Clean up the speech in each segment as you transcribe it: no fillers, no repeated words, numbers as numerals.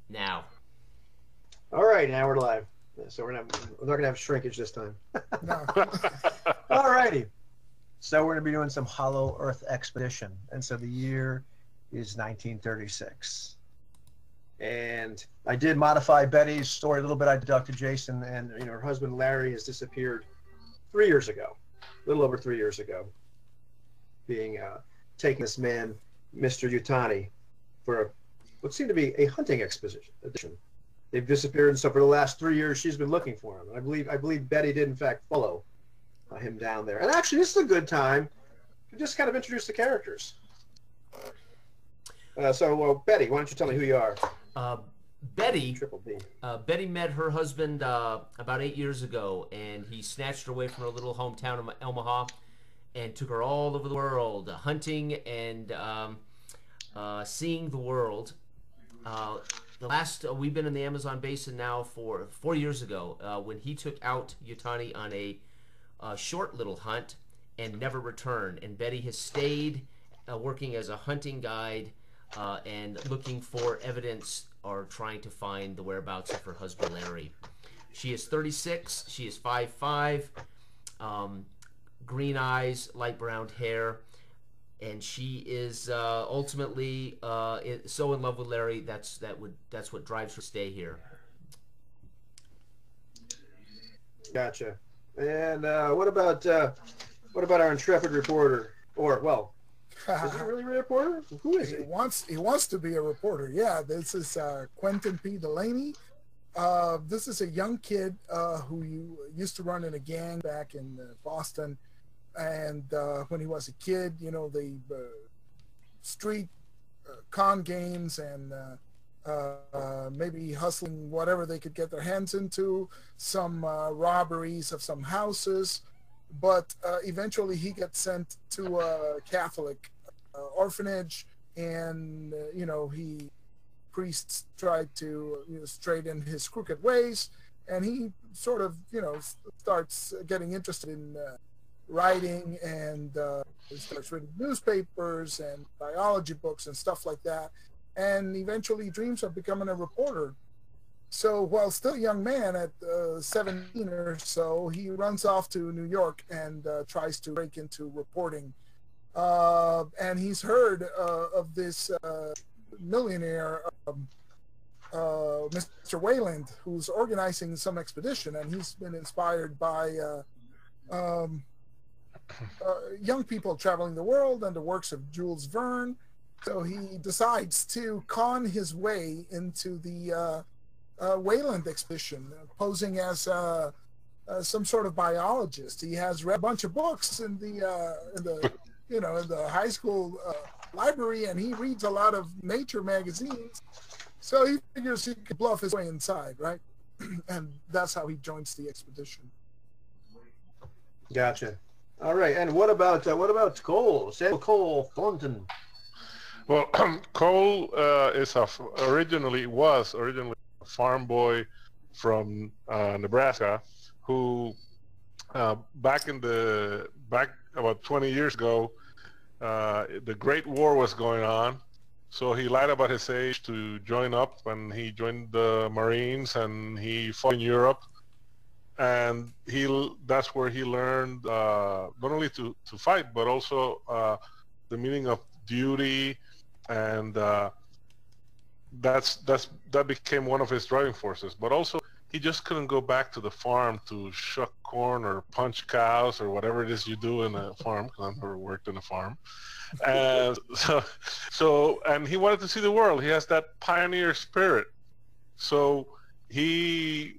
Now. All right, now we're live. So we're not gonna have shrinkage this time. No. All righty. So we're gonna be doing some Hollow Earth expedition, and so the year is 1936. And I did modify Betty's story a little bit. I deducted Jason, and her husband Larry has disappeared 3 years ago, a little over 3 years ago, being taking this man, Mr. Yutani, for what seemed to be a hunting expedition. They've disappeared, and so for the last 3 years, she's been looking for him. And I believe Betty did in fact follow him down there. And actually, this is a good time to just kind of introduce the characters. Betty, why don't you tell me who you are? Betty, Triple B. Betty met her husband about 8 years ago, and he snatched her away from her little hometown of Omaha and took her all over the world, hunting and seeing the world. We've been in the Amazon basin now for 4 years ago when he took out Yutani on a short little hunt and never returned. And Betty has stayed working as a hunting guide and looking for evidence or trying to find the whereabouts of her husband Larry. She is 36. She is 5'5", green eyes, light brown hair, and she is ultimately so in love with Larry. That's what drives her to stay here. Gotcha. And what about our intrepid reporter? Or well, is he really a reporter? Who is he? He wants to be a reporter. Yeah, this is Quentin P. Delaney. This is a young kid who used to run in a gang back in Boston. And when he was a kid, the street con games and maybe hustling whatever they could get their hands into, some robberies of some houses. But eventually he gets sent to a Catholic orphanage, and priests tried to straighten his crooked ways, and he sort of starts getting interested in writing, and starts reading newspapers and biology books and stuff like that, and eventually dreams of becoming a reporter. So while still a young man at 17 or so, he runs off to New York and tries to break into reporting. And he's heard of this millionaire, Mr. Weyland, who's organizing some expedition, and he's been inspired by young people traveling the world and the works of Jules Verne. So he decides to con his way into the Weyland expedition, posing as some sort of biologist. He has read a bunch of books in the high school library, and he reads a lot of nature magazines. So he figures he could bluff his way inside, right? And that's how he joins the expedition. Gotcha. All right, and what about Cole? Samuel Cole Thornton. Well, Cole originally a farm boy from Nebraska, who back about 20 years ago, the Great War was going on. So he lied about his age to join up, and he joined the Marines, and he fought in Europe. And that's where he learned not only to fight, but also the meaning of duty, and that became one of his driving forces. But also, he just couldn't go back to the farm to shuck corn or punch cows or whatever it is you do in a farm, because I've never worked in a farm. And and he wanted to see the world. He has that pioneer spirit. So he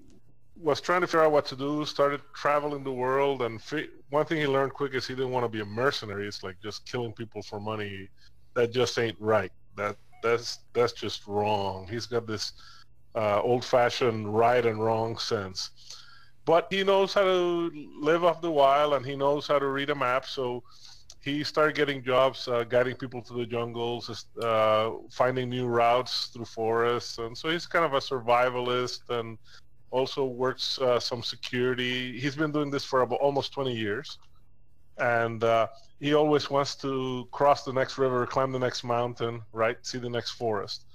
was trying to figure out what to do, started traveling the world, and one thing he learned quick is he didn't want to be a mercenary. It's like just killing people for money. That just ain't right. That's just wrong. He's got this old-fashioned right and wrong sense. But he knows how to live off the wild, and he knows how to read a map, so he started getting jobs guiding people through the jungles, finding new routes through forests, and so he's kind of a survivalist and also works some security. He's been doing this for about almost 20 years, and he always wants to cross the next river, climb the next mountain, right, see the next forest.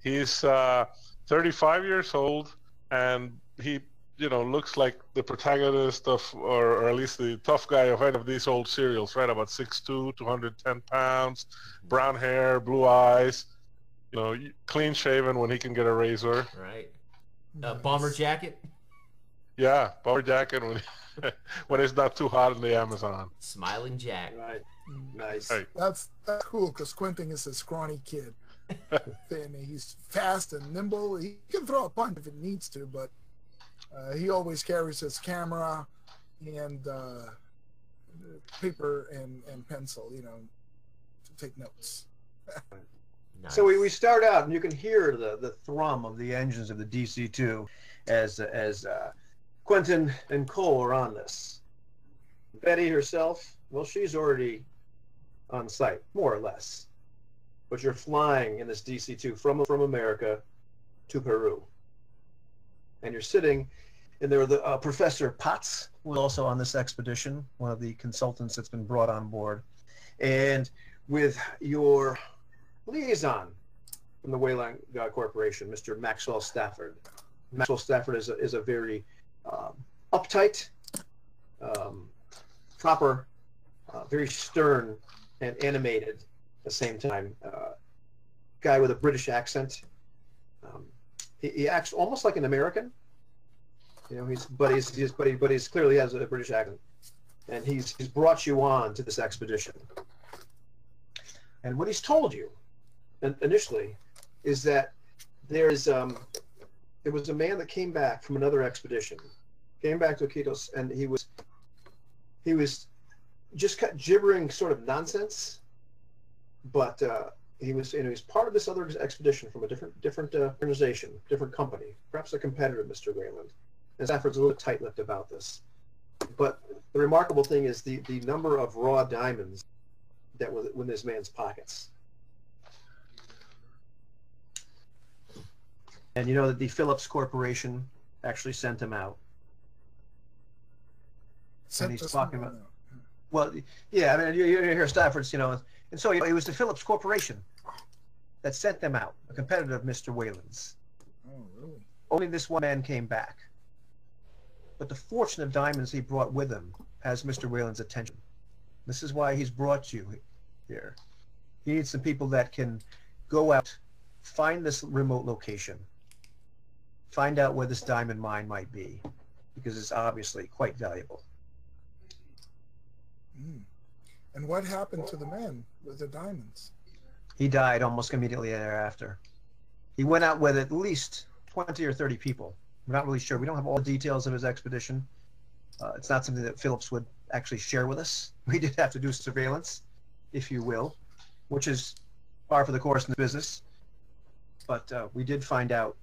He's 35 years old, and he, looks like the protagonist of, or at least the tough guy of any of these old serials, right? About 6'2", 210 pounds, brown hair, blue eyes, clean shaven when he can get a razor. Right. Bomber jacket. Yeah, bomber jacket when when it's not too hot in the Amazon. Smiling Jack. Right. Nice. Right. That's cool because Quentin is a scrawny kid. And he's fast and nimble. He can throw a punch if it needs to, but he always carries his camera and paper and pencil, to take notes. Nice. So we start out, and you can hear the thrum of the engines of the DC-2 as Quentin and Cole are on this. Betty herself, well, she's already on site, more or less. But you're flying in this DC-2 from America to Peru. And you're sitting, and there the Professor Potts was also on this expedition, one of the consultants that's been brought on board. And with your liaison from the Weyland Corporation, Mr. Maxwell Stafford. Maxwell Stafford is a very uptight, proper, very stern and animated at the same time. Guy with a British accent. He acts almost like an American. He's clearly has a British accent, and he's brought you on to this expedition. And what he's told you initially is that there was a man that came back from another expedition, came back to Iquitos, and he was just gibbering sort of nonsense, but he was part of this other expedition from a different organization, different company, perhaps a competitor of Mr. Weyland. And Stafford's a little tight-lipped about this. But the remarkable thing is the number of raw diamonds that were in this man's pockets. And you know that the Phillips Corporation actually sent him out. And he's talking about, well, yeah, I mean, you hear Stafford's, and so it was the Phillips Corporation that sent them out, a competitor of Mr. Weyland's. Oh, really? Only this one man came back. But the fortune of diamonds he brought with him has Mr. Weyland's attention. This is why he's brought you here. He needs some people that can go out, find this remote location, find out where this diamond mine might be, because it's obviously quite valuable. And what happened to the man with the diamonds? He died almost immediately thereafter. He went out with at least 20 or 30 people. We're not really sure. We don't have all the details of his expedition. It's not something that Phillips would actually share with us. We did have to do surveillance, if you will, which is par for the course in the business. But we did find out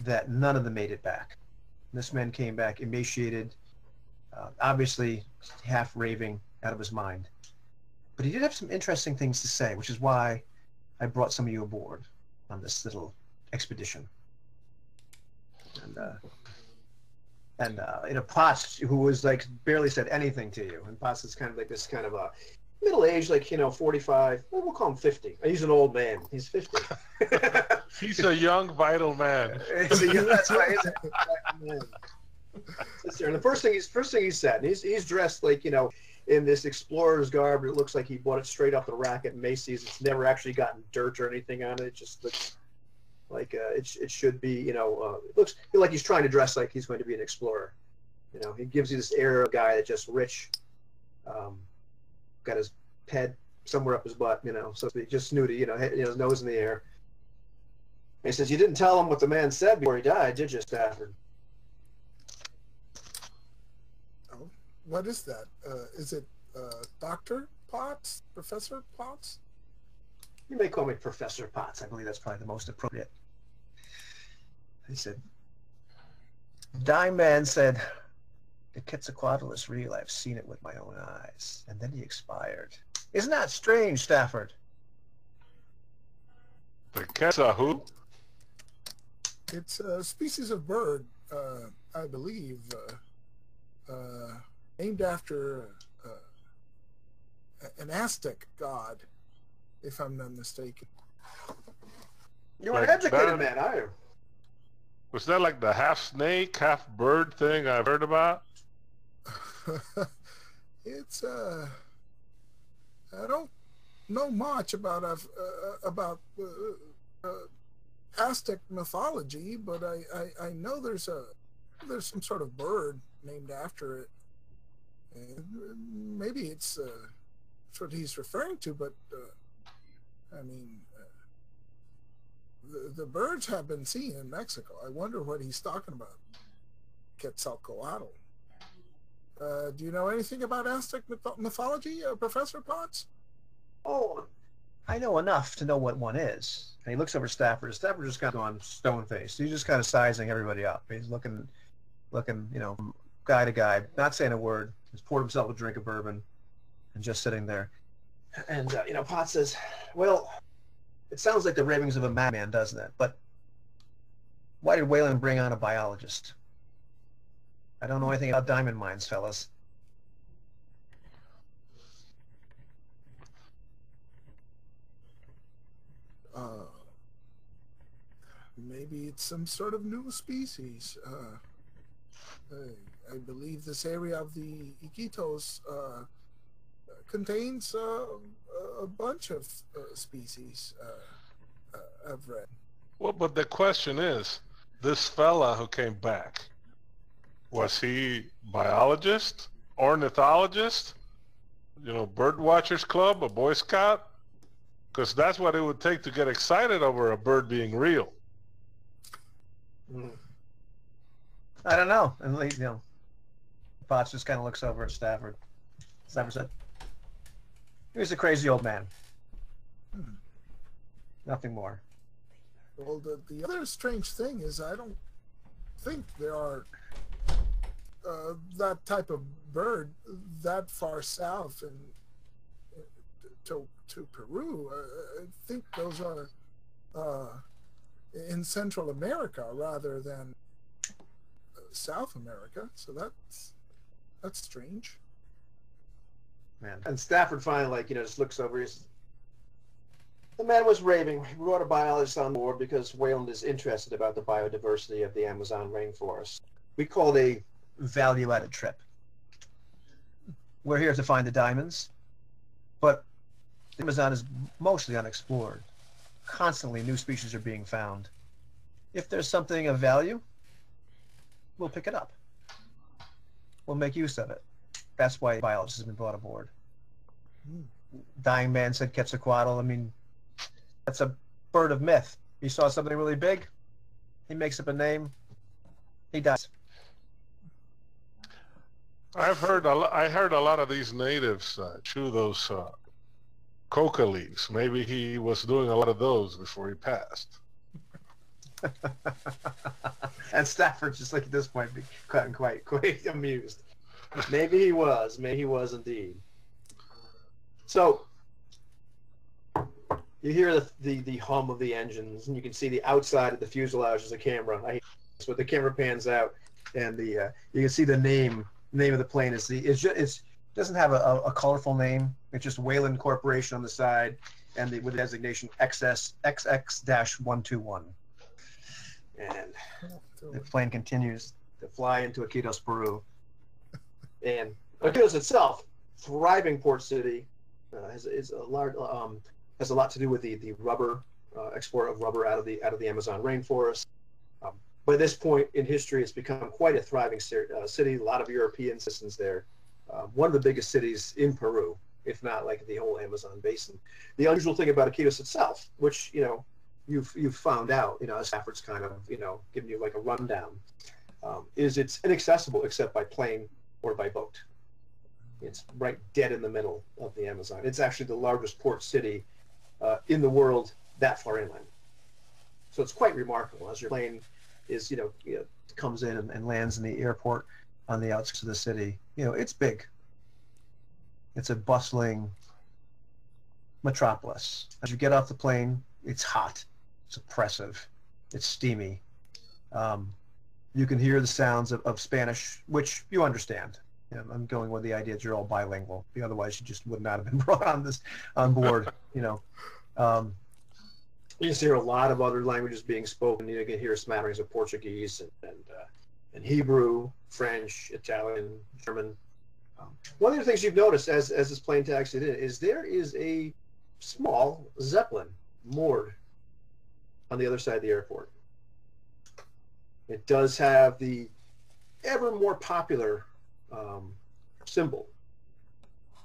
that none of them made it back. This man came back emaciated, obviously half raving out of his mind. But he did have some interesting things to say, which is why I brought some of you aboard on this little expedition. And Potts, who was like barely said anything to you, and Potts is kind of like this kind of a middle-aged, 45. Well, we'll call him 50. He's an old man. He's 50. He's a young, vital man. That's right. He's a young, vital man. And the first thing he said, and he's dressed in this explorer's garb. It looks like he bought it straight off the rack at Macy's. It's never actually gotten dirt or anything on it. It just looks like it should be. It looks like he's trying to dress like he's going to be an explorer. He gives you this air of a guy that's just rich. Got his head somewhere up his butt, so just snooty, his nose in the air. And he says, "You didn't tell him what the man said before he died, did you, Stafford?" Oh, what is that? Is it Dr. Potts? Professor Potts? You may call me Professor Potts. I believe that's probably the most appropriate. He said, "Dying man said, the Quetzalcoatl is real. I've seen it with my own eyes." And then he expired. Isn't that strange, Stafford? The Quetzal who? It's a species of bird, I believe, named after an Aztec god, if I'm not mistaken. You're an Like educated that? man, are you? Was that like the half snake, half bird thing I've heard about? It's I don't know much about Aztec mythology, but I know there's some sort of bird named after it. And maybe it's that's what he's referring to, but I mean, the birds have been seen in Mexico. I wonder what he's talking about. Quetzalcoatl. Do you know anything about Aztec mythology, Professor Potts? Oh, I know enough to know what one is. And he looks over Stafford. Stafford just kind of gone stone-faced. He's just kind of sizing everybody up. He's looking, you know, from guy to guy, not saying a word. He's poured himself a drink of bourbon and just sitting there. And, you know, Potts says, well, it sounds like the ravings of a madman, doesn't it? But why did Weyland bring on a biologist? I don't know anything about diamond mines, fellas. Maybe it's some sort of new species. I believe this area of the Iquitos contains a bunch of species, I've read. Well, but the question is, this fella who came back, was he biologist, ornithologist, you know, bird watchers club, a Boy Scout? Because that's what it would take to get excited over a bird being real. I don't know. And, you know, Potts just kind of looks over at Stafford. Stafford said, he was a crazy old man. Nothing more. Well, the other strange thing is I don't think there are that type of bird that far south and to Peru. I think those are in Central America rather than South America. So that's strange. Man. And Stafford finally, like, you know, just looks over. The man was raving. He brought a biologist on board because Weyland is interested about the biodiversity of the Amazon rainforest. We call it a value-added trip. We're here to find the diamonds, but the Amazon is mostly unexplored. Constantly new species are being found. If there's something of value, we'll pick it up. We'll make use of it. That's why the biologist has been brought aboard. Dying man said Quetzalcoatl. I mean, that's a bird of myth. He saw something really big. He makes up a name. He dies. I heard a lot of these natives chew those coca leaves. Maybe he was doing a lot of those before he passed. And Stafford's just like at this point quite amused. Maybe he was. Maybe he was indeed. So you hear the hum of the engines, and you can see the outside of the fuselage as a camera. I hate this, but the camera pans out, and you can see the name of the plane is it doesn't have a colorful name. It's just Weyland Corporation on the side, and with the designation XX-121. And the plane continues to fly into Iquitos, Peru. And Iquitos itself, thriving port city, has a lot to do with the rubber export of rubber out of the Amazon rainforest. By this point in history, it's become quite a thriving city. A lot of European citizens there. One of the biggest cities in Peru, if not like the whole Amazon basin. The unusual thing about Iquitos itself, which you've found out, as Stafford's kind of giving you like a rundown, is it's inaccessible except by plane or by boat. It's right dead in the middle of the Amazon. It's actually the largest port city in the world that far inland. So it's quite remarkable as your plane is, comes in and lands in the airport on the outskirts of the city. It's big. It's a bustling metropolis. As you get off the plane, it's hot. It's oppressive. It's steamy. You can hear the sounds of Spanish, which you understand. I'm going with the idea that you're all bilingual. Otherwise, you just would not have been brought on board. You just hear a lot of other languages being spoken. You can hear smatterings of Portuguese and Hebrew, French, Italian, German. One of the things you've noticed as this plane taxied in is there is a small Zeppelin moored on the other side of the airport. It does have the ever more popular symbol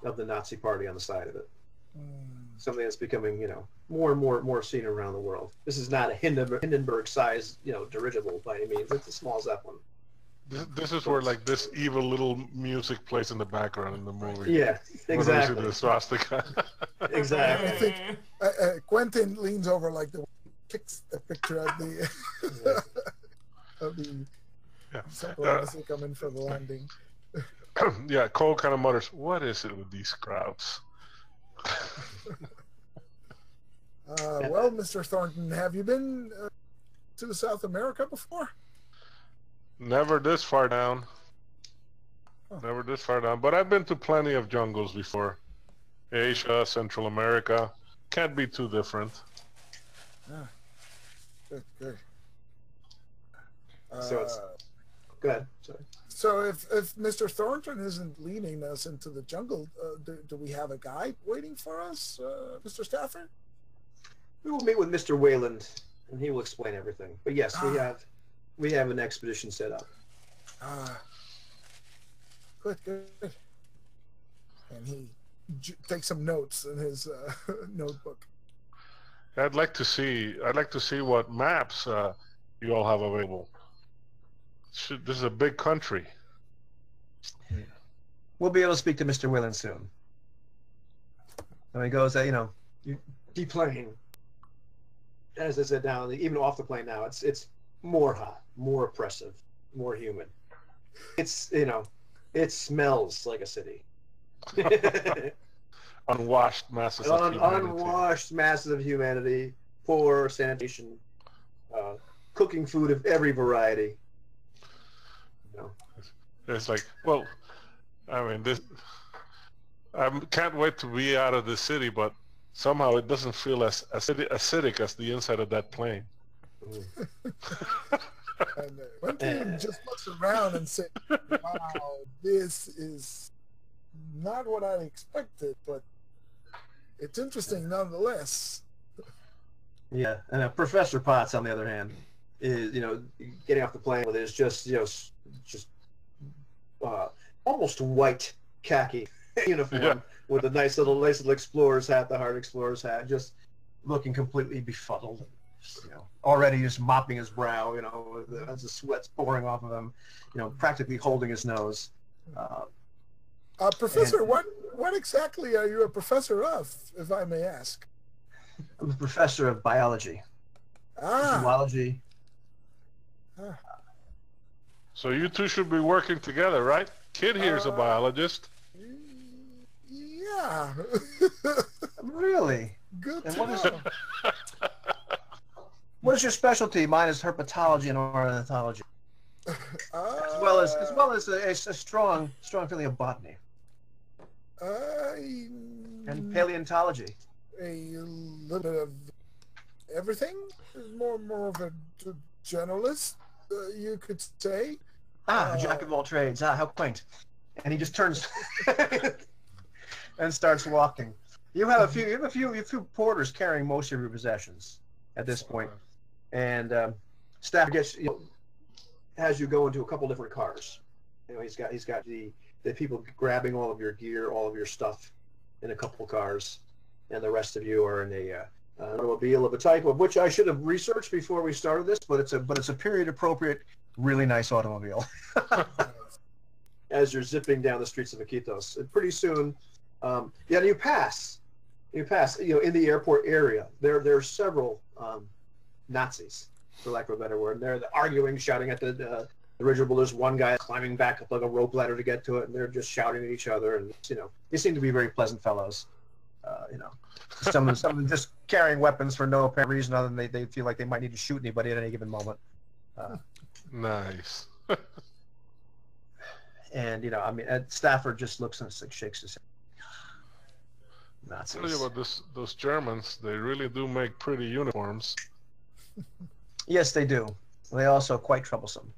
of the Nazi Party on the side of it. Something that's becoming, more and more seen around the world. This is not a Hindenburg-sized, dirigible by any means. It's a small Zeppelin. This is where like this evil little music plays in the background in the movie. Yeah, exactly. The swastika. Exactly. I think Quentin leans over like kicks the picture of the of the Zeppelin as they come in for the landing. Yeah, Cole kind of mutters, "What is it with these crowds?" Well, Mr. Thornton, have you been to South America before? Never this far down. Oh. Never this far down. But I've been to plenty of jungles before. Asia, Central America. Can't be too different. Good. So it's... Go ahead. Sorry. So if Mr. Thornton isn't leading us into the jungle, do we have a guide waiting for us, Mr. Stafford? We will meet with Mr. Weyland, and he will explain everything. But yes, we have an expedition set up. Good. And he takes some notes in his notebook. I'd like to see what maps you all have available. This is a big country. We'll be able to speak to Mr. Weyland soon. And he goes, deplane. As I said now, even off the plane now, it's more hot, more oppressive, more humid. It's, it smells like a city. Unwashed masses of humanity. Unwashed masses of humanity, poor sanitation, cooking food of every variety. It's like, well, I mean, I can't wait to be out of the city, but somehow it doesn't feel as acidic as the inside of that plane. And one thing just looks around and says, wow, this is not what I expected, but it's interesting nonetheless. Yeah, and Professor Potts, on the other hand, is, getting off the plane with his just almost white khaki uniform with a nice little explorer's hat, the hard explorer's hat, just looking completely befuddled. Already just mopping his brow, as the sweat's pouring off of him, practically holding his nose. Professor, what exactly are you a professor of, if I may ask? I'm a professor of biology. Zoology. So you two should be working together, right? Kid here's a biologist. Yeah. Really? Good and to know. What is your specialty? Mine is herpetology and ornithology, as well as a strong feeling of botany and paleontology. A little bit of everything. More of a generalist, you could say. Jack of all trades. How quaint. And he just turns and starts walking. You have a few porters carrying most of your possessions at this point. And staff gets has you go into a couple different cars. He's got the people grabbing all of your gear, all of your stuff in a couple cars, and the rest of you are in a an automobile of a type of which I should have researched before we started this, but it's a period appropriate, really nice automobile. As you're zipping down the streets of Iquitos, and pretty soon, you pass, in the airport area. There are several Nazis, for lack of a better word. And they're arguing, shouting at the dirigible. There's one guy climbing back up like a rope ladder to get to it, and they're just shouting at each other. And they seem to be very pleasant fellows. Some of them just carrying weapons for no apparent reason other than they feel like they might need to shoot anybody at any given moment. Nice. And Stafford just looks and shakes his Tell you Nazis. about those Germans. They really do make pretty uniforms. Yes, they do. They're also quite troublesome.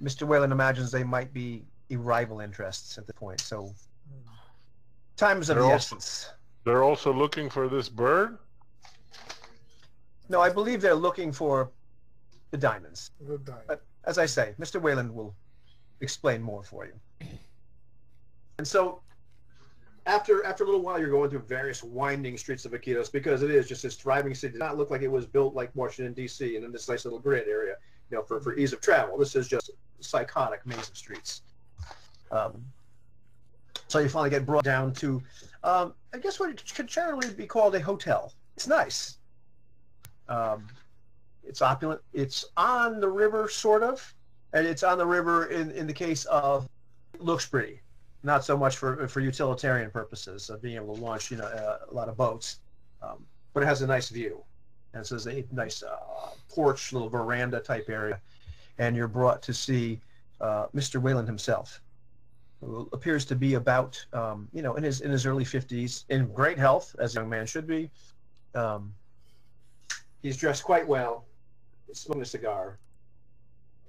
Mr. Weyland imagines they might be rival interests at the point. So, time is of the essence. They're also looking for this bird. No, I believe they're looking for the diamonds. The diamond. But as I say, Mr. Weyland will explain more for you. And so, after a little while, you're going through various winding streets of Iquitos, because it is just this thriving city. It did not look like it was built like Washington, D.C. and in this nice little grid area, for ease of travel. This is just a psychotic maze of streets. So you finally get brought down to, I guess what could generally be called a hotel. It's nice. It's opulent. It's on the river, sort of. And it's on the river in the case of, it looks pretty. Not so much for utilitarian purposes of being able to launch, a lot of boats. But it has a nice view. And so there's a nice porch, little veranda type area. And you're brought to see Mr. Weyland himself, who appears to be about, in his early 50s, in great health, as a young man should be. He's dressed quite well. He's smoking a cigar.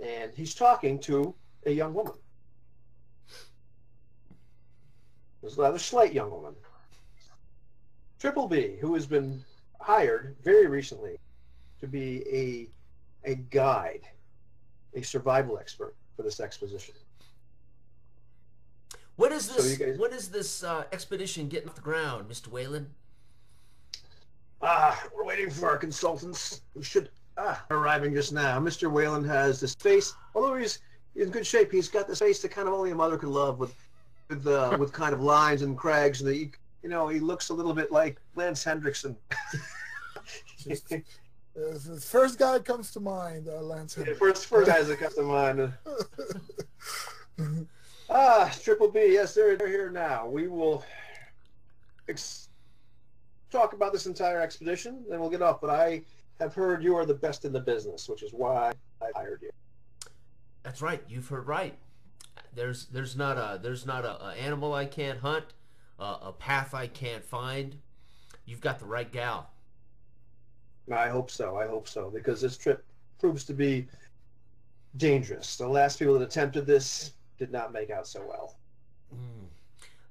And he's talking to a young woman. This rather slight young woman. Triple B, who has been hired very recently to be a guide, a survival expert for this expedition. What is this? So What is this expedition getting off the ground, Mr. Weyland? We're waiting for our consultants, who should arriving just now. Mr. Weyland has this face, although he's in good shape. He's got this face that kind of only a mother could love, with kind of lines and crags, and he looks a little bit like Lance Hendrickson. The first guy comes to mind, Lance Henry. First guys that comes to mind. Triple B, yes, they're here now. We will talk about this entire expedition, then we'll get off. But I have heard you are the best in the business, which is why I hired you. That's right. You've heard right. There's not a animal I can't hunt, a path I can't find. You've got the right gal. I hope so, because this trip proves to be dangerous. The last people that attempted this did not make out so well.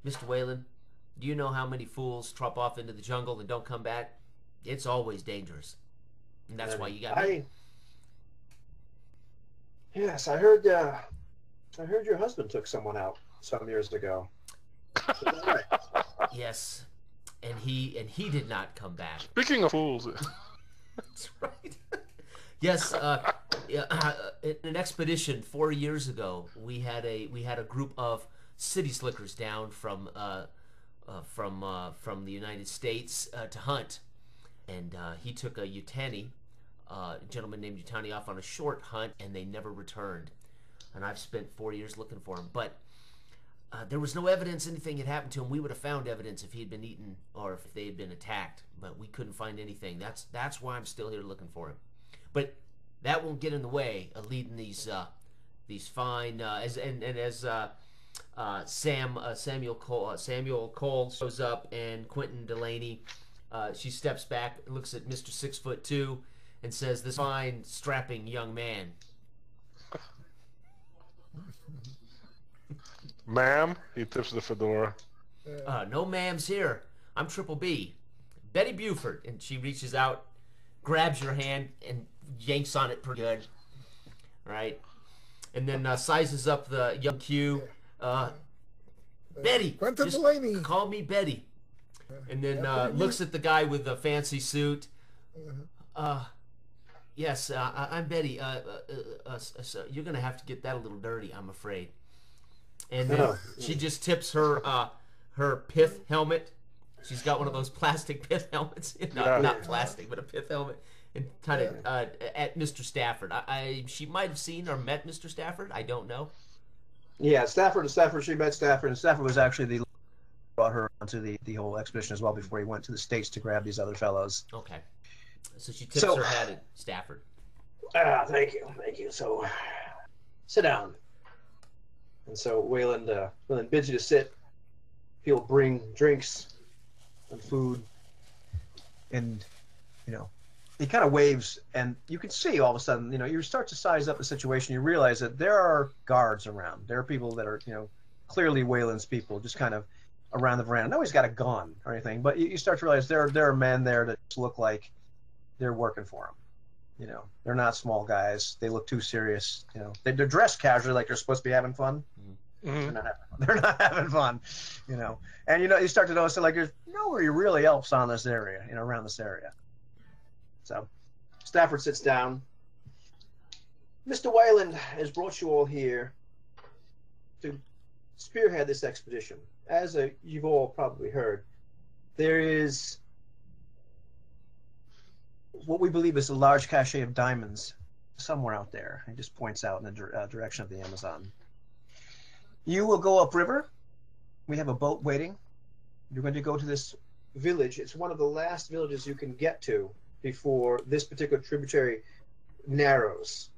Mr. Weyland, do you know how many fools trot off into the jungle and don't come back? It's always dangerous. And that's why you got me. Yes, I heard your husband took someone out some years ago. Is that right? Yes. And he did not come back. Speaking of fools. That's right. Yes, in an expedition 4 years ago, we had a group of city slickers down from the United States to hunt, and he took a gentleman named Yutani, off on a short hunt, and they never returned. And I've spent 4 years looking for him, but there was no evidence anything had happened to him. We would have found evidence if he had been eaten or if they had been attacked, but we couldn't find anything. That's why I'm still here looking for him. But that won't get in the way of leading these fine as Samuel Cole shows up, and Quentin Delaney. She steps back, looks at Mr. 6'2", and says, "This fine, strapping young man." Ma'am, he tips the fedora. No ma'ams here. I'm Triple B. Betty Buford. And she reaches out, grabs your hand, and yanks on it pretty good. Right? And then sizes up the young Q. Betty. Quentin Just Delaney. call me Betty. And then looks at the guy with the fancy suit. Yes, I'm Betty. So you're going to have to get that a little dirty, I'm afraid. And then she just tips her pith helmet. She's got one of those plastic pith helmets. Not plastic, but a pith helmet. And kind of at Mr. Stafford. She might have seen or met Mr. Stafford. I don't know. Yeah, Stafford. She met Stafford, and Stafford was actually the brought her onto the whole expedition as well before he went to the States to grab these other fellows. Okay. So she tips her hat at Stafford. Thank you. So, sit down. And so Weyland bids you to sit, He'll bring drinks and food, and he kind of waves, and you can see all of a sudden, you start to size up the situation. You realize that there are guards around. There are people that are, clearly Weyland's people, just kind of around the veranda. Nobody's got a gun or anything, but you start to realize there are men there that look like they're working for him. They're not small guys. They look too serious. They're dressed casually, like they're supposed to be having fun. Mm-hmm. They're not having fun. And you start to notice that, like, there's nobody really else on this area, around this area. So Stafford sits down. Mr. Weyland has brought you all here to spearhead this expedition. As you've all probably heard, there is what we believe is a large cache of diamonds somewhere out there. He just points out in the direction of the Amazon. You will go upriver. We have a boat waiting. You're going to go to this village. It's one of the last villages you can get to before this particular tributary narrows,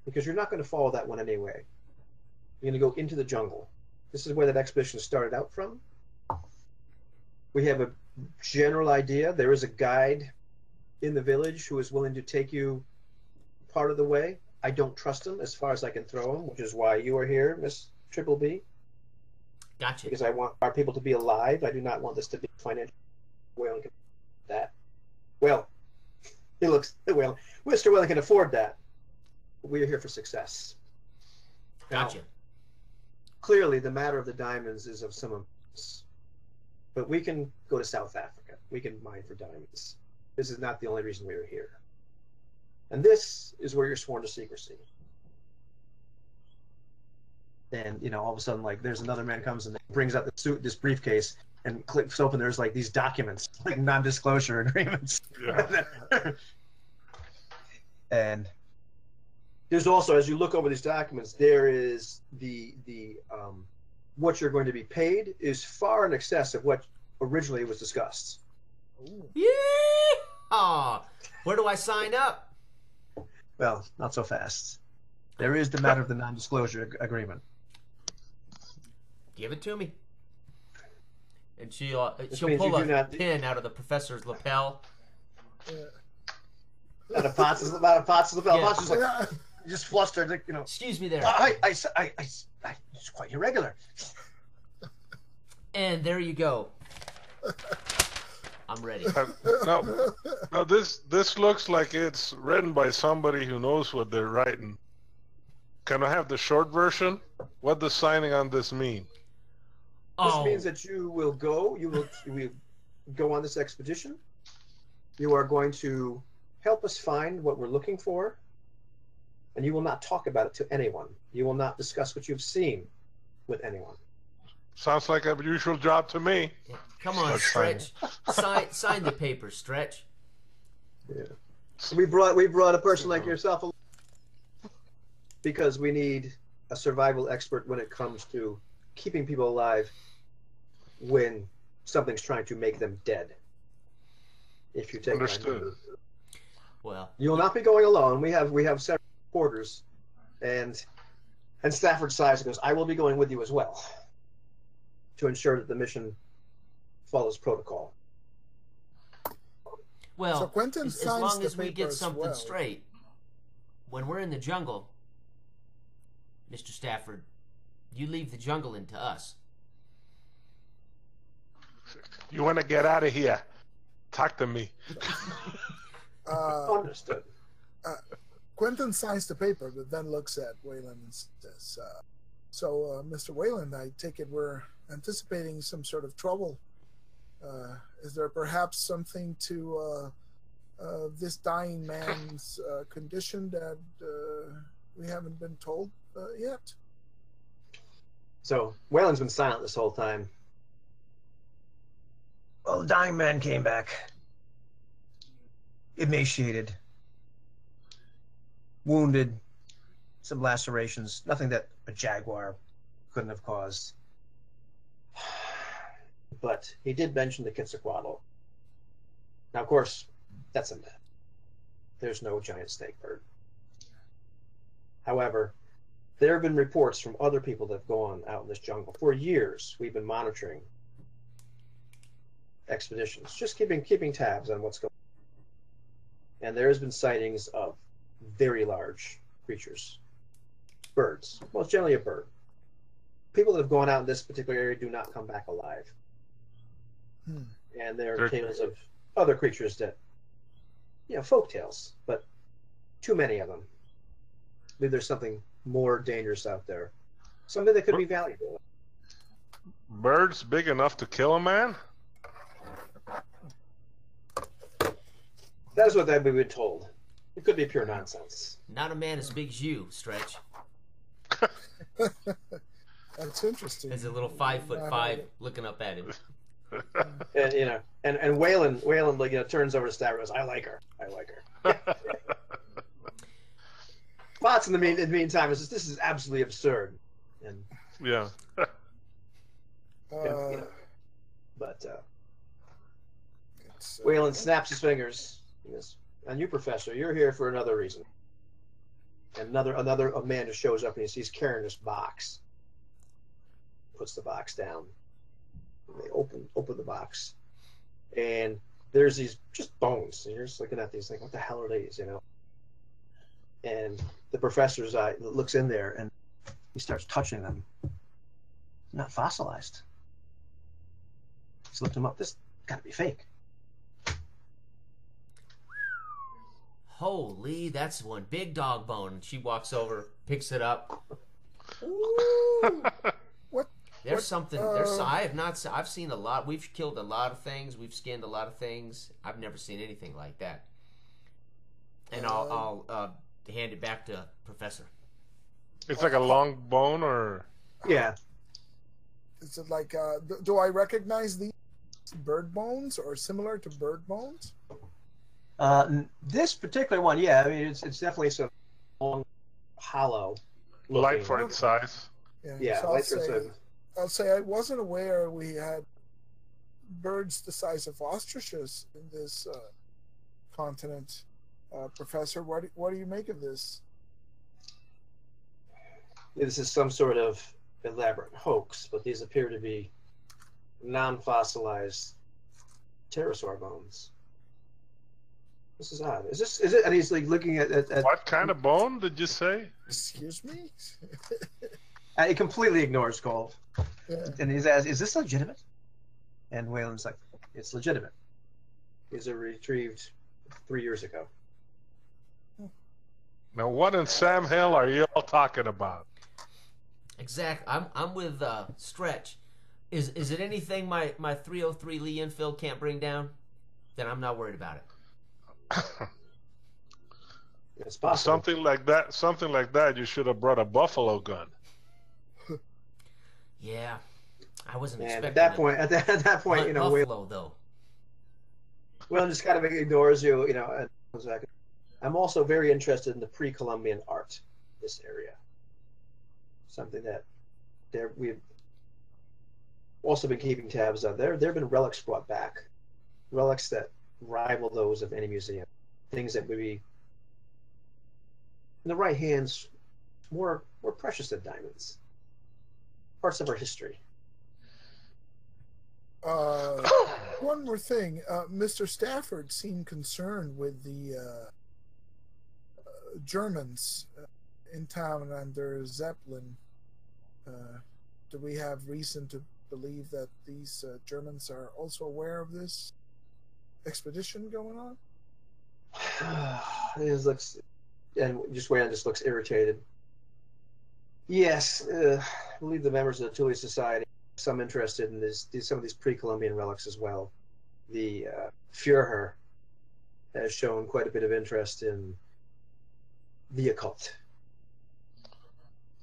because you're not going to follow that one anyway. You're going to go into the jungle. This is where that expedition started out from. We have a general idea. There is a guide in the village who is willing to take you part of the way. I don't trust him as far as I can throw him, which is why you are here, Miss Triple B. Gotcha. Because I want our people to be alive. I do not want this to be financial. Weyland can that. Well, he looks well. Mr. Weyland can afford that. But we are here for success. Gotcha. Now, clearly, the matter of the diamonds is of some importance. But we can go to South Africa. We can mine for diamonds. This is not the only reason we are here. And this is where you're sworn to secrecy. And all of a sudden, like, there's another man comes and brings out this briefcase and clicks open. There's like these documents, like non-disclosure agreements. Yeah. And there's also, as you look over these documents, there is the what you're going to be paid is far in excess of what originally was discussed. Yeah. Where do I sign up? Well, not so fast. There is the matter of the non-disclosure agreement. Give it to me. And she'll pull a pin out of the professor's lapel. Out of Potts' lapel. Yeah. Potts is like, just flustered, Excuse me there. It's quite irregular. And there you go. I'm ready. Now this looks like it's written by somebody who knows what they're writing. Can I have the short version? What does signing on this mean? This means that you will go on this expedition. You are going to help us find what we're looking for, and you will not talk about it to anyone. You will not discuss what you've seen with anyone. Sounds like a usual job to me. Yeah. Come on, Stretch. Sign the paper, Stretch. Yeah. We brought a person like yourself along because we need a survival expert when it comes to keeping people alive when something's trying to make them dead. If you take understood. Well, you will not be going alone. We have several reporters, and Stafford sighs and goes, "I will be going with you as well, to ensure that the mission follows protocol." Well, so Quentin as long signs as we the get paper something as well. straight, when we're in the jungle, Mr. Stafford, you leave the jungle into us. You want to get out of here? Talk to me. Understood. Quentin signs the paper, but then looks at Weyland and says, Mr. Weyland, I take it we're anticipating some sort of trouble. Is there perhaps something to this dying man's condition that we haven't been told yet? So Weyland's been silent this whole time. Well, the dying man came back, emaciated, wounded, some lacerations, nothing that a jaguar couldn't have caused. But he did mention the Quetzalcoatl. Now, of course, that's a myth. There's no giant snake bird. However, there have been reports from other people that have gone out in this jungle. For years, we've been monitoring expeditions, just keeping tabs on what's going on. And there has been sightings of very large creatures, birds, most generally a bird. People that have gone out in this particular area do not come back alive. And there are tales of other creatures that, folk tales, but too many of them. Maybe there's something more dangerous out there, something that could be valuable. Birds big enough to kill a man? That is what we've been told. It could be pure nonsense. Not a man as big as you, Stretch. That's interesting. There's a little 5'5" looking up at him. And Weyland turns over to Stavros and goes, I like her. Spots in the meantime is this is absolutely absurd. And yeah. Weyland snaps his fingers. He goes, and you, Professor, you're here for another reason. And a man just shows up and he's carrying this box. Puts the box down. And they open the box, and there's these just bones. And you're just looking at these, like, what the hell are these? And the professor's eye looks in there, and he starts touching them. Not fossilized. He's lifting them up. This got to be fake. Holy, that's one big dog bone. She walks over, picks it up. Ooh. There's something. I've seen a lot. We've killed a lot of things. We've skinned a lot of things. I've never seen anything like that. And I'll hand it back to Professor. It's like a long bone, or yeah. Is it like? Do I recognize these bird bones or similar to bird bones? This particular one, yeah. I mean, it's definitely some long, hollow. Light for its size. Yeah, so light for its size. I'll say I wasn't aware we had birds the size of ostriches in this continent. Professor, what do you make of this? This is some sort of elaborate hoax, but these appear to be non-fossilized pterosaur bones. This is odd. Is it? And he's like looking at what kind of bone did you say? Excuse me? He completely ignores Gold. Yeah. And he's asked, is this legitimate? And Weyland's like, it's legitimate. These are retrieved 3 years ago. Now, what in Sam Hill are you all talking about? Exactly. I'm with Stretch. Is it anything my 303 Lee Enfield can't bring down? Then I'm not worried about it. It's possible. Something like that. You should have brought a buffalo gun. Yeah, I wasn't and expecting at that point, buffalo though. Well, just kind of ignores you, and comes back. I'm also very interested in the pre-Columbian art in this area. Something that we've also been keeping tabs on. There have been relics brought back, relics that rival those of any museum. Things that would be, in the right hands, more precious than diamonds. Parts of our history. One more thing. Mr. Stafford seemed concerned with the Germans in town under Zeppelin. Do we have reason to believe that these Germans are also aware of this expedition going on? Weyland just looks irritated. Yes, I believe the members of the Thule Society have some interested in some of these pre-Columbian relics as well. The Führer has shown quite a bit of interest in the occult.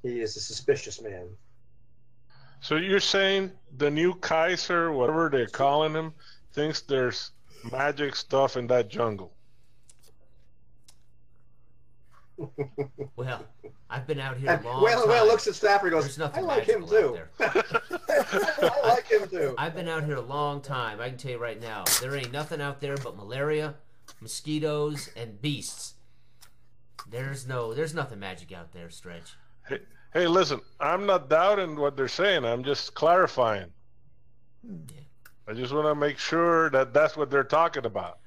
He is a suspicious man. So you're saying the new Kaiser, whatever they're calling him, thinks there's magic stuff in that jungle? Well, I've been out here a long time. Well, looks at Stafford and goes, There's nothing I like him magical too. out there. I like him too. I've been out here a long time. I can tell you right now, there ain't nothing out there but malaria, mosquitoes, and beasts. There's nothing magic out there, Stretch. Hey, listen, I'm not doubting what they're saying. I'm just clarifying. Yeah. I just want to make sure that that's what they're talking about.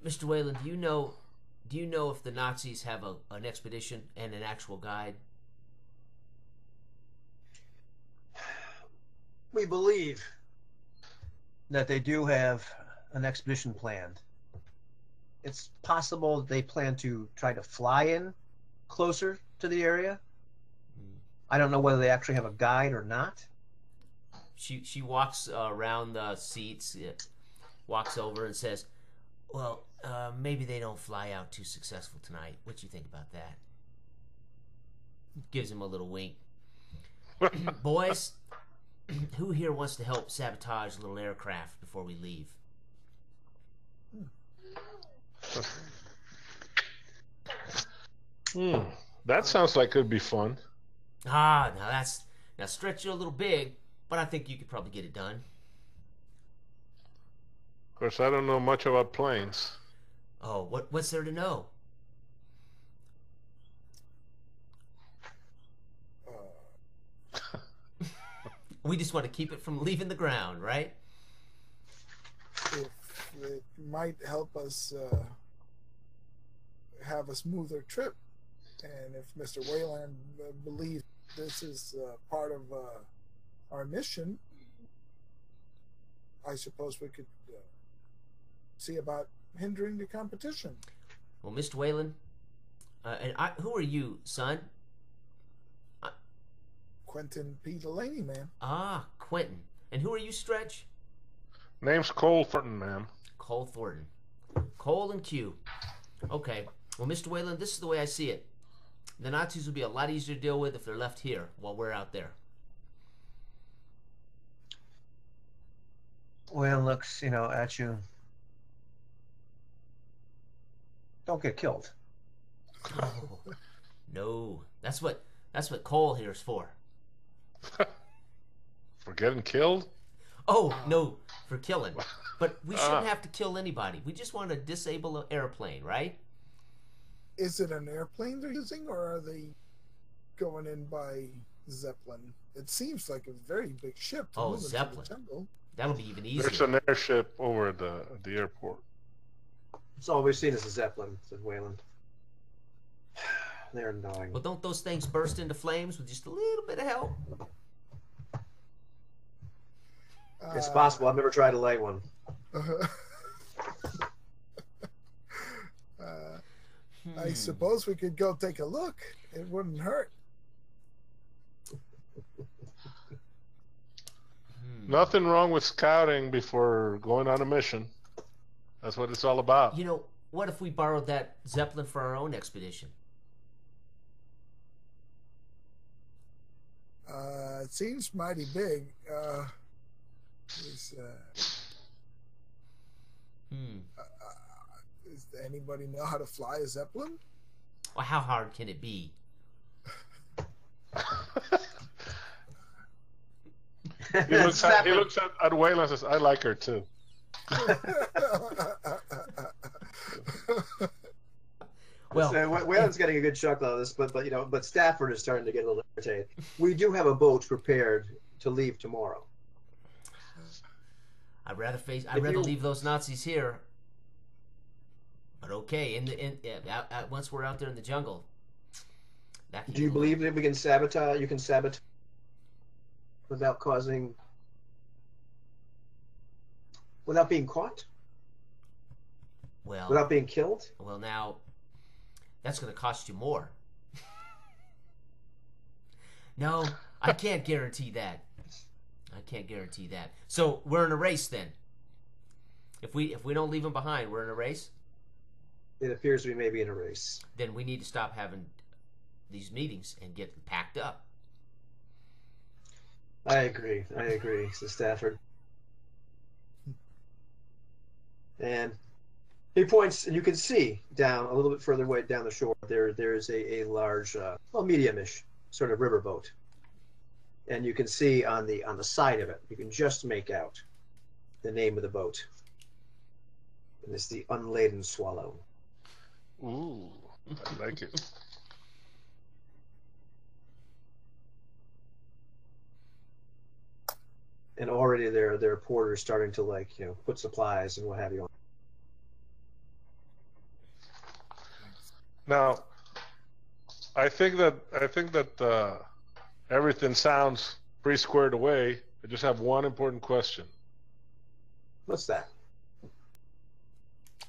Mr. Weyland, do you know if the Nazis have an expedition and an actual guide? We believe that they do have an expedition planned. It's possible they plan to try to fly in closer to the area. I don't know whether they actually have a guide or not. She walks around the seats, walks over and says, "Well, maybe they don't fly out too successful tonight. What do you think about that?" Gives him a little wink. Boys, who here wants to help sabotage a little aircraft before we leave? That sounds like it'd be fun. Now stretch you a little big, but I think you could probably get it done. Of course, I don't know much about planes. Oh, what's there to know? We just want to keep it from leaving the ground, right? If it might help us have a smoother trip, and if Mr. Weyland believes this is part of our mission, I suppose we could see about hindering the competition. Well, Mr. Weyland, who are you, son? Quentin P. Delaney, man. Ah, Quentin. And who are you, Stretch? Name's Cole Thornton, ma'am. Cole Thornton. Cole and Q. Okay. Well, Mr. Weyland, this is the way I see it. The Nazis will be a lot easier to deal with if they're left here while we're out there. Weyland looks, at you. Don't get killed. Oh, no. That's what Cole here's for. For getting killed? Oh, no, for killing. But we shouldn't have to kill anybody. We just want to disable an airplane, right? Is it an airplane they're using, or are they going in by Zeppelin? It seems like a very big ship to move Zeppelin. into the jungle. That'll be even easier. There's an airship over at the airport. It's all we've seen is a Zeppelin, said Weyland. They're annoying. Well, don't those things burst into flames with just a little bit of help? It's possible. I've never tried to light one. I suppose we could go take a look. It wouldn't hurt. Nothing wrong with scouting before going on a mission. That's what it's all about. What if we borrowed that Zeppelin for our own expedition? It seems mighty big. Does anybody know how to fly a Zeppelin? Well, how hard can it be? He looks at Weyland and says, "I like her too." Well, so Weyland's getting a good chuckle out of this, but Stafford is starting to get a little irritated. We do have a boat prepared to leave tomorrow. I'd rather leave those Nazis here. But okay, once we're out there in the jungle. Do you believe that we can sabotage? You can sabotage without being caught? Well, without being killed? Well, now that's going to cost you more. No, I can't guarantee that. So we're in a race then. If we don't leave them behind, we're in a race. It appears we may be in a race. Then we need to stop having these meetings and get packed up. I agree, says Stafford. And he points, and you can see down a little bit further away down the shore, there's a large, medium-ish sort of riverboat. And you can see on the side of it, you can just make out the name of the boat. And it's the Unladen Swallow. Ooh, I like it. And already their porters starting to put supplies and what have you on. Now, I think that everything sounds pretty squared away. I just have one important question. What's that?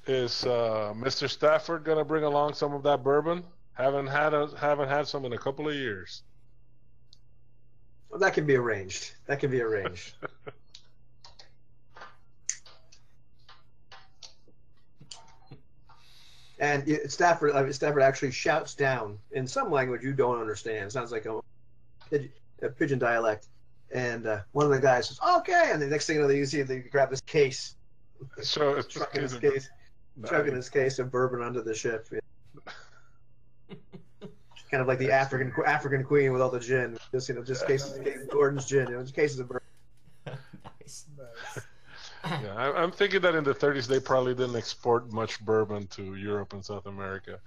Is Mr. Stafford going to bring along some of that bourbon? Haven't had some in a couple of years. Well, that can be arranged. That can be arranged. And Stafford actually shouts down in some language you don't understand. It sounds like a pigeon dialect. And one of the guys says, "Okay," and the next thing you know, you see they grab this case, So trucking this case of bourbon onto the ship. Kind of like the African queen with all the gin, just cases of Gordon's gin, just cases of bourbon. Nice. Yeah, I'm thinking that in the 30s they probably didn't export much bourbon to Europe and South America.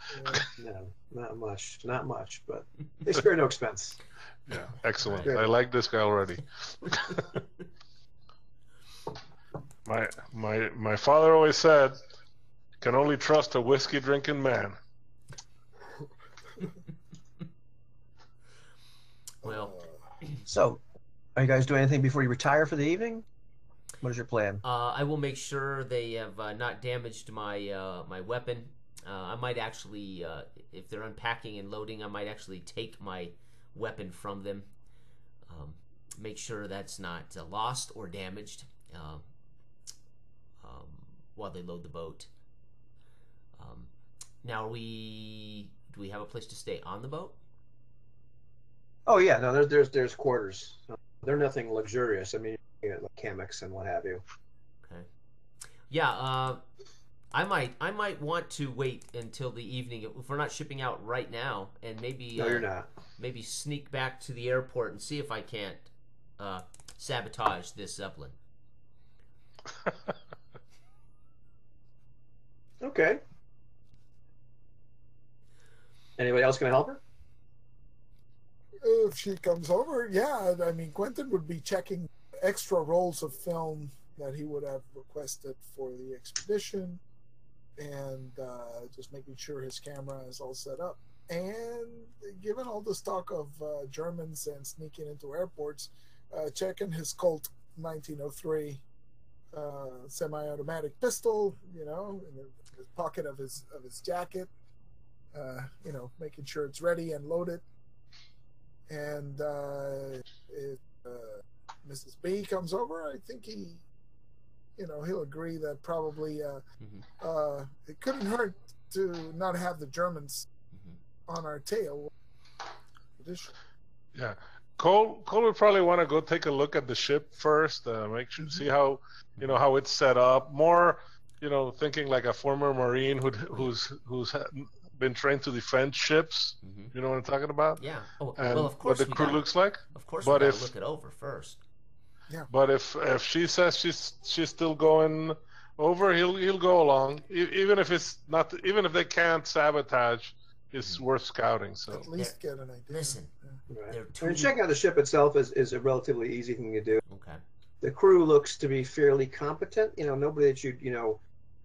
No, not much, but they spare no expense. Yeah, excellent. I like this guy already. My father always said, "Can only trust a whiskey drinking man." Well, so are you guys doing anything before you retire for the evening? What is your plan? I will make sure they have not damaged my my weapon. I might actually, if they're unpacking and loading, I might actually take my weapon from them. Make sure that's not lost or damaged while they load the boat. Now, do we have a place to stay on the boat? Oh yeah, no, there's quarters. They're nothing luxurious. I mean, like hammocks and what have you. Okay. Yeah, I might want to wait until the evening if we're not shipping out right now, and maybe No, you're not. Maybe sneak back to the airport and see if I can't sabotage this Zeppelin. Okay. Anybody else gonna help her? If she comes over, yeah. I mean, Quentin would be checking extra rolls of film that he would have requested for the expedition, and just making sure his camera is all set up. And given all the talk of Germans and sneaking into airports, checking his Colt 1903 semi-automatic pistol, in the pocket of his jacket, making sure it's ready and loaded. And if Mrs. B comes over, I think he'll agree that probably it couldn't hurt to not have the Germans on our tail. Yeah, Cole would probably want to go take a look at the ship first, make sure see how how it's set up. More, thinking like a former Marine who's been trained to defend ships. You know what I'm talking about? Yeah. Oh, and well, of course. What the crew looks like. Of course, but we gotta look it over first. Yeah. But if she says she's still going over, he'll go along, even if it's not, even if they can't sabotage. It's worth scouting. So at least get an idea. Listen, right. Checking out the ship itself is a relatively easy thing to do. Okay. The crew looks to be fairly competent. Nobody that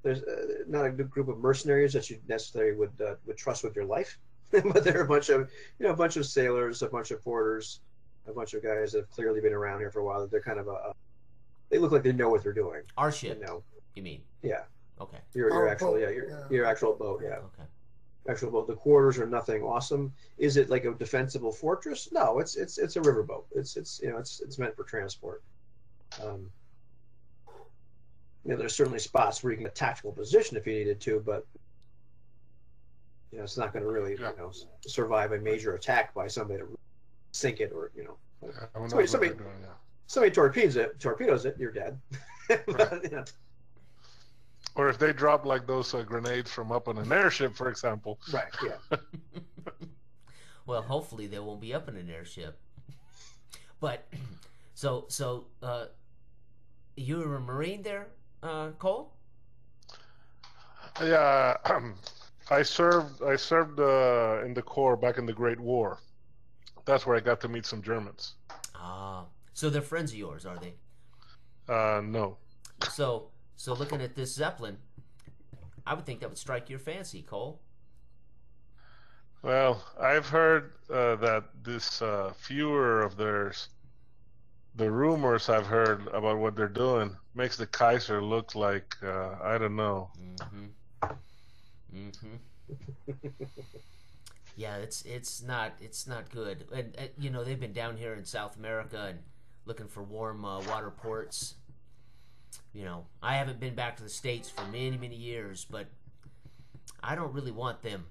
there's not a good group of mercenaries that you necessarily would trust with your life. But there are a bunch of sailors, a bunch of porters, a bunch of guys that have clearly been around here for a while. They're kind of they look like they know what they're doing. Our ship. You mean? Yeah. Okay. Your actual boat. Yeah. Okay. Actual boat. The quarters are nothing awesome. Is it like a defensible fortress? No, it's a riverboat. It's meant for transport. There's certainly spots where you can get a tactical position if you needed to, but it's not going to really survive a major attack by somebody to sink it or somebody torpedoes it, you're dead. But, or if they drop like those grenades from up on an airship, for example. Right. Yeah. Well, hopefully they won't be up in an airship. But so you were a Marine there, Cole? Yeah, I served in the Corps back in the Great War. That's where I got to meet some Germans. Ah, so they're friends of yours, are they? No. So looking at this Zeppelin, I would think that would strike your fancy, Cole. Well, I've heard that this fewer of theirs, the rumors I've heard about what they're doing, makes the Kaiser look like I don't know. Yeah, it's not good. And you know, they've been down here in South America and looking for warm water ports. You know, I haven't been back to the States for many years, but I don't really want them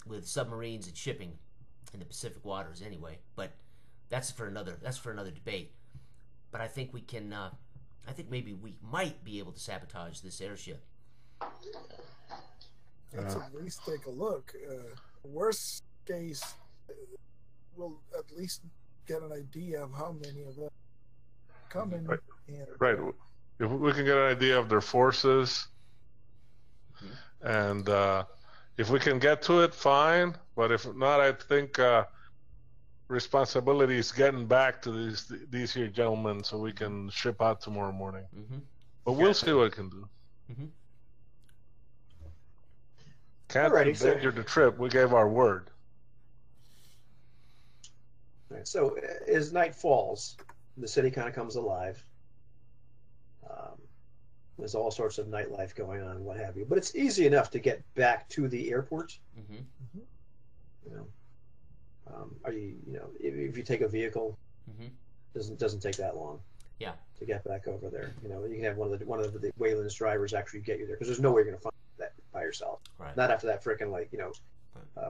with submarines and shipping in the Pacific waters anyway. But that's for another debate. But I think we can. I think maybe we might be able to sabotage this airship. Let's at least take a look. Worst case, we'll at least get an idea of how many of them coming. Right. If we can get an idea of their forces, and if we can get to it, fine. But if not, I think responsibility is getting back to these here gentlemen so we can ship out tomorrow morning. But we'll see what we can do. Can't endanger the trip. We gave our word. Right, so as night falls, the city kind of comes alive. There's all sorts of nightlife going on, what have you. But it's easy enough to get back to the airport. You know, if you take a vehicle, doesn't take that long. Yeah. To get back over there, you know, you can have one of the Weyland's drivers actually get you there because there's no way you're going to find that by yourself. Right. Not after that freaking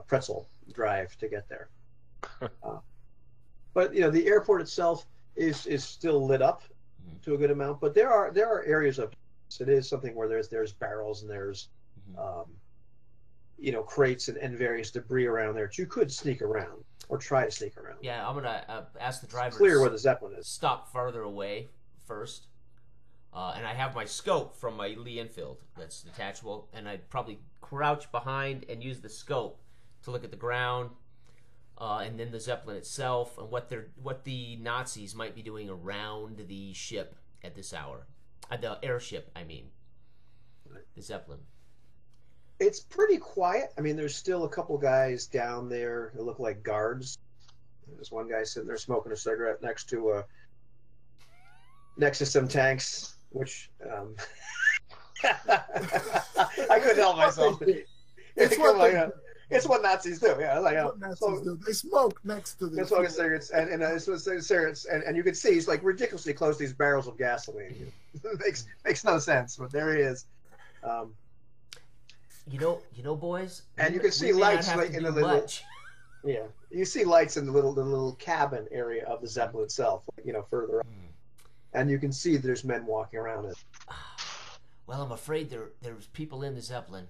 pretzel drive to get there. But you know, the airport itself is still lit up to a good amount, but there are areas of it is something where there's barrels and there's crates and various debris around there that you could sneak around or try to sneak around. Yeah, I'm gonna ask the driver. Clear where the Zeppelin is. Stop farther away first, and I have my scope from my Lee Enfield that's detachable, and I'd probably crouch behind and use the scope to look at the ground, and then the Zeppelin itself, and what the Nazis might be doing around the ship at this hour. The airship, I mean. The Zeppelin. It's pretty quiet. I mean, there's still a couple guys down there that look like guards. There's one guy sitting there smoking a cigarette next to some tanks, which I couldn't help myself. It's what Nazis do. Yeah, what Nazis do. They smoke next to the. Smoking cigarettes, and you can see he's like ridiculously close to these barrels of gasoline. makes no sense, but there he is. You know, boys. And you can see lights in the little. Yeah, you see lights in the little cabin area of the Zeppelin itself. Further up, and you can see there's men walking around it. Well, I'm afraid there's people in the Zeppelin.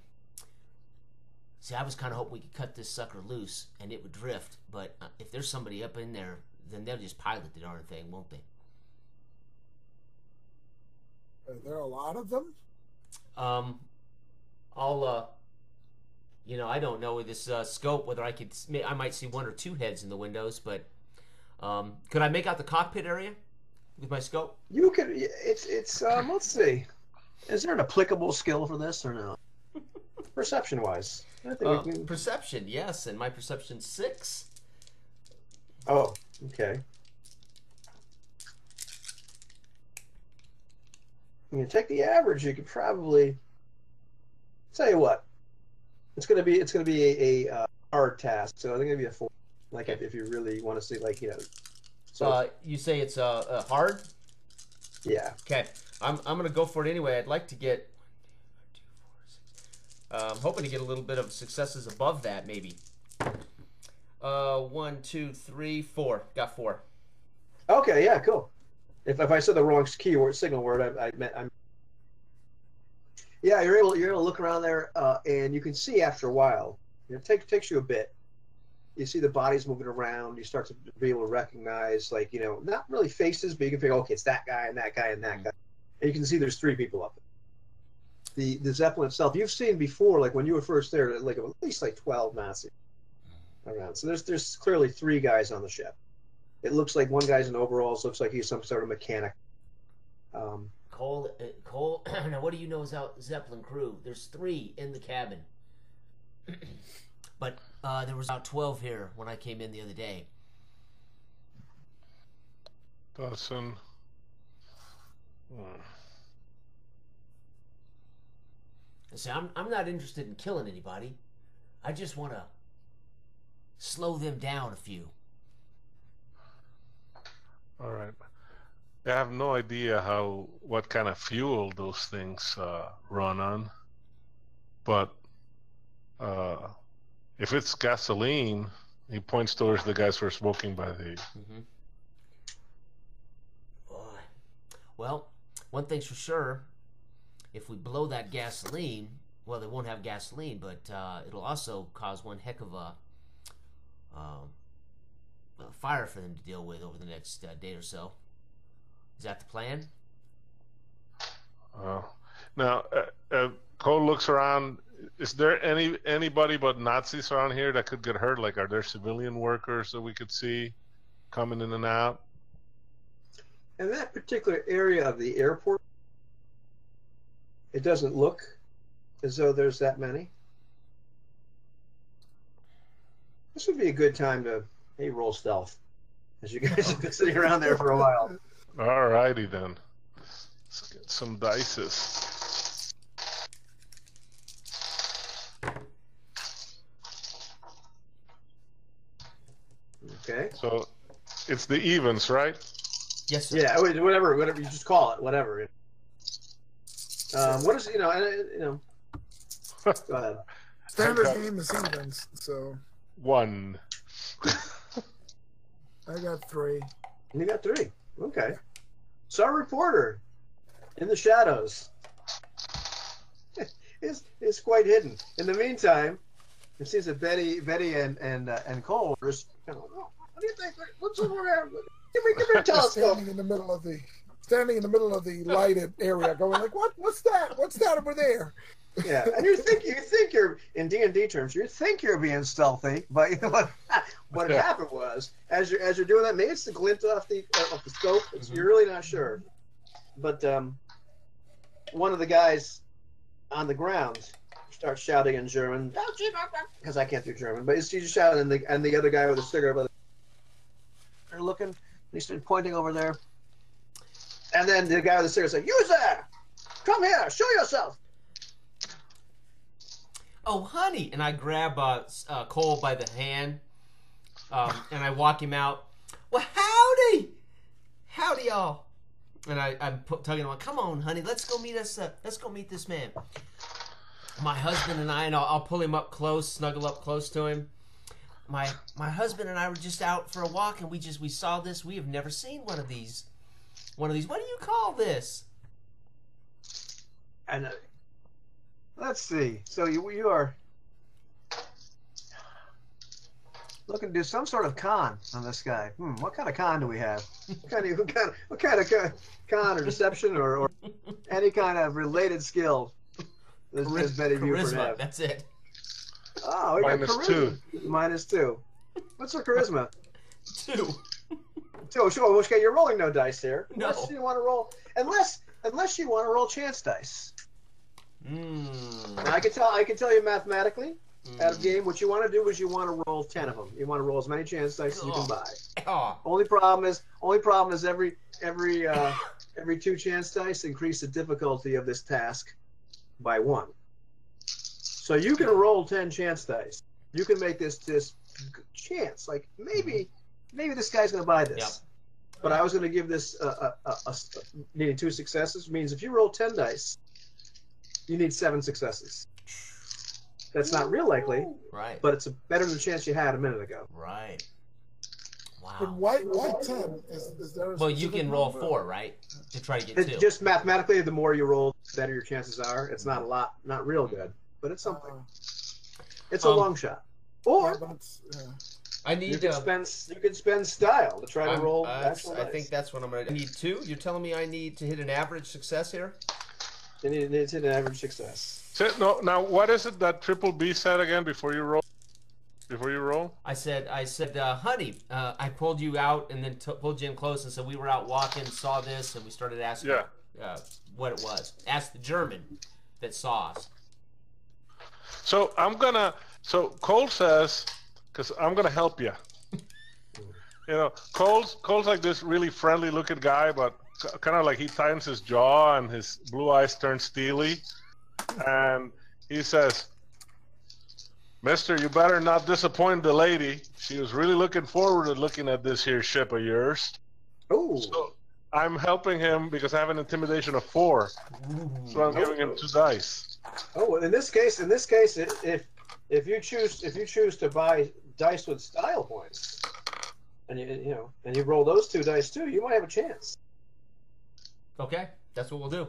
See, I was kind of hoping we could cut this sucker loose and it would drift. But if there's somebody up in there, then they'll just pilot the darn thing, won't they? Are there a lot of them? I don't know with this scope whether I might see one or two heads in the windows, but could I make out the cockpit area with my scope? You could. It's let's see. Is there an applicable skill for this or no? Perception-wise. I think we can... Perception, yes, and my perception's 6. Oh, okay. You take the average. You could probably tell you what. It's gonna be a hard task. So I think it'd be a 4. Like if you really want to see, So you say it's hard? Yeah. Okay, I'm gonna go for it anyway. I'd like to get. I'm hoping to get a little bit of successes above that, maybe. 1, 2, 3, 4. Got 4. Okay, yeah, cool. If I said the wrong signal word, I meant I'm. Yeah, you're able to look around there, and you can see after a while. It takes you a bit. You see the bodies moving around. You start to be able to recognize, not really faces, but you can figure, okay, it's that guy and that guy and that guy. And you can see there's 3 people up there. The Zeppelin itself, you've seen before, like when you were first there, at least 12 Nazis around. So there's clearly 3 guys on the ship. It looks like one guy's in overalls. Looks like he's some sort of mechanic. Cole. Now, what do you know about Zeppelin crew? There's 3 in the cabin, but there was about 12 here when I came in the other day. Dawson. See, I'm not interested in killing anybody. I just want to slow them down a few. All right. I have no idea what kind of fuel those things run on, but if it's gasoline, he points towards the guys who are smoking by the. Mm-hmm. Well, one thing's for sure: if we blow that gasoline, well, they won't have gasoline, but it'll also cause one heck of a fire for them to deal with over the next day or so. Is that the plan? Now, Cole looks around. Is there anybody but Nazis around here that could get hurt? Like, are there civilian workers that we could see coming in and out? In that particular area of the airport, it doesn't look as though there's that many. This would be a good time to roll stealth, as you guys have been sitting around there for a while. All righty then. Let's get some dices. Okay. So it's the evens, right? Yes, sir. Yeah, whatever you just call it, whatever. What is Go ahead. Standard game is evens, so 1. I got 3. You got 3. Okay. So our reporter in the shadows is quite hidden. In the meantime, it seems that Betty and Cole are just, what do you think? What's over there? Give me a telescope. Standing in the middle of the lighted area, going like, what's that? What's that over there? Yeah, and you think you're in D&D terms, you think you're being stealthy, but you know what happened was as you're doing that, maybe it's the glint off the scope. You're really not sure, but one of the guys on the ground starts shouting in German because I can't do German, but he's just shouting, and the other guy with the cigarette, they're looking. He's pointing over there, and then the guy with the cigarette said, "You there? Come here, show yourself." Oh, honey! And I grab Cole by the hand, and I walk him out. Well, howdy, y'all. And I'm tugging him. Come on, honey, let's go meet this man. My husband and I, and I'll pull him up close, snuggle up close to him. My husband and I were just out for a walk, and we saw this. We have never seen one of these. What do you call this? And let's see. So you are looking to do some sort of con on this guy. What kind of con do we have? What kind of con or deception or any kind of related skill? Does Betty Buford have? That's it. Oh, we got charisma. -2. What's her charisma? 2. 2. Sure. Okay, you're rolling no dice here. No. Unless you want to roll, unless you want to roll chance dice. Now, I can tell you mathematically out of game. What you want to do is you want to roll 10 of them. You want to roll as many chance dice as you can buy. Only problem is every 2 chance dice increase the difficulty of this task by 1. So you can roll 10 chance dice. You can make this chance. Like maybe this guy's going to buy this. Yep. But I was going to give this needing 2 successes means if you roll 10 dice, you need 7 successes. That's not real likely, right? But it's better than the chance you had a minute ago. Right. Wow. But why 10? Is there? Well, you can roll 4, right? To try to get 2. Just mathematically, the more you roll, the better your chances are. It's not a lot, not real good, but it's something. It's a long shot. Or I need you can spend style to try to roll. I think that's what I'm going to. I need 2. You're telling me I need to hit an average success here? You need to hit an average success. So, no, now what is it that Triple B said again before you roll? I said, honey, I pulled you out and then pulled you in close and said we were out walking, saw this, and we started asking what it was. Ask the German that saw us. So so Cole says, because I'm gonna help you. You know, Cole's like this really friendly looking guy, but kind of like he tightens his jaw and his blue eyes turn steely. And he says, "Mister, you better not disappoint the lady. She was really looking forward to looking at this here ship of yours." Oh. So I'm helping him because I have an intimidation of 4. So I'm giving him 2 dice. Oh, well, in this case, if you choose to buy dice with style points, and you roll those 2 dice too, you might have a chance. Okay, that's what we'll do.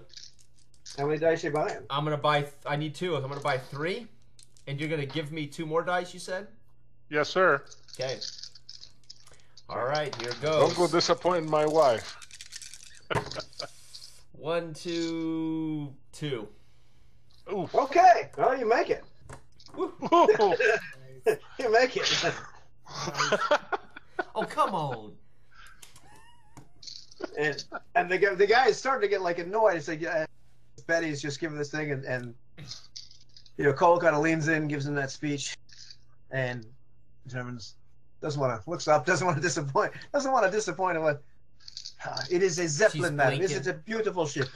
How many dice are you buying? I'm gonna buy. I need 2. I'm gonna buy 3, and you're gonna give me 2 more dice. You said. Yes, sir. Okay. All right, here goes. Don't go disappointing my wife. 1, 2, 2. Oof. Okay. Well, you make it. You make it. Oh, come on. And the guy is starting to get like annoyed. It's like Betty's just giving this thing, and Cole kind of leans in, gives him that speech, and Germans doesn't want to disappoint him. With, it is a Zeppelin, madam. This is a beautiful ship.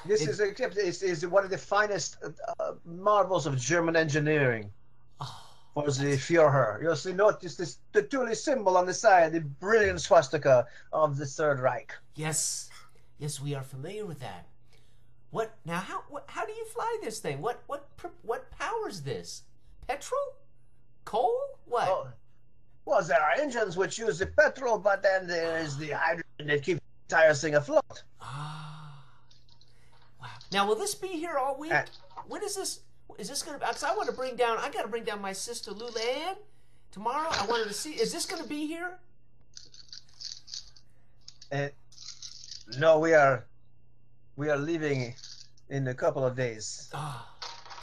This is one of the finest marvels of German engineering. For the Führer. You'll see, notice the Thule symbol on the side, the brilliant swastika of the Third Reich. Yes, we are familiar with that. What now? How do you fly this thing? What powers this? Petrol? Coal? What? Oh, well, there are engines which use the petrol, but then there is the hydrogen that keeps the entire thing afloat. Ah, wow. Now, will this be here all week? When is this? Is this going to be? Because I got to bring down my sister Lulann tomorrow. I wanted to see. Is this going to be here? No, we are leaving in a couple of days.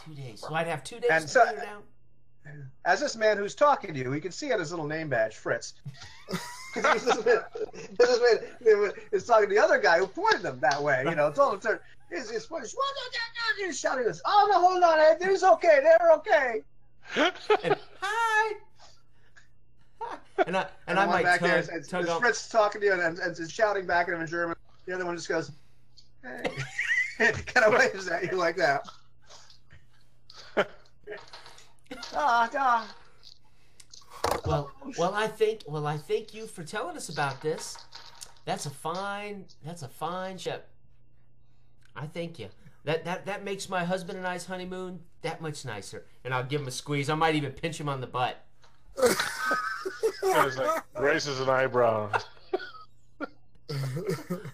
2 days. So I'd have 2 days And to so, bring her down. As this man who's talking to you, you can see on his little name badge, Fritz. this man is talking to the other guy who pointed them that way. Told him to turn. He's shouting this. Oh no, hold on, it's okay. They're okay. And hi. And I might back tug there, on. Fritz talking to you and shouting back at him in German. The other one just goes, hey. Kind of waves at you like that. Well, I thank you for telling us about this. That's a fine ship. I thank you. That makes my husband and I's honeymoon that much nicer. And I'll give him a squeeze. I might even pinch him on the butt. It's like raises an eyebrow.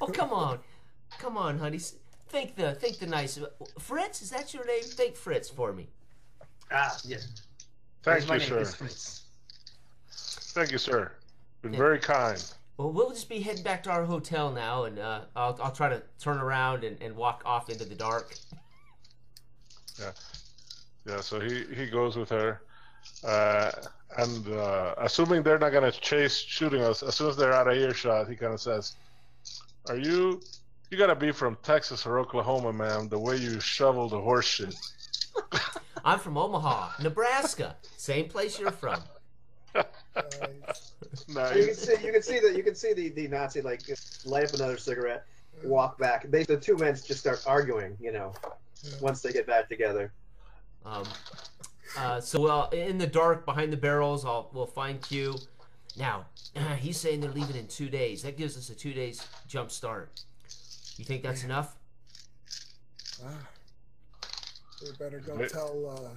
Oh, come on, honey. Think the nice. Fritz, is that your name? Think Fritz for me. Yes. Thank My you, name sir. is Fritz. Thank you, sir. Been very kind. Well, we'll just be heading back to our hotel now, and I'll try to turn around and walk off into the dark. Yeah. So he goes with her, and assuming they're not gonna chase shooting us, as soon as they're out of earshot, he kind of says, "Are you gotta be from Texas or Oklahoma, ma'am? The way you shovel the horse shit." I'm from Omaha, Nebraska, same place you're from. Nice. So you can see the Nazi like light up another cigarette, walk back. Basically, the two men just start arguing. Once they get back together. So in the dark behind the barrels, we'll find Q. Now he's saying they're leaving in 2 days. That gives us a 2 days jump start. You think that's enough? We better go tell.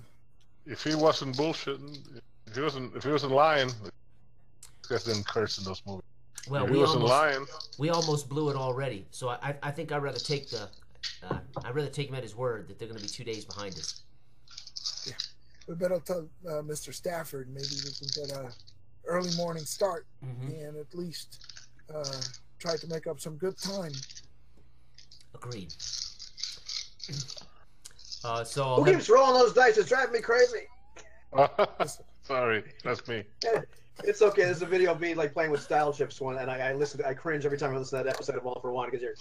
If he wasn't bullshitting, if he wasn't lying, this guy didn't curse in those movies. Well, if he wasn't lying. We almost blew it already. So I think I'd rather take him at his word that they're going to be 2 days behind us. Yeah, we better tell Mr. Stafford. Maybe we can get a early morning start and at least try to make up some good time. Agreed. So Who keeps rolling those dice? It's driving me crazy. Sorry, that's me. It's okay. There's a video of me like playing with style chips one, and I cringe every time I listen to that episode of All for One because you're.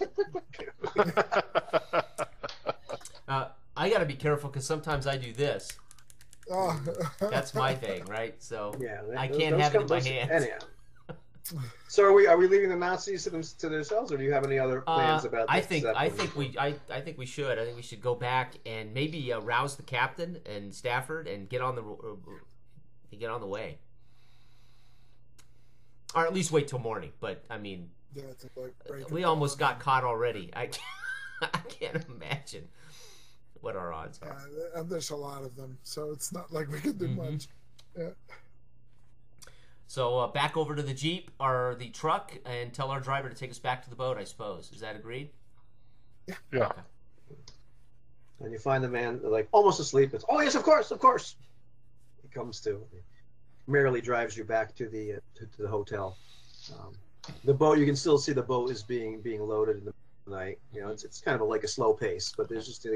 I got to be careful because sometimes I do this. Oh. That's my thing, right? So Yeah, I can't have it in my hands. Anyhow. So are we leaving the Nazis to themselves, or do you have any other plans about this? I think we should. I think we should go back and maybe rouse the captain and Stafford and get on the way, or at least wait till morning. But I mean, Yeah, it's like we almost got caught already. I can't imagine what our odds are. And there's a lot of them, so it's not like we can do much. Yeah. So back over to the Jeep or the truck and tell our driver to take us back to the boat, I suppose. Is that agreed? Yeah. Okay. And you find the man like almost asleep. It's, oh yes, of course, of course. He comes to, merrily drives you back to the hotel. The boat, you can still see the boat is being loaded in the night. You know, it's kind of like a slow pace, but there's just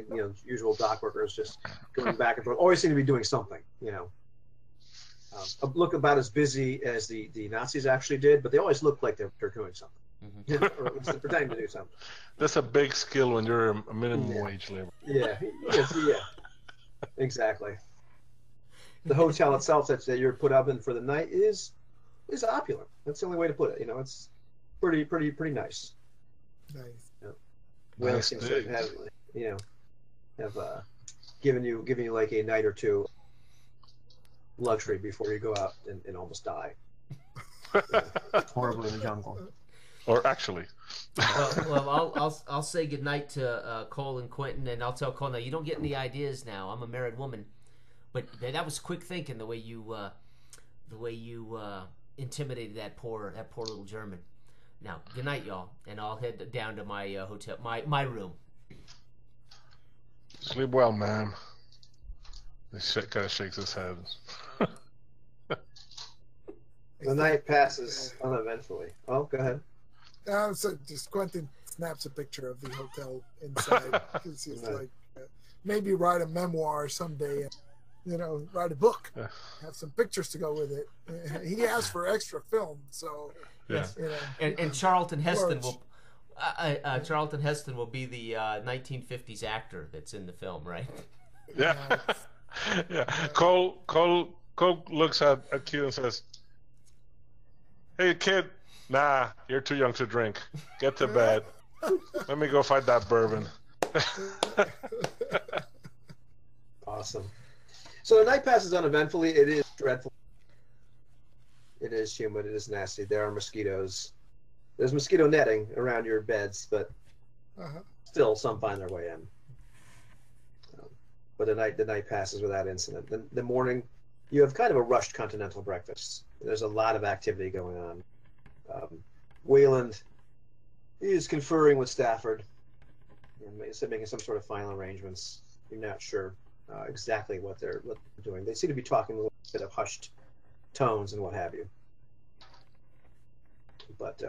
usual dock workers just going back and forth. Always seem to be doing something. Look about as busy as the Nazis actually did, but they always look like they're doing something, or at least they're pretending to do something. That's a big skill when you're a minimum wage labor. Yeah, yeah, exactly. The hotel itself that you're put up in for the night is opulent. That's the only way to put it. It's pretty nice. Nice. Weyland Nice seems to have given you like a night or two luxury before you go out and almost die horribly in the jungle. Or actually. Well, I'll say goodnight to Cole and Quentin, and I'll tell Cole, now you don't get any ideas now. I'm a married woman, but that was quick thinking the way you intimidated that poor little German. Now, good night, y'all, and I'll head down to my hotel, my room. Sleep well, man. He kind of shakes his head. The night passes uneventfully. Oh, go ahead. So just Quentin snaps a picture of the hotel inside. It's like maybe write a memoir someday. Write a book. Have some pictures to go with it. He asked for extra film, so Yeah. And Charlton Heston will be the 1950s actor that's in the film, right? Yeah. Yeah. Cole looks at Q and says, "Hey kid, nah, you're too young to drink. Get to bed. Let me go find that bourbon." Awesome. So the night passes uneventfully. It is dreadful. It is humid. It is nasty. There are mosquitoes. There's mosquito netting around your beds, but still some find their way in. But the night passes without incident. The morning, you have kind of a rushed continental breakfast. There's a lot of activity going on. Weyland is conferring with Stafford and making some sort of final arrangements. You're not sure exactly what they're doing. They seem to be talking a little bit of hushed tones and what have you. But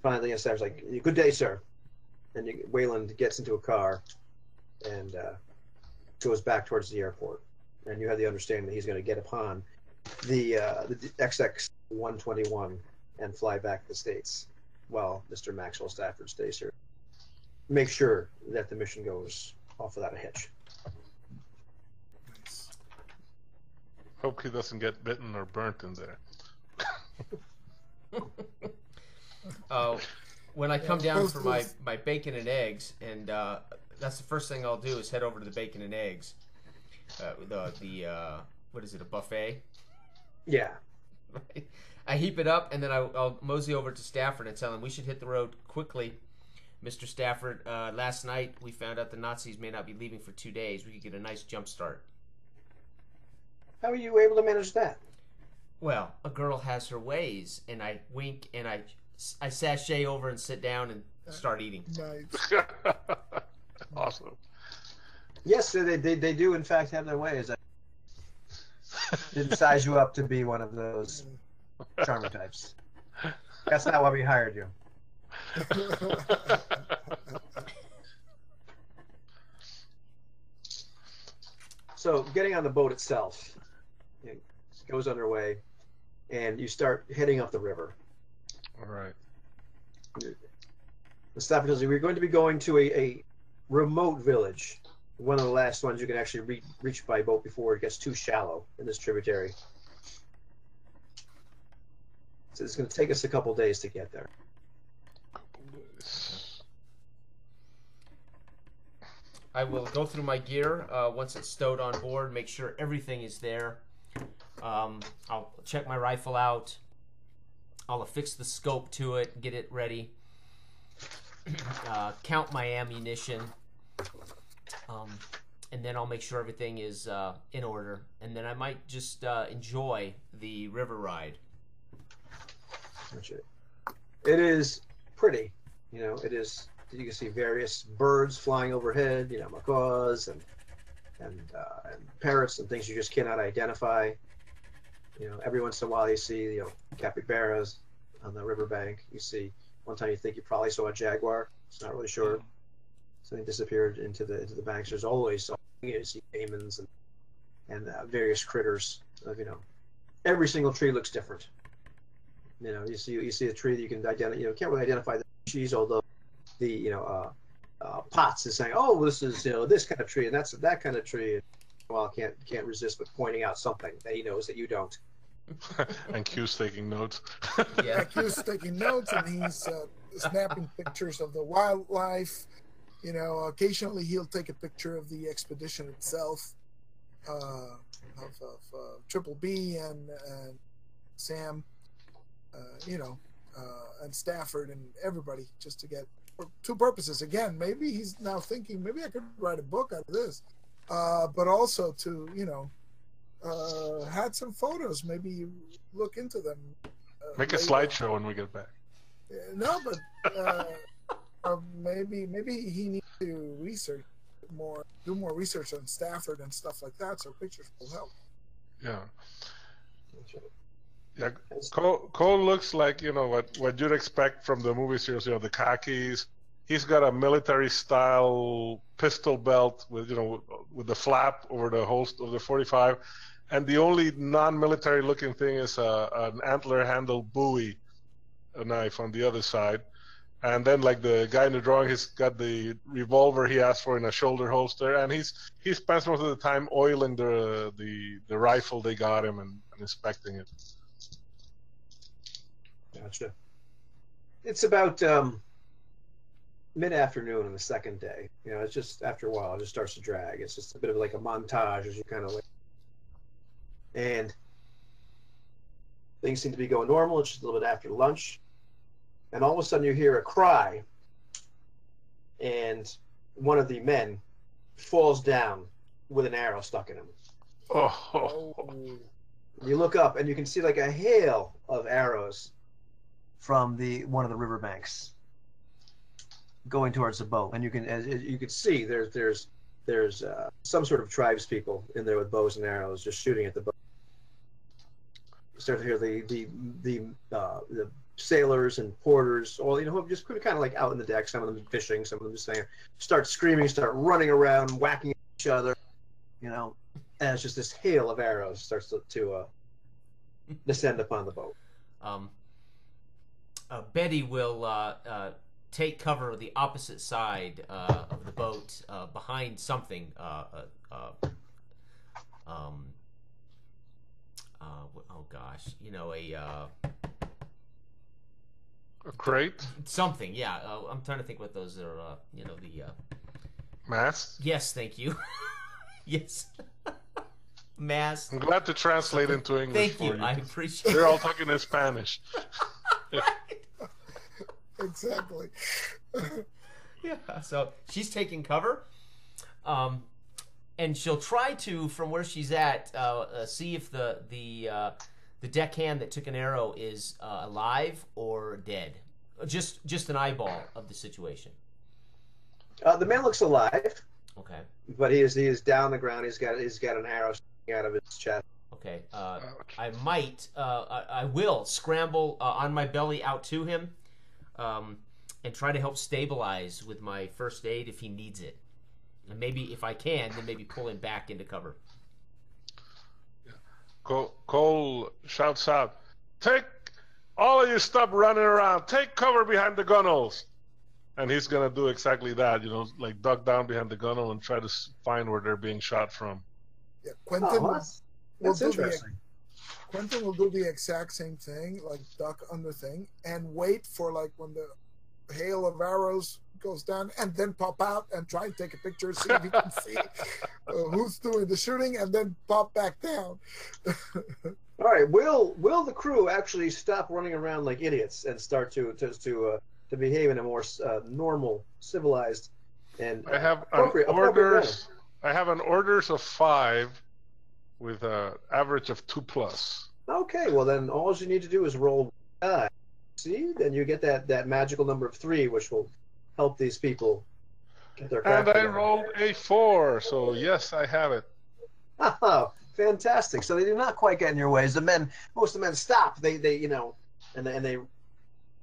finally, Stafford's like, "Good day, sir." And Weyland gets into a car and goes back towards the airport. And you have the understanding that he's going to get upon the XX-121 and fly back to the States while Mr. Maxwell Stafford stays here. Make sure that the mission goes off without a hitch. Hope he doesn't get bitten or burnt in there. When I come down for my bacon and eggs, and that's the first thing I'll do is head over to the bacon and eggs. What is it, a buffet? Yeah. Right. I heap it up, and then I'll mosey over to Stafford and tell him we should hit the road quickly. Mr. Stafford, last night we found out the Nazis may not be leaving for 2 days. We could get a nice jump start. How are you able to manage that? Well, a girl has her ways, and I wink and I sashay over and sit down and start eating. Nice. Awesome. Yes, they do in fact have their ways. I didn't size you up to be one of those charmer types. That's not why we hired you. So getting on the boat itself, it goes underway. and you start heading up the river. All right. The staff tells you we're going to be going to a remote village, one of the last ones you can actually reach by boat before it gets too shallow in this tributary. So it's going to take us a couple days to get there. I will go through my gear once it's stowed on board, make sure everything is there. I'll check my rifle out. I'll affix the scope to it, get it ready. Count my ammunition. And then I'll make sure everything is in order. And then I might just enjoy the river ride. It is pretty. You know, it is. You can see various birds flying overhead. You know, macaws and parrots and things you just cannot identify. You know, every once in a while you see capybaras on the riverbank. You see one time you think you probably saw a jaguar. It's not really sure. Something disappeared into the banks. There's always you see caimans and various critters. Every single tree looks different. You know, you see a tree that you can identify. You know, can't really identify the species, although the Potts is saying, "Oh, this is this kind of tree, and that's that kind of tree." Well, can't resist but pointing out something that he knows that you don't. And Q's taking notes. Yeah, Q's taking notes, and he's snapping pictures of the wildlife. You know, occasionally he'll take a picture of the expedition itself, of Triple B and Sam, and Stafford and everybody, just to get for two purposes. Again, maybe he's now thinking, maybe I could write a book out of this, but also to, had some photos. Maybe you look into them. Make a slideshow when we get back. No, but maybe he needs to research more, do more research on Stafford and stuff like that, so pictures will help. Yeah. Yeah, Cole looks like what you'd expect from the movie series. The khakis. He's got a military style pistol belt with with the flap over the holster of the 45, and the only non-military looking thing is an antler handled Bowie, a knife on the other side, and then like the guy in the drawing, he's got the revolver he asked for in a shoulder holster, and he spends most of the time oiling the rifle they got him and inspecting it. Gotcha. It's about mid-afternoon on the second day. It's just after a while, it just starts to drag. It's just a bit of like a montage as you kind of like, and things seem to be going normal. It's just a little bit after lunch, and all of a sudden you hear a cry, and one of the men falls down with an arrow stuck in him. Oh. You look up and you can see like a hail of arrows from one of the riverbanks going towards the boat, and you can see there's some sort of tribes people in there with bows and arrows just shooting at the boat. You start to hear the sailors and porters, all who have just kind of like out in the deck. Some of them fishing, some of them just saying, start screaming, start running around, whacking at each other, and it's just this hail of arrows starts to descend upon the boat. Betty will take cover of the opposite side of the boat behind something. Oh gosh, A crate? Something, yeah. I'm trying to think what those are. The Mast? Yes, thank you. Yes. Mast. I'm glad to translate into English. Thank you. I appreciate it. We're all talking in Spanish. Exactly. Yeah. So she's taking cover, and she'll try to, from where she's at, see if the deckhand that took an arrow is alive or dead. Just an eyeball of the situation. The man looks alive. Okay. But he is down the ground. He's got an arrow sticking out of his chest. Okay. I will scramble on my belly out to him. And try to help stabilize with my first aid if he needs it. And maybe, if I can, then maybe pull him back into cover. Cole shouts out, all of you stop running around. Take cover behind the gunnels. And he's going to do exactly that, like duck down behind the gunnel and try to find where they're being shot from. Yeah, Quentin that's interesting. Quentin will do the exact same thing, like duck under thing, and wait for like when the hail of arrows goes down, and then pop out and try and take a picture, see if you can see who's doing the shooting, and then pop back down. All right, will the crew actually stop running around like idiots and start to behave in a more normal, civilized, and I have appropriate orders. I have an orders of 5 with an average of 2+. Okay, well then all you need to do is roll die. See, then you get that magical number of 3, which will help these people get their craft And I together. rolled a 4, so yes, I have it. Oh, fantastic! So they do not quite get in your ways. Most of the men stop. They and they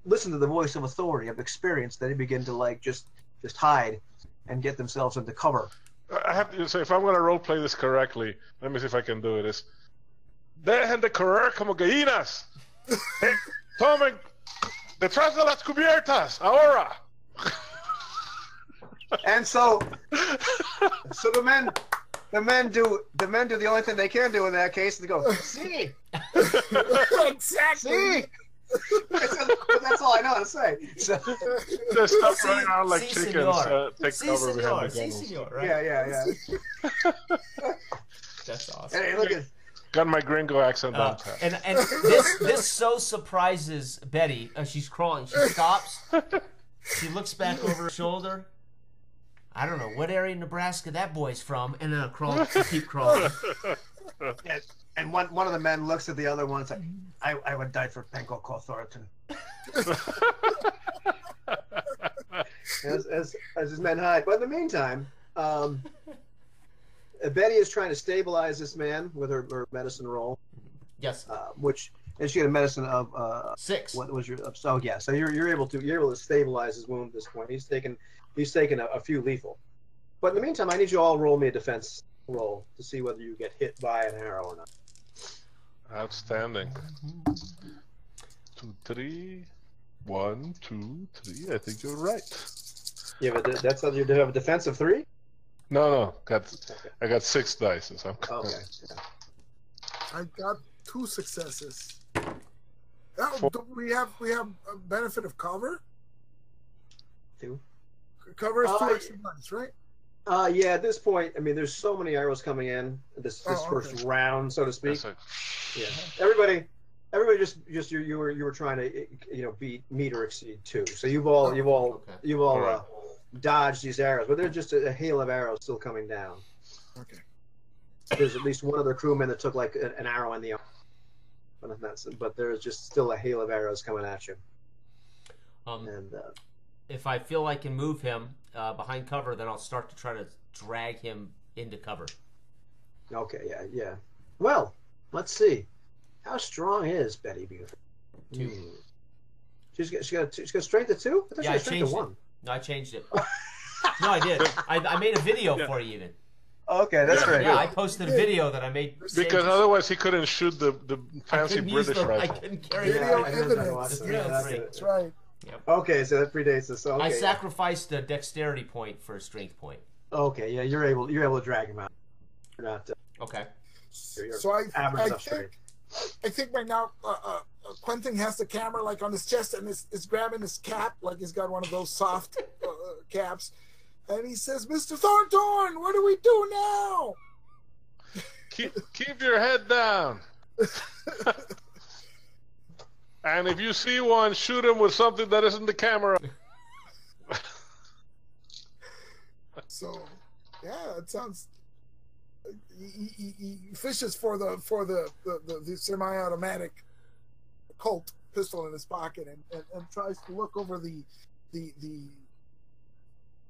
listen to the voice of authority, of experience. They begin to just hide and get themselves into cover. I have to say, if I'm going to role play this correctly, let me see if I can do it. Is dejen de correr como gallinas. Tomen detrás de las cubiertas ahora. And so the men do the only thing they can do in that case. They go, see, Exactly. see. That's all I know how to say. So, Just stop running around like Si, chickens. senor. Take Si, cover senor. behind the Si, gunnels. senor. Right? yeah. That's awesome. Hey, look at. Got my gringo accent on pat. And this so surprises Betty. She's crawling. She stops. She looks back over her shoulder. I don't know what area in Nebraska that boy's from, and then keep crawling. And one of the men looks at the other one and says, I would die for Penko Thornton. as his men hide. But in the meantime, Betty is trying to stabilize this man with her medicine roll. Yes. And she had a medicine of 6. What was your? So yeah, so you're able to stabilize his wound at this point. He's taken a few lethal. But in the meantime, I need you all roll me a defense roll to see whether you get hit by an arrow or not. Outstanding. 2, 3. 1, 2, 3. I think you're right. Yeah, but that's how you have a defense of 3. No. I got 6 dice. So I'm Okay. Yeah. I got 2 successes. Do we have a benefit of cover? 2. Cover is 2 extra dice, right? Yeah. At this point, I mean, there's so many arrows coming in this first round, so to speak. Yeah. Everybody, just you were trying to meet or exceed 2. So you've all dodged these arrows, but there's just a hail of arrows still coming down. Okay. There's at least one other crewman that took like an arrow in the arm, but there's just still a hail of arrows coming at you. And if I feel I can move him behind cover, then I'll start to try to drag him into cover. Okay, yeah. Well, let's see. How strong is Betty Buford? 2. She's got strength of 2? I thought she Yeah, I had strength of changed 1. it. No, I changed it. No, I did. I made a video for you even. Okay, that's very Yeah, good. I posted a video that I made. Because otherwise he couldn't shoot the fancy British I rifle. couldn't carry Video it. evidence. Just Yes, three. that's right. Okay, so that predates us. Okay, I sacrificed a dexterity point for a strength point. Okay, yeah, you're able to drag him out. You're not. Okay. You're So average enough strength. I think right now Quentin has the camera like on his chest and is grabbing his cap, like he's got one of those soft caps, and he says, "Mr. Thornton, what do we do now?" Keep your head down. And if you see one, shoot him with something that isn't the camera. So, yeah, it sounds. He fishes for the semi-automatic Colt pistol in his pocket and tries to look over the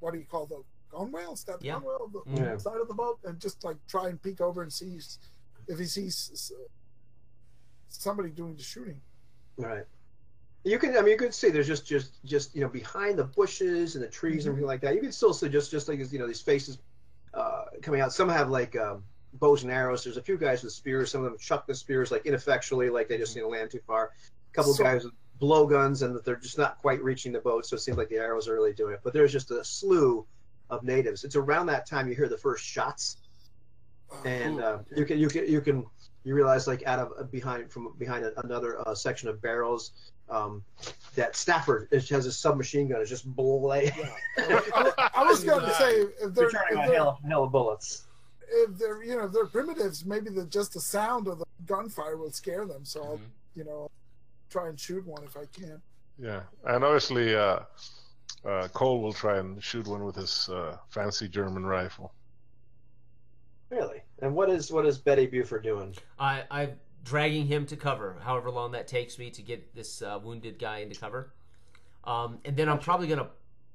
what do you call the gunwale? Is that the gunwale? The side of the boat, and just like try and peek over and see if he sees somebody doing the shooting. Right. You can see there's just behind the bushes and the trees and everything like that. You can still see just like these faces coming out. Some have like bows and arrows. There's a few guys with spears. Some of them chuck the spears like ineffectually, like they just land too far. A couple guys with blowguns, and that they're just not quite reaching the boat, so it seems like the arrows are really doing it. But there's just a slew of natives. It's around that time you hear the first shots, and you realize like out of behind another section of barrels. That Stafford has a submachine gun. It's just blade. Yeah. I was going to say if they're hell of bullets. If they're they're primitives, maybe just the sound of the gunfire will scare them. So I'll try and shoot one if I can. Yeah, and obviously Cole will try and shoot one with his fancy German rifle. Really? And what is Betty Buford doing? I'm dragging him to cover, however long that takes me to get this wounded guy into cover. And then I'm probably going to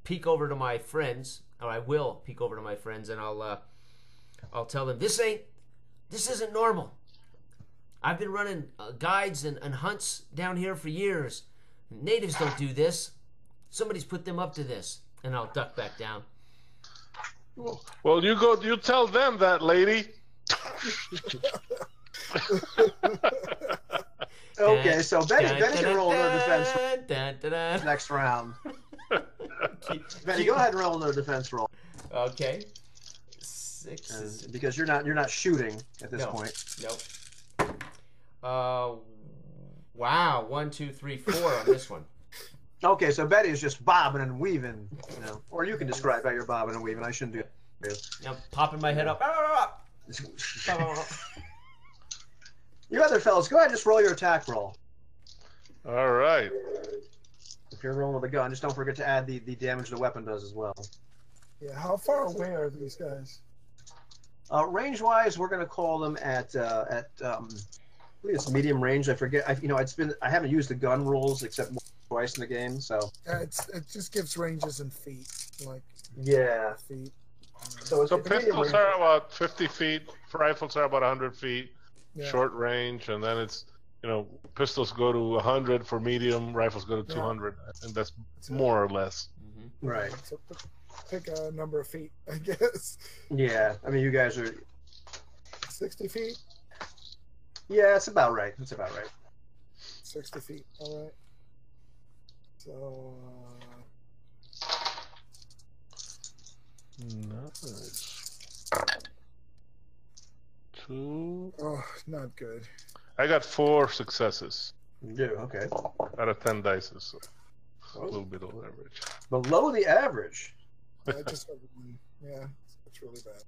peek over to my friends, or I will peek over to my friends, and I'll tell them, this isn't normal. I've been running guides and hunts down here for years. Natives don't do this. Somebody's put them up to this. And I'll duck back down. Well, you tell them that, lady. Okay, so Betty can roll her defense next round. Betty, go ahead and roll another defense roll. Okay. 6. Because you're not shooting at this point. Nope. Wow. 1, 2, 3, 4 on this one. Okay, so Betty is just bobbing and weaving, or you can describe how you're bobbing and weaving. I shouldn't do it. I'm popping my head up. You other fellas, go ahead and just roll your attack roll. All right. If you're rolling with a gun, just don't forget to add the damage the weapon does as well. Yeah, how far away are these guys? Range-wise, we're going to call them at I believe it's medium range. I forget. I haven't used the gun rules except twice in the game, so. It just gives ranges in feet, like. Yeah. Feet. So pistols are about 50 feet. Rifles are about 100 feet. Yeah. Short range, and then it's pistols go to 100 for medium, rifles go to 200, and that's more or less. Mm-hmm. Right. So pick a number of feet, I guess. Yeah, I mean you guys are 60 feet. Yeah, it's about right. 60 feet. All right. So. Nice. 2. Oh, not good. I got 4 successes. You do, okay. Out of 10 dice, so a little bit below average. Below the average? I just have 1. Yeah, it's really bad.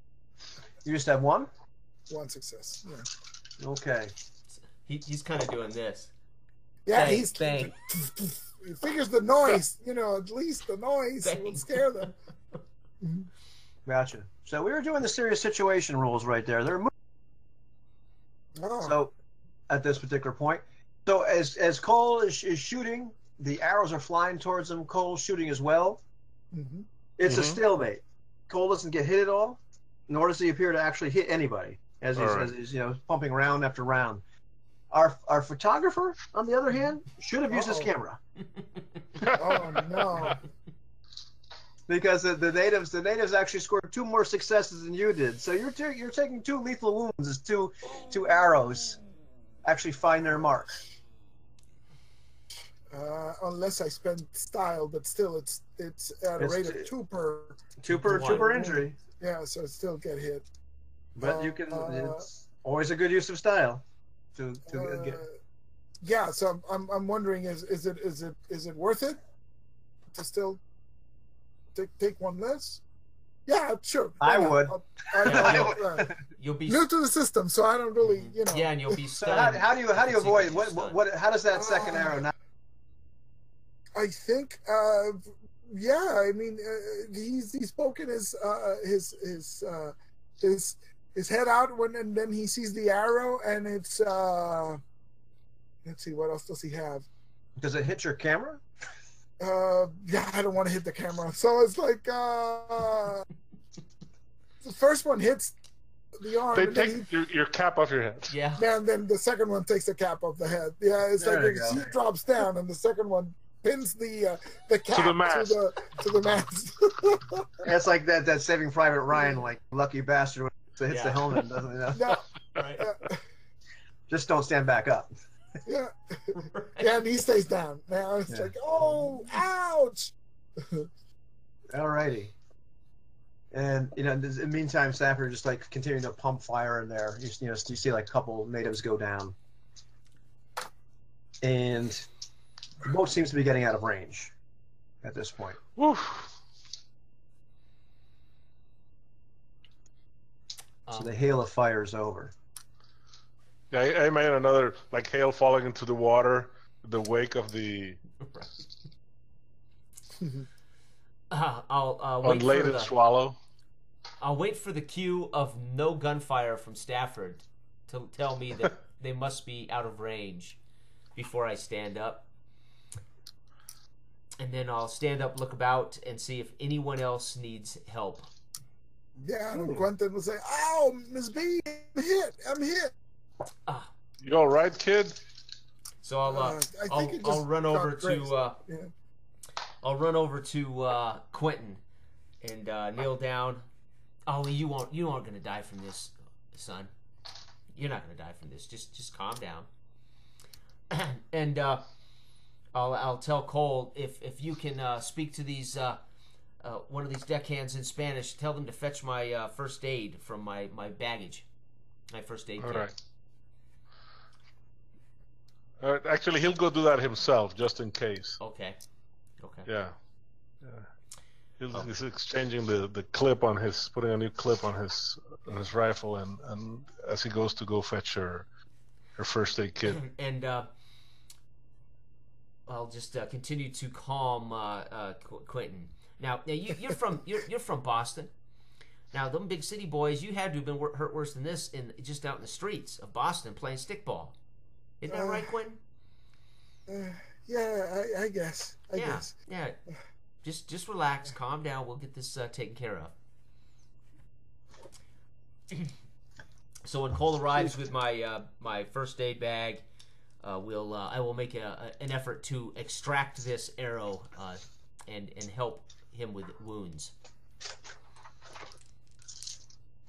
You just have 1? 1 success, yeah. Okay. He's kind of doing this. Yeah, bang, he's... Bang. He figures the noise, at least the noise Bang. will scare them. Gotcha. So we were doing the serious situation rules right there. They're So, at this particular point, so as Cole is shooting, the arrows are flying towards him. Cole's shooting as well. Mm-hmm. It's a stalemate. Cole doesn't get hit at all, nor does he appear to actually hit anybody as he's pumping round after round. Our photographer, on the other hand, should have used his camera. Oh no! Because the natives actually scored 2 more successes than you did. So you're taking 2 lethal wounds as two arrows actually find their mark. Unless I spend style, but still it's at a rate of 2 per injury. Yeah, so it still get hit. But you can. It's always a good use of style. Get. Yeah, so I'm wondering is it worth it to still take 1 less? Yeah, sure. I would. You'll be new to the system, so I don't really, Yeah, and you'll be So stunned. how do you avoid what? How does that second arrow not? I think, yeah. I mean, he's poking his head out and then he sees the arrow, and it's let's see, what else does he have? Does it hit your camera? Yeah, I don't want to hit the camera, so it's like the first one hits the arm. They take your cap off your head. Yeah. And then the second one takes the cap off the head. Yeah, it's like he drops down, and the second one pins the cap to the mast. To the mast. That's like that Saving Private Ryan, like lucky bastard. So it hits the helmet, doesn't it? No, Right. Just don't stand back up. yeah, yeah, and he stays down. Now it's Yeah. like, oh, ouch. Alrighty. And in the meantime, Stafford just like continuing to pump fire in there. You see like a couple natives go down, and the boat seems to be getting out of range at this point. Woof. So the hail of fire is over. Yeah, I made another like hail falling into the water, the wake of the I'll wait for unladen the swallow. I'll wait for the cue of no gunfire from Stafford to tell me that they must be out of range before I stand up. And then I'll stand up, look about, and see if anyone else needs help. Yeah, and Quentin will say, "Ow, Miss B, I'm hit." Ah, You all right, kid? so I think it I'll just run over got grazed. to Yeah. I'll run over to Quentin and kneel down. Ollie, you aren't gonna die from this, son. You're not gonna die from this. Just calm down. And I'll tell Cole if you can speak to these one of these deckhands in Spanish. Tell them to fetch my first aid from my baggage. My first aid All kit. right. Actually, he'll go do that himself, just in case. Okay. Okay. Yeah. He's exchanging the clip on his, putting a new clip on his rifle, and as he goes to go fetch her first aid kit. And I'll just continue to calm Quentin. Now you're from Boston. Now them big city boys, you had to have been hurt worse than this just out in the streets of Boston playing stickball. Isn't that right, Quentin? Yeah, I guess. I guess. Yeah. Just relax, calm down. We'll get this taken care of. So when Cole arrives with my my first aid bag, I will make an effort to extract this arrow and help him with wounds.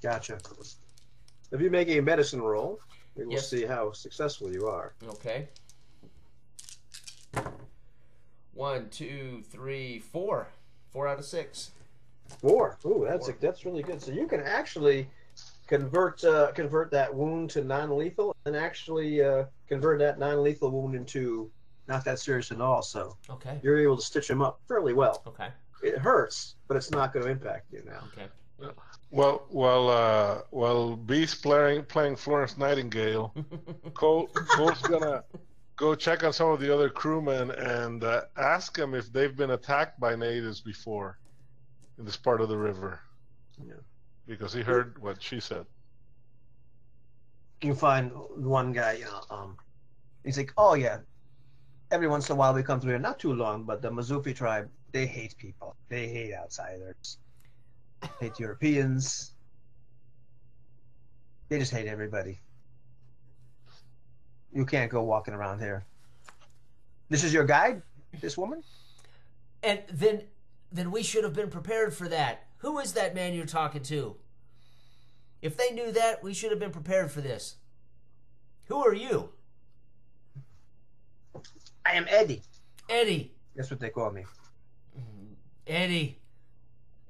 Gotcha. If you make a medicine roll, we will Yes. see how successful you are. Okay. 1, 2, 3, 4. 4 out of 6. 4. Ooh, that's 4. That's really good. So you can actually convert that wound to non-lethal, and actually convert that non-lethal wound into not that serious at all. So Okay. you're able to stitch him up fairly well. Okay. It hurts, but it's not going to impact you now. Okay. While B's playing Florence Nightingale, Cole's gonna go check on some of the other crewmen and ask them if they've been attacked by natives before in this part of the river. Yeah. Because he heard what she said. You find one guy, he's like, "Oh yeah, every once in a while we come through here. Not too long, but the Mazupi tribe, they hate people. They hate outsiders. Hate Europeans. They just hate everybody. You can't go walking around here." This is your guide, this woman? And then we should have been prepared for that. Who is that man you're talking to? If they knew that, we should have been prepared for this. Who are you? I am Eddie. Eddie. That's what they call me. Eddie.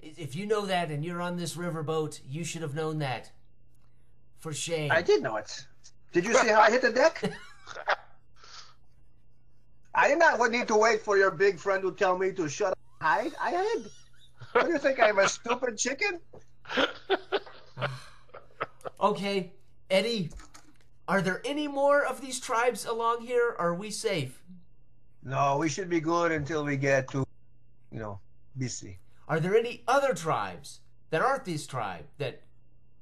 If you know that and you're on this riverboat, you should have known that. For shame. I did know it. Did you see how I hit the deck? I did not need to wait for your big friend to tell me to shut up and hide. I hid. What do you think, I'm a stupid chicken? Okay, Eddie, are there any more of these tribes along here? Or are we safe? No, we should be good until we get to, BC. Are there any other tribes that aren't this tribe that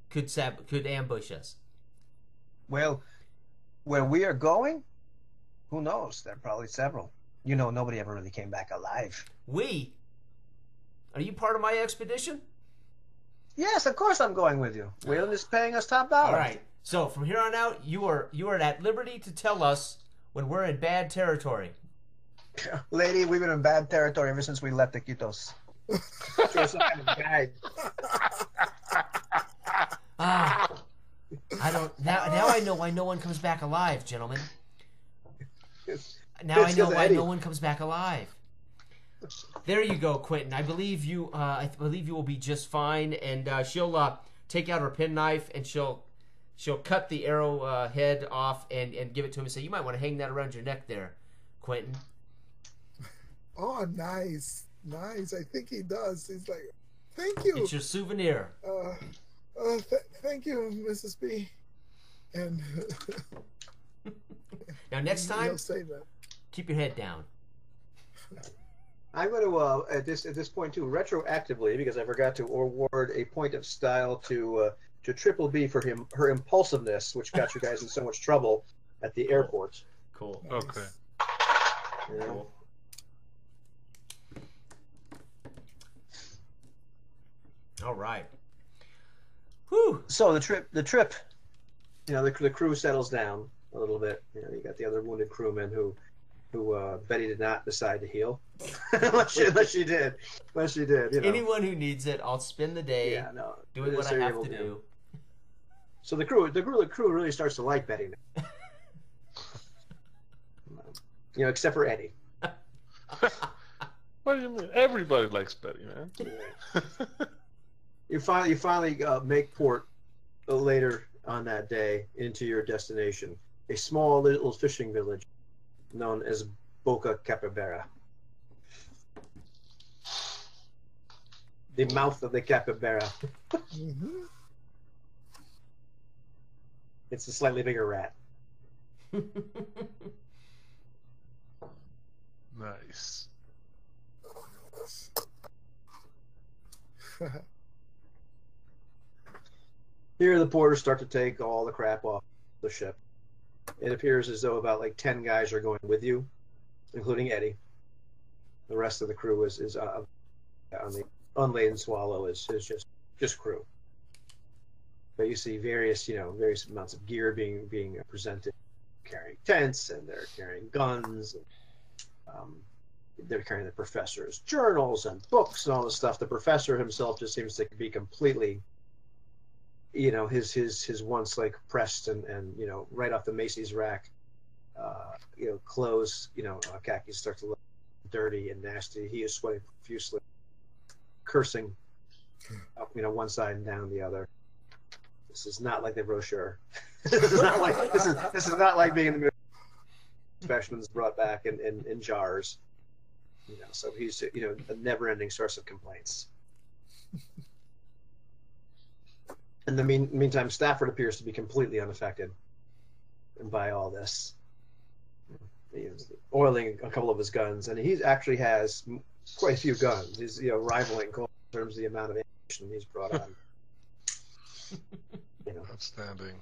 could ambush us? Well, where we are going, who knows? There are probably several. Nobody ever really came back alive. We? Are you part of my expedition? Yes, of course I'm going with you. Weyland is paying us top dollar. All right. So from here on out, you are at liberty to tell us when we're in bad territory. Lady, we've been in bad territory ever since we left Iquitos. Sure, some kind of guide. Ah, I don't. Now I know why no one comes back alive, gentlemen. Now I know why no one comes back alive. There you go, Quentin. I believe you. I believe you will be just fine. And she'll take out her penknife and she'll cut the arrow head off and give it to him and say, "You might want to hang that around your neck there, Quentin." Oh, nice. I think he does. He's like, "Thank you." It's your souvenir. Thank you, Mrs. B. And now next time, he'll say that. Keep your head down. I'm going to at this point too, retroactively, because I forgot to award a point of style to Triple B for her impulsiveness, which got you guys in so much trouble at the airport. Cool. Nice. Okay. Yeah. Cool. All right. Whew. So the trip, you know, the crew settles down a little bit. You know, you got the other wounded crewmen who Betty did not decide to heal, unless she did. You know. Anyone who needs it, I'll spend the day doing what I have to do. So the crew really starts to like Betty now. You know, except for Eddie. What do you mean? Everybody likes Betty, man. You finally make port later on that day into your destination, a small little fishing village known as Boca Capybara. The mouth of the capybara. Mm-hmm. It's a slightly bigger rat. Nice. Here the porters start to take all the crap off the ship. It appears as though about like 10 guys are going with you, including Eddie. The rest of the crew is on the unladen Swallow is just crew. But you see various amounts of gear being presented, carrying tents, and they're carrying guns. And, they're carrying the professor's journals and books and all this stuff. The professor himself just seems to be completely, you know, his once like pressed and you know, right off the Macy's rack, you know, clothes, you know, khakis start to look dirty and nasty. He is sweating profusely, cursing up, you know, one side and down the other. This is not like the brochure. This is not like being in the specimens brought back in jars. You know, so he's, you know, a never-ending source of complaints. In the meantime, Stafford appears to be completely unaffected by all this. He's oiling a couple of his guns, and he actually has quite a few guns. He's, you know, rivaling Cole in terms of the amount of ammunition he's brought on. You know, Outstanding.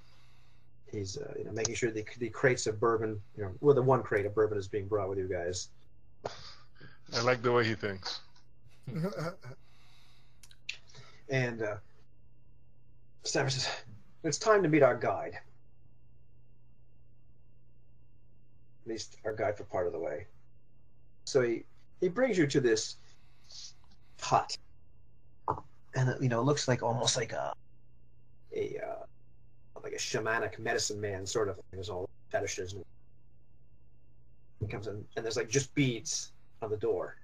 he's you know, making sure the crates of bourbon, you know, well, the one crate of bourbon is being brought with you guys. I like the way he thinks. And Stafford says, "It's time to meet our guide. At least our guide for part of the way." So he brings you to this hut, and you know, it looks like almost like a shamanic medicine man sort of thing. There's all fetishes, and he comes in, and there's like just beads on the door,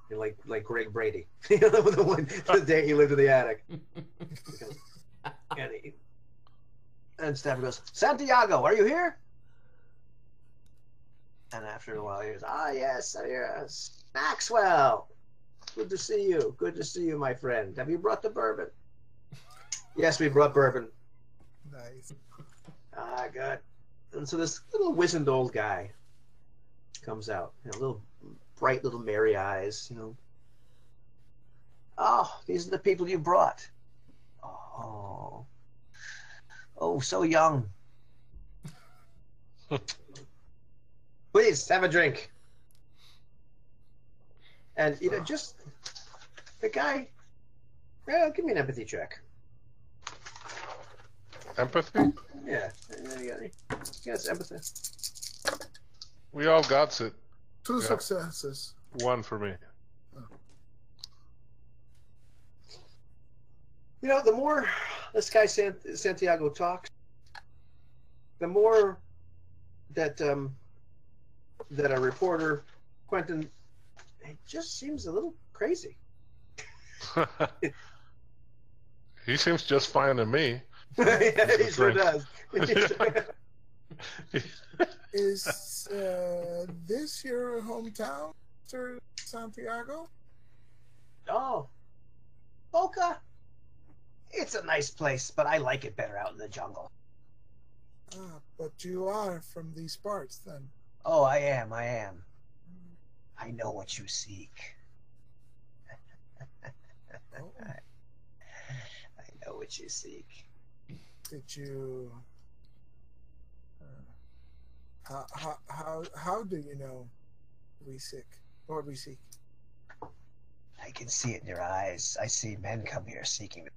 you know, like Greg Brady, you know, the day he lived in the attic. And Stafford goes, "Santiago, are you here?" And after a while, he goes, yes, Maxwell. Good to see you, my friend. Have you brought the bourbon?" "Yes, we brought bourbon." Nice. "Ah, good." And so this little wizened old guy comes out, you know, little bright little merry eyes, you know. "Oh, these are the people you brought. Oh, so young. Please have a drink." And you know, just the guy. Well, give me an empathy check. Empathy? Yeah, yes, empathy. We all got it. 2 Yeah. successes. 1 for me. You know, the more this guy Santiago talks, the more that that a reporter, Quentin, it just seems a little crazy. He seems just fine to me. Yeah, he sure does. Is this your hometown, Mr. Santiago? Oh, Boca. It's a nice place, but I like it better out in the jungle. Ah, but you are from these parts, then. Oh, I am. I know what you seek. Oh, I know what you seek. did you? How do you know we seek? What we seek? I can see it in your eyes. I see men come here seeking.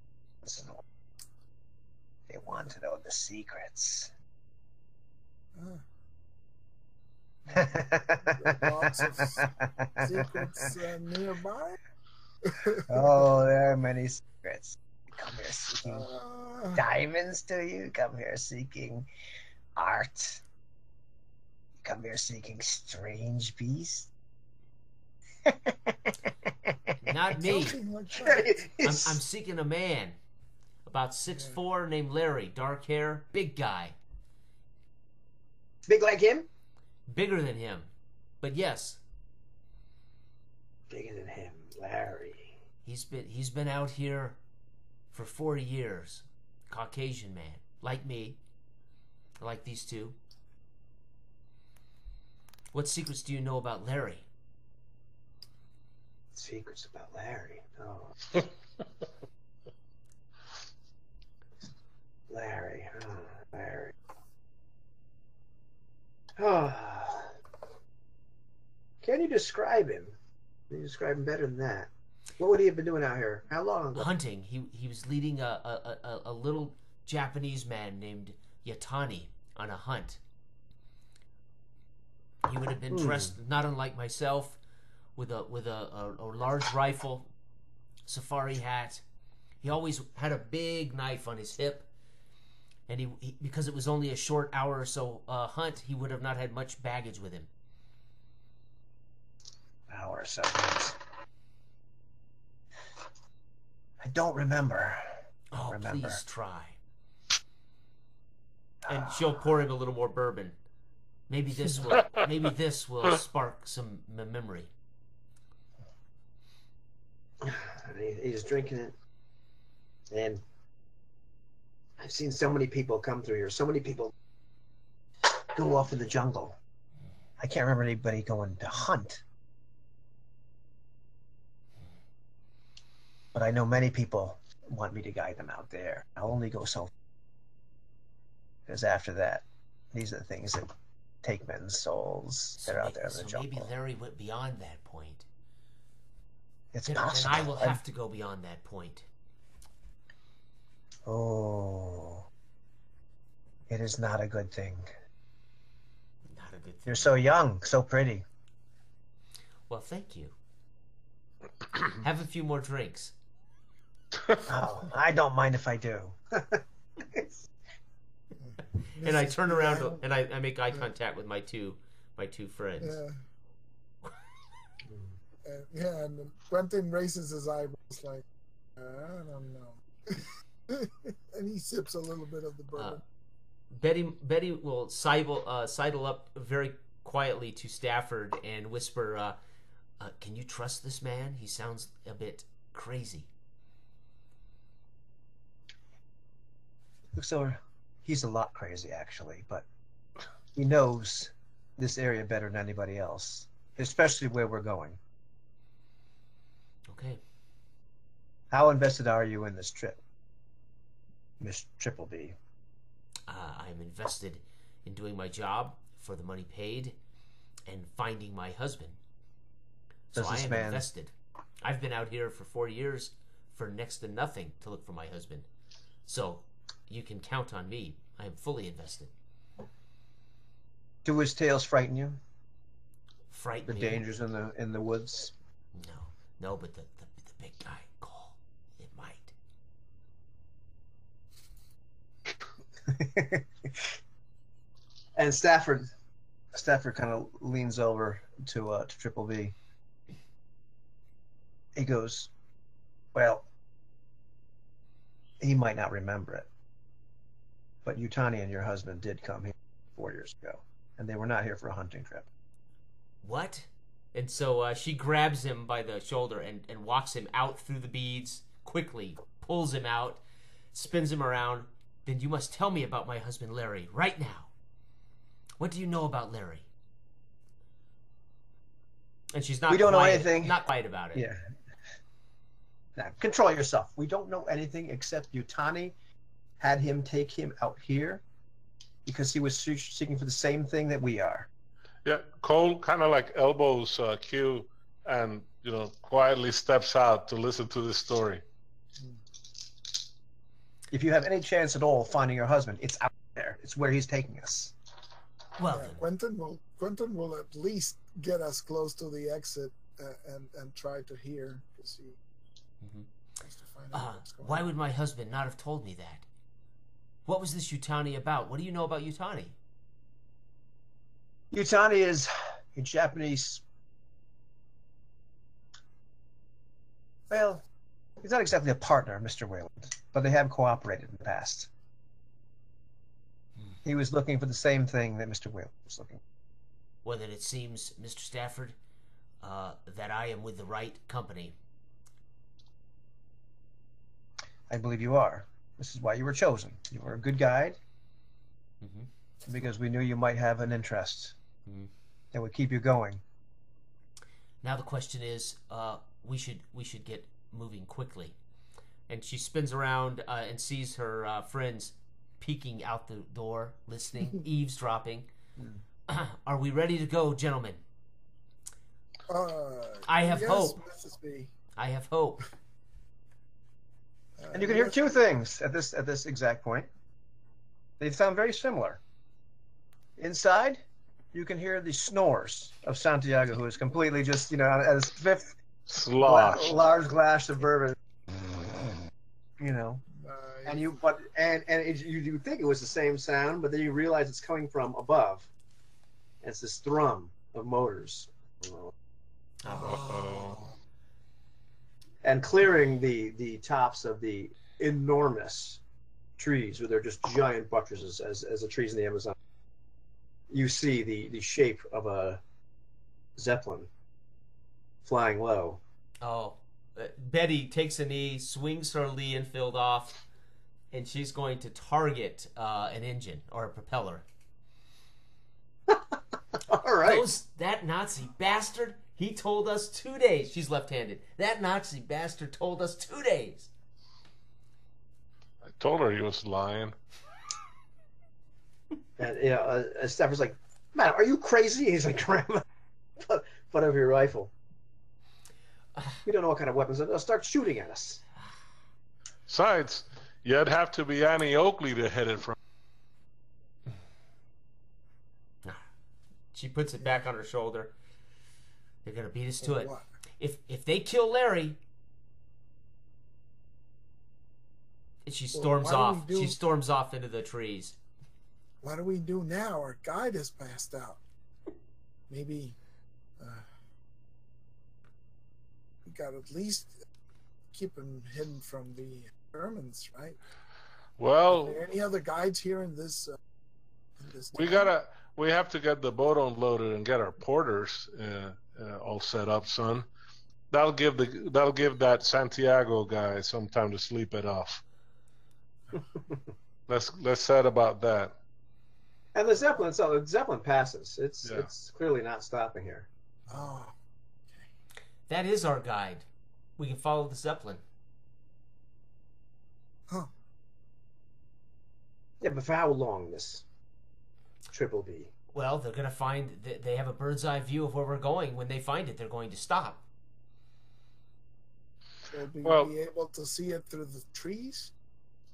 They want to know the secrets. Lots of secrets nearby. Oh, there are many secrets. You come here seeking Uh, diamonds, do you? You come here seeking art. You come here seeking strange beasts. Not me. something like that. I'm seeking a man, about 6'4", named Larry, dark hair, big guy, Big like him? bigger than him, but yes, Bigger than him, Larry. he's been out here for 40 years. Caucasian man, like me, like these two. What secrets do you know about Larry? Secrets about Larry. Oh. Larry. Oh, Larry. Oh. Can you describe him? Can you describe him better than that? What would he have been doing out here? How long ago? Hunting. He was leading a little Japanese man named Yatani on a hunt. He would have been dressed not unlike myself, with a large rifle, safari hat. He always had a big knife on his hip, and he because it was only a short hour or so hunt, he would have not had much baggage with him. Hour or so. I don't remember. Oh, Remember. please try. And she'll pour him a little more bourbon. Maybe this will spark some memory. He's drinking it, and I've seen so many people come through here. So many people go off in the jungle. I can't remember anybody going to hunt, but I know many people want me to guide them out there. I'll only go so far, because after that, these are the things that take men's souls. They're out there in the jungle. Maybe Larry went beyond that point. It's And possible. I will have to go beyond that point. Oh, it is not a good thing. Not a good thing. You're so young, so pretty. Well, thank you. Have a few more drinks. Oh, I don't mind if I do. And I turn around and I make eye contact with my two friends. Yeah. Yeah, and Quentin raises his eyebrows like, I don't know. And he sips a little bit of the bourbon. Betty will sidle up very quietly to Stafford and whisper, can you trust this man? He sounds a bit crazy. Looks over. He's a lot crazy, actually, but he knows this area better than anybody else, especially where we're going. Okay. How invested are you in this trip, Miss Triple B? I'm invested in doing my job for the money paid and finding my husband. So I am invested. I've been out here for 4 years for next to nothing to look for my husband. So you can count on me. I am fully invested. Do his tales frighten you? Frighten The me? dangers in the woods? No, but the big guy, Cole, it might. And Stafford kind of leans over to Triple B. He goes, well, he might not remember it, but Yutani and your husband did come here 4 years ago, and they were not here for a hunting trip. What? And so she grabs him by the shoulder and walks him out through the beads quickly, pulls him out, spins him around. Then you must tell me about my husband Larry right now. What do you know about Larry? And she's not. We don't know quiet, anything. Not quiet about it. Yeah. Now, control yourself. We don't know anything except Yutani had him take him out here because he was seeking for the same thing that we are. Yeah, Cole kind of like elbows Q and, quietly steps out to listen to this story. If you have any chance at all of finding your husband, it's out there. It's where he's taking us. Well, Quentin will at least get us close to the exit and try to hear, because he wants to find out what's going why on. would my husband not have told me that? What was this Yutani about? What do you know about Yutani? Yutani is a Japanese. Well, he's not exactly a partner of Mr. Weyland, but they have cooperated in the past. He was looking for the same thing that Mr. Weyland was looking for. Well, then it seems, Mr. Stafford, that I am with the right company. I believe you are. This is why you were chosen. You were a good guide because we knew you might have an interest that would keep you going. Now the question is, we should get moving quickly. And she spins around and sees her friends peeking out the door, listening, eavesdropping. Are we ready to go, gentlemen? I have hope. Mrs. B. I have hope. And you can hear two things at this exact point. They sound very similar. Inside, you can hear the snores of Santiago, who is completely just, at his fifth large glass of bourbon. And you think it was the same sound, but then you realize it's coming from above. It's this thrum of motors. And clearing the tops of the enormous trees, where they're just giant buttresses as the trees in the Amazon. You see the shape of a Zeppelin flying low. Oh, Betty takes a knee, swings her Lee Enfield off, and she's going to target an engine or a propeller. All right. That Nazi bastard, he told us 2 days. She's left-handed. That Nazi bastard told us 2 days. I told her he was lying. And Stafford's like, "Man, are you crazy?" He's like, "Grandma, put over your rifle. We don't know what kind of weapons. They'll start shooting at us." Besides, you'd have to be Annie Oakley to hit it from. She puts it back on her shoulder. They're gonna beat us to it. What? If they kill Larry, and she storms off. She storms off into the trees. What do we do now? Our guide is passed out. Maybe we got to at least keep him hidden from the Germans, right? Well, Are there any other guides here in this? We have to get the boat unloaded and get our porters all set up, son. That'll give that Santiago guy some time to sleep it off. Let's set about that. And the Zeppelin passes. It's clearly not stopping here. Oh, That is our guide. We can follow the Zeppelin. huh. Yeah, but for how long, this Triple B? Well, they're going to find that they have a bird's eye view of where we're going. When they find it, they're going to stop. Will we be able to see it through the trees?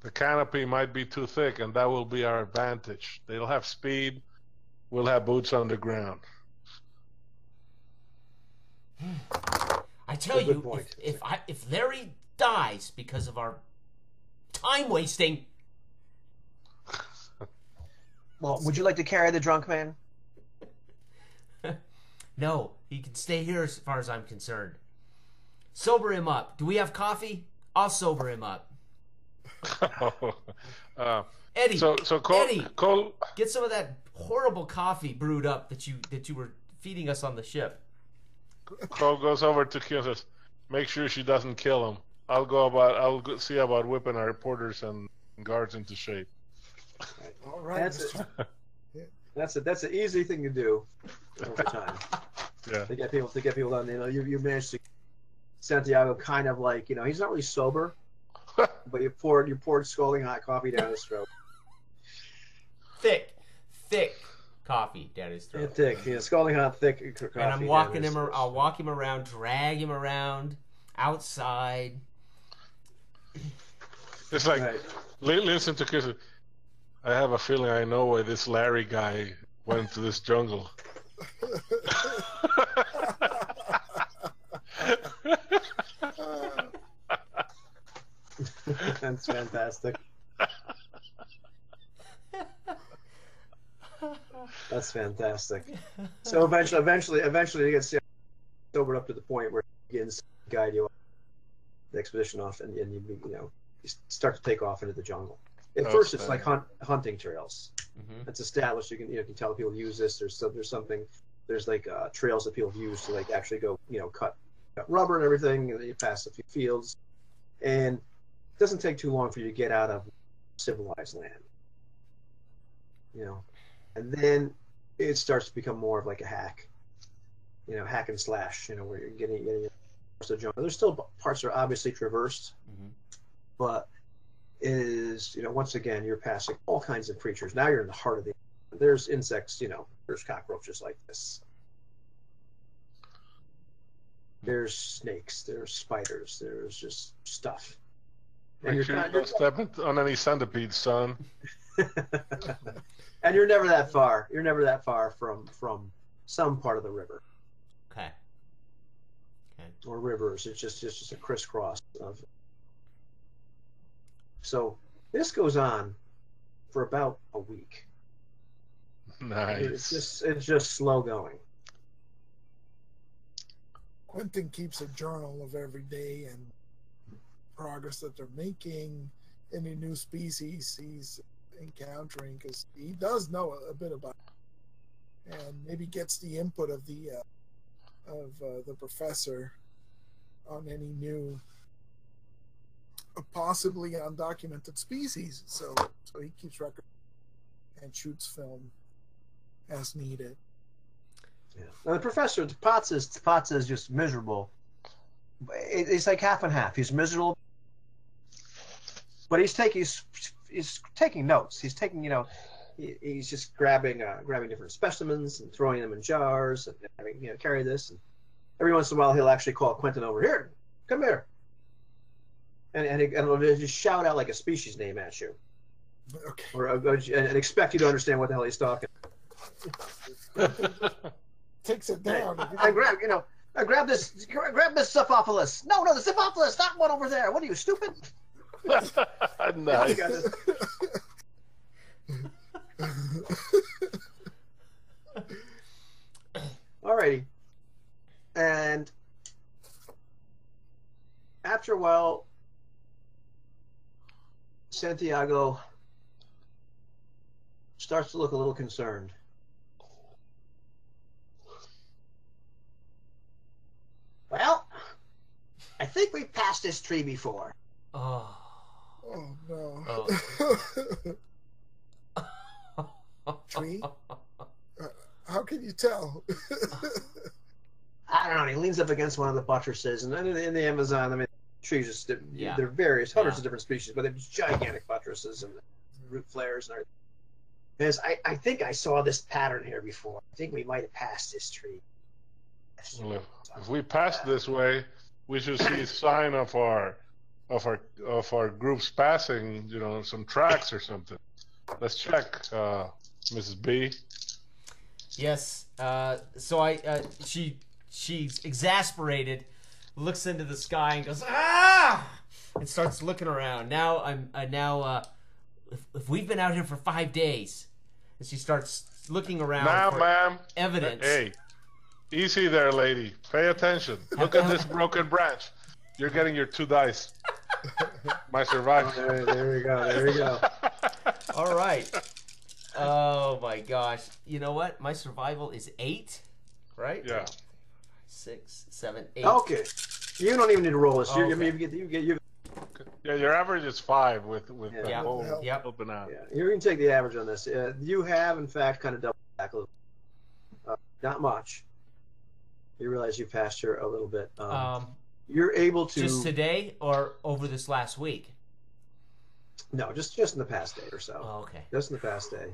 The canopy might be too thick, and that will be our advantage. They'll have speed. We'll have boots on the ground. I tell Good you, point. if Larry dies because of our time wasting, Well, would you like to carry the drunk man? No, he can stay here as far as I'm concerned. Sober him up. Do we have coffee? I'll sober him up. Eddie, so Eddie, Cole, get some of that horrible coffee brewed up that you were feeding us on the ship. Cole goes over to Kim and says, "Make sure she doesn't kill him. I'll go see about whipping our reporters and guards into shape." All right. That's an easy thing to do over time. Yeah. To get people done. You know, you managed to Santiago kind of like, you know, he's not really sober, but you poured scalding hot coffee down his throat. Thick coffee down his throat. Thick, yeah, scalding hot, thick coffee. And I'm walking him. I'll walk him around, drag him around outside. It's like, Right. listen to Chris. I have a feeling I know why this Larry guy went to this jungle. That's fantastic. That's fantastic. So eventually, he gets sobered up to the point where he begins to guide you the expedition off, and you start to take off into the jungle. At first, it's like hunting trails. Mm-hmm. It's established. You can tell people use this. There's something. There's like trails that people use to like actually go cut rubber and everything. And then you pass a few fields, and it doesn't take too long for you to get out of civilized land. And then it starts to become more of like a hack and slash. Where you're getting the jungle. There's still parts that are obviously traversed, Mm-hmm. but it is once again you're passing all kinds of creatures. Now you're in the heart of the. There's insects, there's cockroaches like this. There's snakes, there's spiders, there's just stuff. Make sure you don't step on any centipedes, son. And you're never that far. You're never that far from some part of the river. Okay. Or rivers. It's just a crisscross of. So this goes on for about a week. Nice. It's just slow going. Quentin keeps a journal of every day and progress that they're making, any new species he's encountering, because he does know a bit about it, and maybe gets the input of the professor on any new, possibly undocumented species. So he keeps record and shoots film as needed. Yeah. Now the professor, Potts is just miserable. It's like half and half. He's miserable, but he's taking notes. He's taking, he's just grabbing different specimens and throwing them in jars and having, carry this. And every once in a while, he'll actually call Quentin over here. Come here. And he'll just shout out like a species name at you. Okay. And expect you to understand what the hell he's talking. Takes it down. I grab this Siphophilus. No, the Siphophilus, that one over there. What are you, stupid? Nice. Alrighty. And after a while, Santiago starts to look a little concerned. Well, I think we've passed this tree before. Oh no. Tree? How can you tell? I don't know. He leans up against one of the buttresses, and then in the Amazon, trees are there are various hundreds of different species, but they're gigantic buttresses and root flares and everything. Because I think I saw this pattern here before. I think we might have passed this tree. Well, if we pass this way, we should see a sign of our groups passing. Some tracks or something. Let's check, Mrs. B. Yes. So she's exasperated, looks into the sky and goes ah, and starts looking around. Now if we've been out here for 5 days, And she starts looking around Now, for ma'am. evidence. Hey, easy there, lady. Pay attention. Look at this broken branch. You're getting your 2 dice. My survival. Oh, there we go. There we go. All right. Oh my gosh. You know what? My survival is 8, right? Yeah. 6, 7, 8. Okay. You don't even need to roll this. Okay. You Yeah, your average is 5 with Yeah. the Yeah. whole Yep. open out. Yeah, you can take the average on this. You have, in fact, kind of double back a little. Not much. You realize you passed her a little bit. You're able to Just today or over this last week? no, just in the past day or so. Oh, okay. Just in the past day.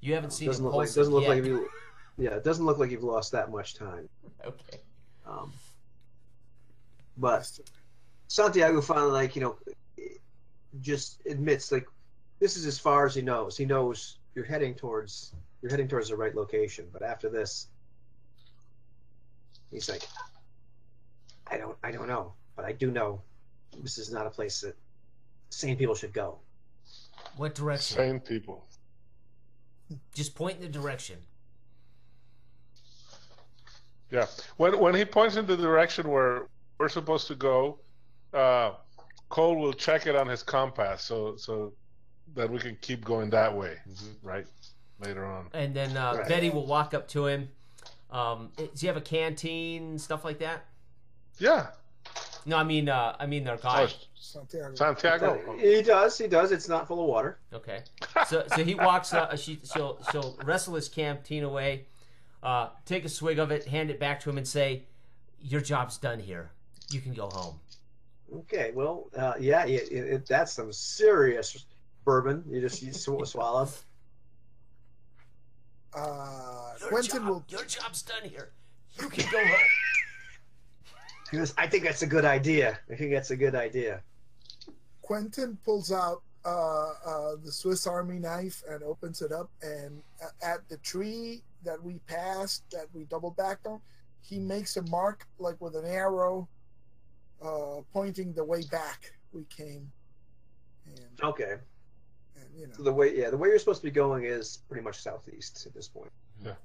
You haven't seen Doesn't it look like posted yet. you. Yeah, it doesn't look like you've lost that much time. Okay. But Santiago finally, just admits this is as far as he knows. He knows you're heading towards the right location. But after this, he's like, I don't know, but I do know this is not a place that sane people should go. What direction? Sane people. Just point in the direction. Yeah. When he points in the direction where we're supposed to go, Cole will check it on his compass so that we can keep going that way, right? Later on. And then Right. Betty will walk up to him. Does he have a canteen, stuff like that? Yeah. No, I mean their guide. Santiago. He does. It's not full of water. Okay. So he walks up. She'll wrestle his canteen away, take a swig of it, hand it back to him, and say, "Your job's done here. You can go home." Okay. Well, that's some serious bourbon. You swallowed. Your job's done here. You can go home. He goes, I think that's a good idea. Quentin pulls out the Swiss Army knife and opens it up, and at the tree that we passed, that we double backed on, he makes a mark like with an arrow, pointing the way back we came. And, Okay. and So the way you're supposed to be going is pretty much southeast at this point. Yeah.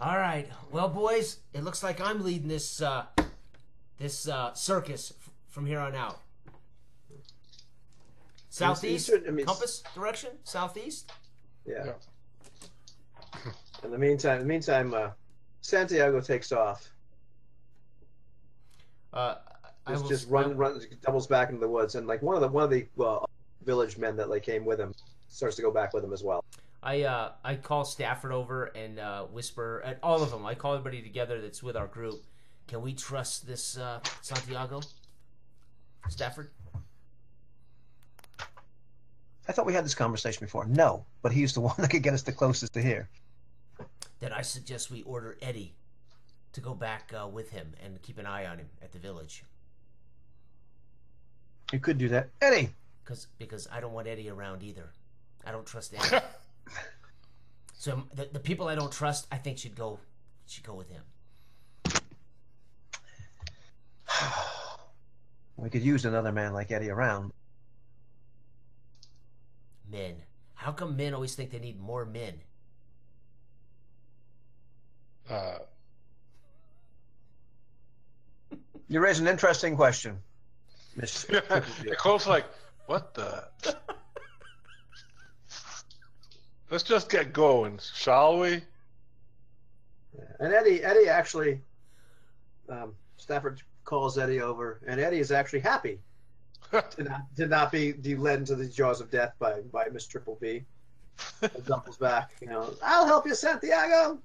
All right. Well, boys, it looks like I'm leading this circus from here on out. Southeast? Compass direction? Southeast? Yeah. In the meantime, Santiago takes off. Just runs, doubles back into the woods, and one of the village men that came with him starts to go back with him as well. I call Stafford over and whisper at all of them. I call everybody together that's with our group. Can we trust this Santiago? Stafford? I thought we had this conversation before. No, but he's the one that could get us the closest to here. Then I suggest we order Eddie to go back with him and keep an eye on him at the village. You could do that, Eddie. Because I don't want Eddie around either. I don't trust Eddie. So the people I don't trust, I think should go with him. We could use another man like Eddie around. Men. How come men always think they need more men? You raise an interesting question, Miss. Cole's like, what the? Let's just get going, shall we? And Eddie actually, Stafford calls Eddie over, and Eddie is actually happy to not be led into the jaws of death by Miss Triple B. Doubles back, I'll help you, Santiago.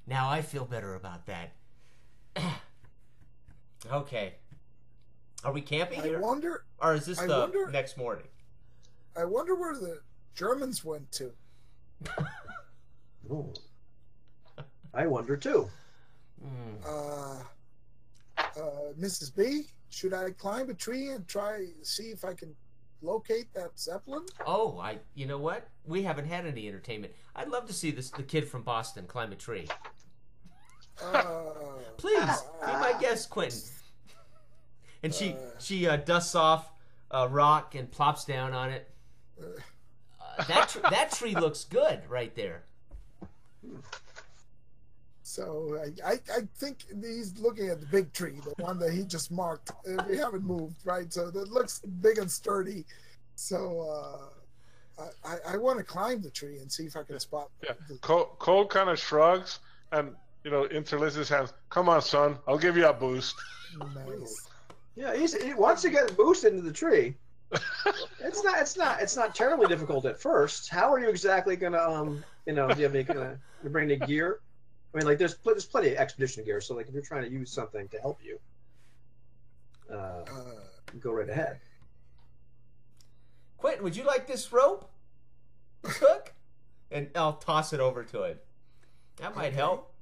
Now I feel better about that. Okay. Are we camping here? Or is this next morning? I wonder where the Germans went to. Ooh. I wonder too. Mrs. B, should I climb a tree and see if I can locate that Zeppelin? Oh, you know what? We haven't had any entertainment. I'd love to see the kid from Boston climb a tree. Please, be my guest, Quentin. And she dusts off a rock and plops down on it. that tree looks good right there. So I think he's looking at the big tree, the one that he just marked. We haven't moved, right? So that looks big and sturdy. So I want to climb the tree and see if I can spot. Yeah. Cole kind of shrugs and interlaces his hands. Come on, son. I'll give you a boost. Nice. Yeah, he wants to get boosted into the tree. It's not terribly difficult at first. How are you exactly gonna do you have any you bring any gear? I mean, like there's plenty of expedition gear. So like if you're trying to use something to help you, go right ahead. Quentin, would you like this rope? Cook? And I'll toss it over to him. That might help.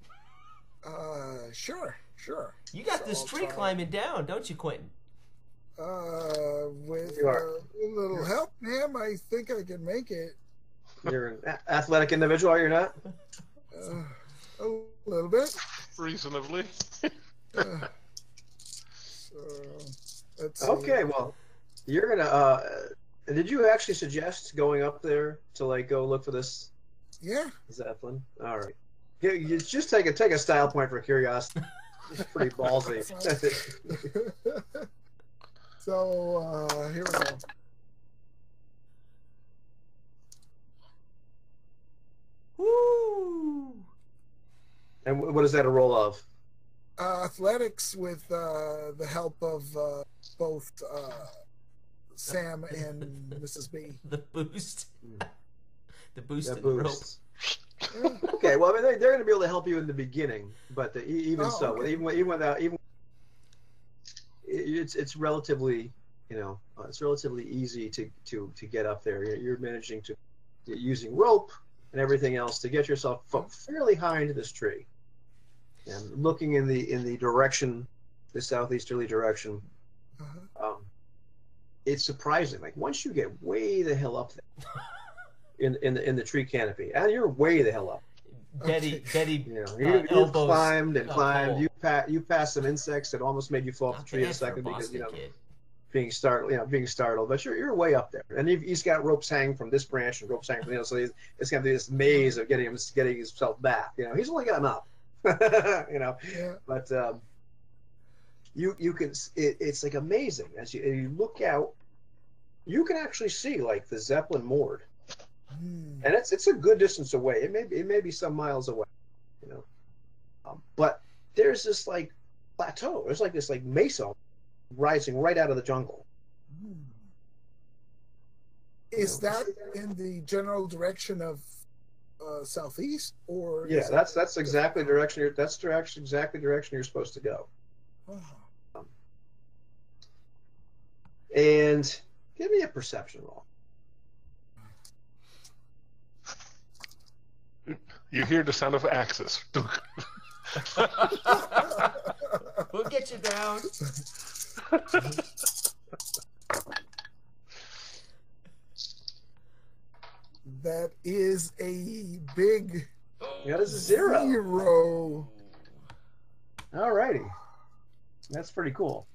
Sure. You got this tree climbing down, don't you, Quentin? With a little help, ma'am, I think I can make it. You're an athletic individual, are you not? A little bit. Reasonably. So let's see. Okay, well, you're gonna. Did you actually suggest going up there to like go look for this? Yeah. Zeppelin. All right. You just take a style point for curiosity. It's pretty ballsy. So here we go. Woo! And what is that a roll of? Athletics with the help of both Sam and Mrs. B. The boost. The boost That in the rope. boosts. Okay, well, I mean, they're going to be able to help you in the beginning, but Okay. even without it's relatively it's relatively easy to get up there. You're managing to using rope and everything else to get yourself fairly high into this tree, and looking in the direction, the southeasterly direction. It's surprising. Like once you get way the hell up there in the tree canopy, and you're way the hell up. Betty, You've climbed and climbed. hole. You passed some insects that almost made you fall off the tree in a second because being startled. But you're way up there, and he's got ropes hanging from this branch and ropes hanging from so it's going to be this maze of getting himself back. He's only gotten up. Yeah. But you can. It's like amazing as you look out. You can actually see like the Zeppelin moored. And it's a good distance away. It may be some miles away, but there's this like plateau. There's like this like mesa rising right out of the jungle. Is that in the general direction of southeast, or? Yeah, that's exactly the direction. Exactly the direction you're supposed to go. Oh. And give me a perception roll. You hear the sound of axes. We'll get you down. That is a big That is a 0. 0. All righty. That's pretty cool.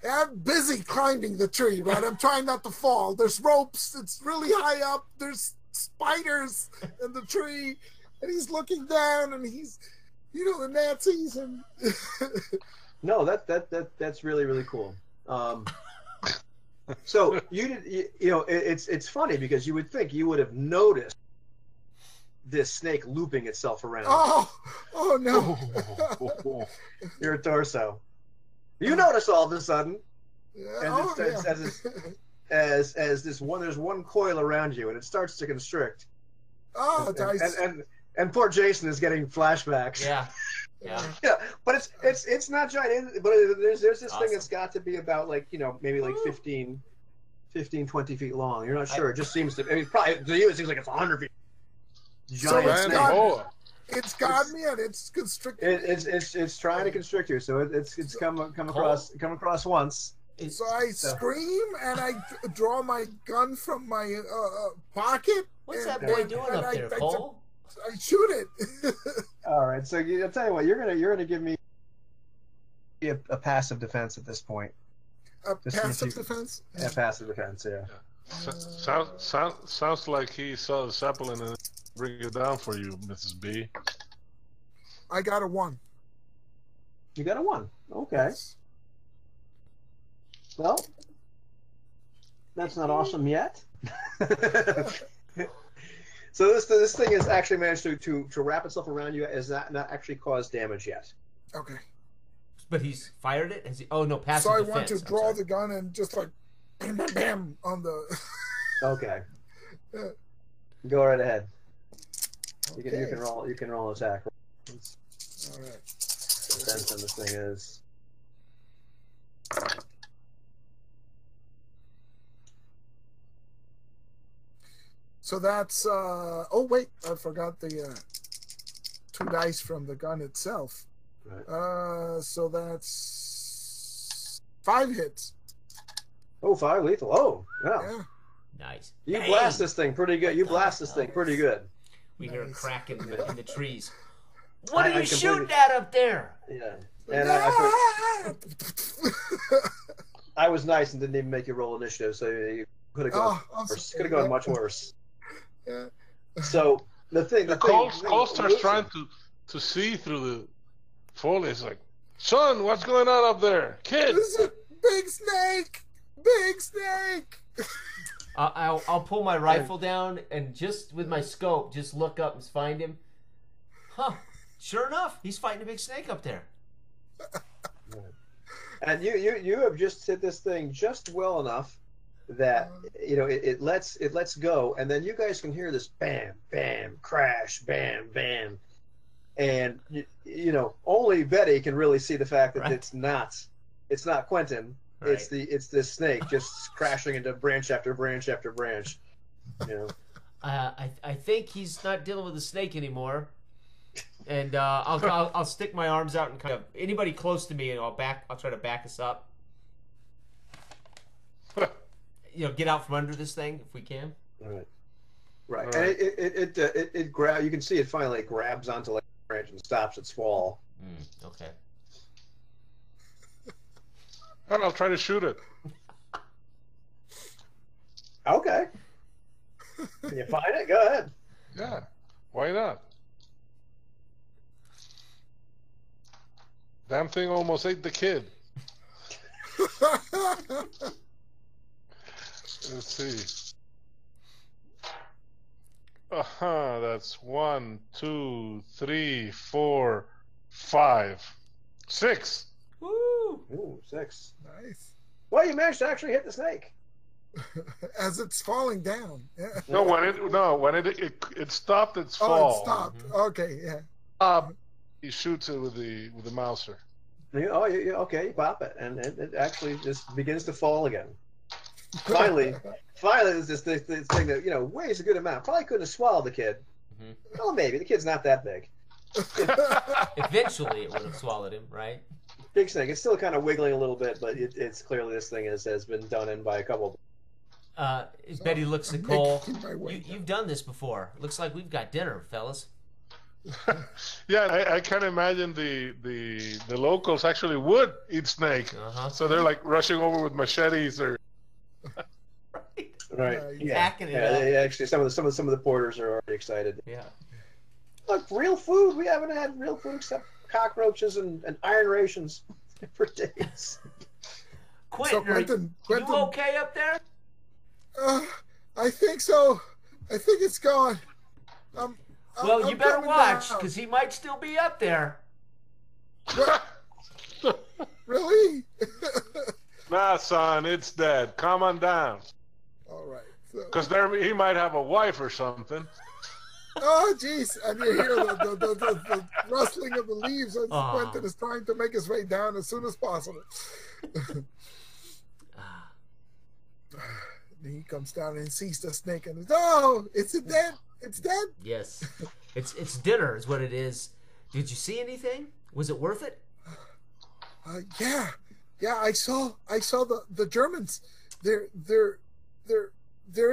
I'm busy climbing the tree, right? I'm trying not to fall. There's ropes. It's really high up. There's spiders in the tree. And he's looking down, and he's, the Nazis. And No, that's really, really cool. So it's funny because you would think you would have noticed this snake looping itself around oh no. your torso. You notice all of a sudden, as there's one coil around you, and it starts to constrict. And poor Jason is getting flashbacks. Yeah. Yeah, but it's not giant. But there's this thing that's got to be about maybe 15, 20 feet long. You're not sure. It just seems to. I mean, probably to you it seems like it's 100 feet. Giant snake. It's got me, and it's constricted. It's trying to constrict you. So it's come across once. So I scream and I draw my gun from my pocket. What's that boy doing up there, Cole? I shoot it. All right. So I'll tell you what. You're gonna give me a passive defense at this point. Just see if Passive you- defense. Yeah, passive defense. Yeah. Sounds like he saw the Zeppelin and bring it down for you, Mrs. B. I got a 1. You got a 1. Okay. Well, that's not awesome yet. So this thing has actually managed to wrap itself around you, has not actually caused damage yet. Okay. But he's fired it? Has he? Oh, no, passive So I defense. want to I'm draw sorry. the gun and just like bam, bam, bam on the. Okay. Yeah. Go right ahead. You Okay. can roll. You can roll attack. All right. Defense on this thing is. So that's. Oh wait, I forgot the 2 dice from the gun itself. Right. So that's 5 hits. Oh, 5 lethal. Oh, yeah. Yeah. Nice. You Hey! blast this thing pretty good. You blast this thing pretty good. We hear a Nice. crack in the trees. What are I you shooting completely- at up there? Yeah. And I was nice and didn't even make you roll initiative, so you could have gone Oh, I'm worse. sorry. Could have gone much worse. Yeah. So Cole starts trying to see through the foliage. He's like, son, what's going on up there? Kid. This is a big snake. Big snake. I'll pull my rifle down and just with my scope, just look up and find him. Huh. Sure enough, he's fighting a big snake up there. And you have just hit this thing just well enough that it lets go, and then you guys can hear this bam, bam, crash, bam, bam, and only Betty can really see the fact that Right. it's not Quentin. Right. It's this snake just crashing into branch after branch after branch. I think he's not dealing with a snake anymore. And I'll stick my arms out and kind of anybody close to me, and I'll try to back us up. Get out from under this thing if we can. Right. Right. All And right. it grab. You can see it finally grabs onto like a branch and stops its fall. Okay. And I'll try to shoot it. Okay. Can you find it? Go ahead. Yeah. Why not? Damn thing almost ate the kid. Let's see. That's 1, 2, 3, 4, 5, 6. Woo! Ooh, 6. Nice. Well, you managed to actually hit the snake. As it's falling down. Yeah. No, when it stopped its Oh, fall. it stopped. Okay, yeah. He shoots it with the Mauser. Okay, you pop it, and it actually just begins to fall again. Finally, there's this thing that weighs a good amount. Probably couldn't have swallowed the kid. Mhm. Well, maybe the kid's not that big. Eventually, it would have swallowed him, right? Big snake. It's still kind of wiggling a little bit, but it's clearly this thing has been done in by a couple. Betty looks at I'm Cole. making my way You've done this before. Looks like we've got dinner, fellas. Yeah, I can imagine the locals actually would eat snake. Uh-huh. So they're like rushing over with machetes or. Right. Yeah, Packing it Yeah. up. Actually, some of the porters are already excited. Yeah. Look, real food. We haven't had real food except cockroaches and iron rations for days. Quentin, Quentin- are you okay up there? I think so. I think it's gone. I'm Well, you better coming watch, down. because he might still be up there. Really? Nah, son, it's dead. Come on down. All right. So, Because he might have a wife or something. oh, jeez. And you hear the rustling of the leaves as Aw. Quentin is trying to make his way down as soon as possible. Then he comes down and sees the snake and it's dead. It's dead. Yes. It's dinner is what it is. Did you see anything? Was it worth it? Yeah. I saw the Germans. They're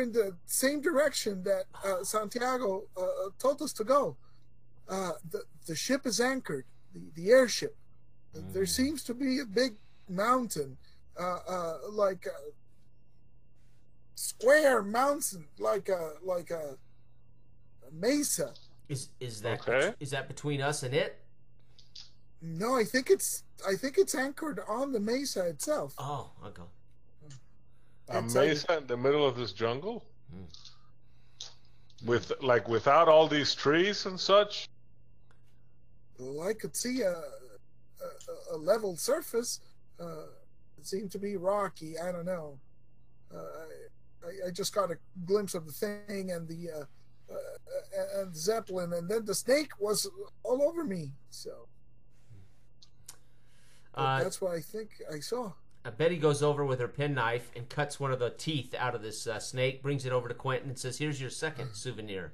in the same direction that Santiago told us to go. The ship is anchored. The airship. There seems to be a big mountain like a square mountain, like a mesa. Is that Okay. is that between us and it? No, I think it's anchored on the mesa itself. Oh, okay. A It's mesa in the middle of this jungle? With like without all these trees and such? Well, I could see a level surface. It seemed to be rocky. I don't know. I just got a glimpse of the thing and the Zeppelin, and then the snake was all over me. So that's what I think I saw. Betty goes over with her penknife and cuts one of the teeth out of this snake, brings it over to Quentin, and says, "Here's your second souvenir."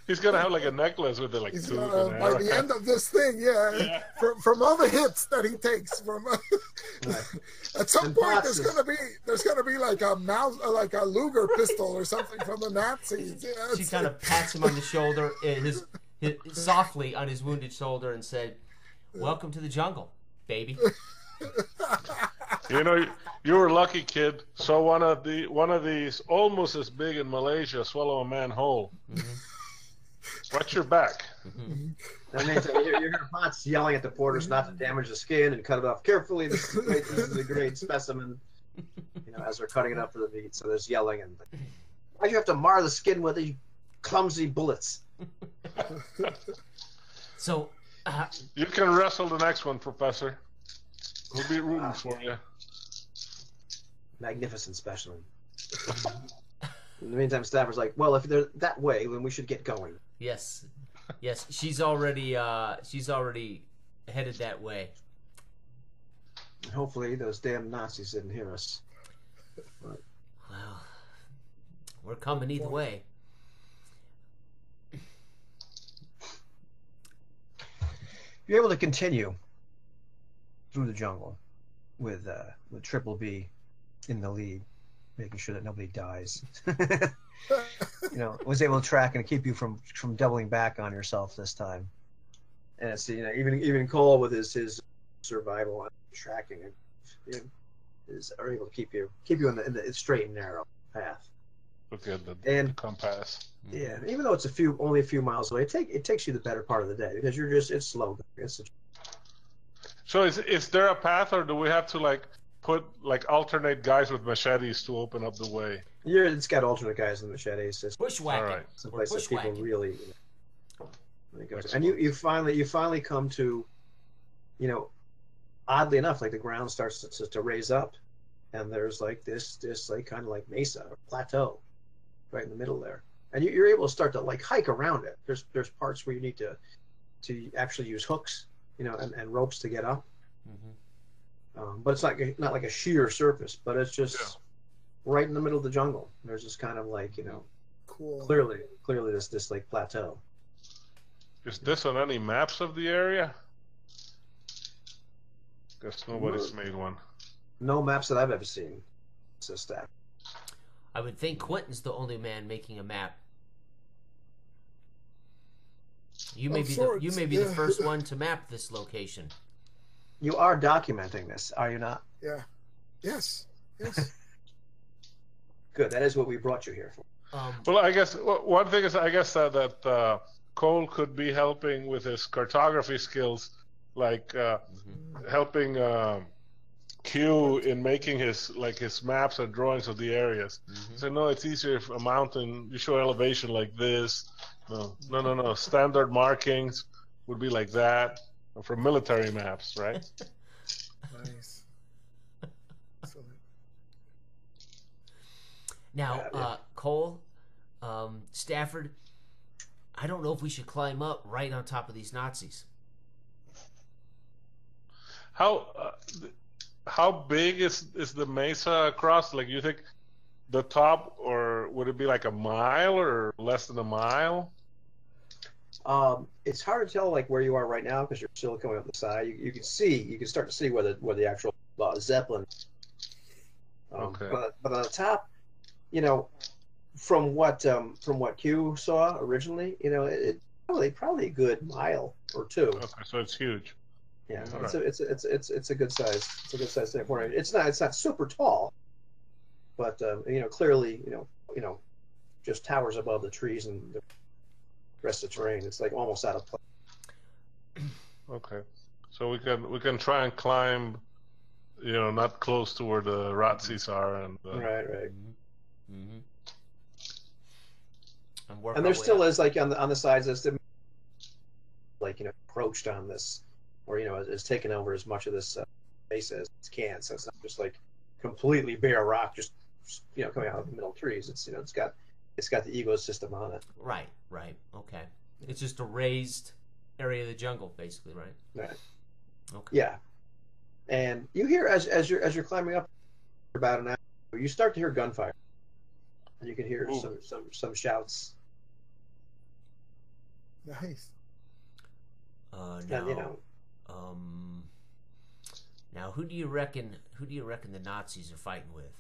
He's gonna have like a necklace with it, like He's, tooth and by the end of this thing, yeah. From all the hits that he takes, from at some And point boxes. there's gonna be like a mouse, like a Luger pistol or something from the Nazis. Yeah, She kind of pats him on the shoulder, his softly on his wounded shoulder, and said, "Welcome to the jungle, baby." You know, you were lucky, kid. So one of these almost as big in Malaysia swallow a man whole. Watch your back. That means that you're hearing Potts yelling at the porters not to damage the skin and cut it off carefully. This is a great specimen. You know, as they're cutting it up for the meat, so there's yelling and why'd you have to mar the skin with these clumsy bullets? So, You can wrestle the next one, Professor. We'll be rooting for you. Magnificent specimen. In the meantime, Stafford's like, well, if they're that way, then we should get going. yes, she's already headed that way. And hopefully those damn Nazis didn't hear us. Well, we're coming either way. You're able to continue through the jungle with Triple B in the lead, making sure that nobody dies. You know, was able to track and keep you from doubling back on yourself this time. And it's, you know, even Cole with his survival and tracking are able to keep you in the straight and narrow path. Look at the And compass. yeah, and even though it's only a few miles away, it takes you the better part of the day because it's slow. So is there a path, or do we have to like put like alternate guys with machetes to open up the way? It's got alternate guys in the machetes. It's Bushwhacking. All right. someplace that people Bushwhacking. really go to. And you finally come to, you know, oddly enough, like the ground starts to raise up, and there's like this like kind of like mesa or plateau right in the middle there, and you're able to start to like hike around it. There's parts where you need to actually use hooks, you know, and ropes to get up. But it's not like a sheer surface, but it's just right in the middle of the jungle. There's this kind of like, you know, Cool. clearly this like plateau. Is this on any maps of the area? Guess nobody's made one. No maps that I've ever seen. Says Staff. I would think Quentin's the only man making a map. You may Of be sorts, the yeah. first one to map this location. You are documenting this, are you not? Yeah. Yes. Good. That is what we brought you here for. Well, I guess one thing is, I guess that Cole could be helping with his cartography skills, like helping Q in making his maps and drawings of the areas. So no, it's easier if a mountain you show elevation like this. No. Standard markings would be like that for military maps, right? Nice. Excellent. Now, Cole, Stafford, I don't know if we should climb up right on top of these Nazis. How big is the mesa across? Like, you think the top, or would it be like a mile or less than a mile? It's hard to tell like where you are right now because you're still coming up the side. You can start to see where the actual Zeppelin. Okay. But on the top, you know, from what Q saw originally, you know, it probably a good mile or two. Okay, so it's huge. Yeah, All it's a good size. It's a good size thing for it. It's not super tall, but clearly just towers above the trees and the rest of the terrain. It's like almost out of place. Okay. So we can try and climb, not close to where the Razzies are, and Right. Mm-hmm. And there still is, like, on the sides, there's still, like, approached on this, or is taken over as much of this space as it can. So it's not just like completely bare rock, just coming out of the middle of trees. It's it's got the ecosystem on it. Right. Okay. It's just a raised area of the jungle, basically, right? Right. Okay. Yeah. And you hear as you're climbing up about an hour, you start to hear gunfire. And you can hear some shouts. Nice. Now, who do you reckon the Nazis are fighting with?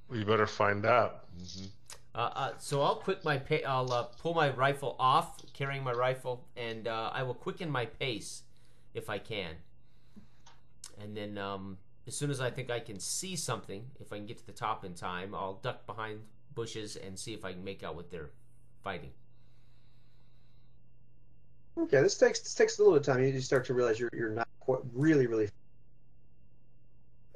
We better find out. Mm-hmm. So I'll pull my rifle off, carrying my rifle, and I will quicken my pace if I can. And then as soon as I think I can see something, if I can get to the top in time, I'll duck behind bushes and see if I can make out what they're fighting. Okay, this takes a little bit of time. You start to realize you're not quite really,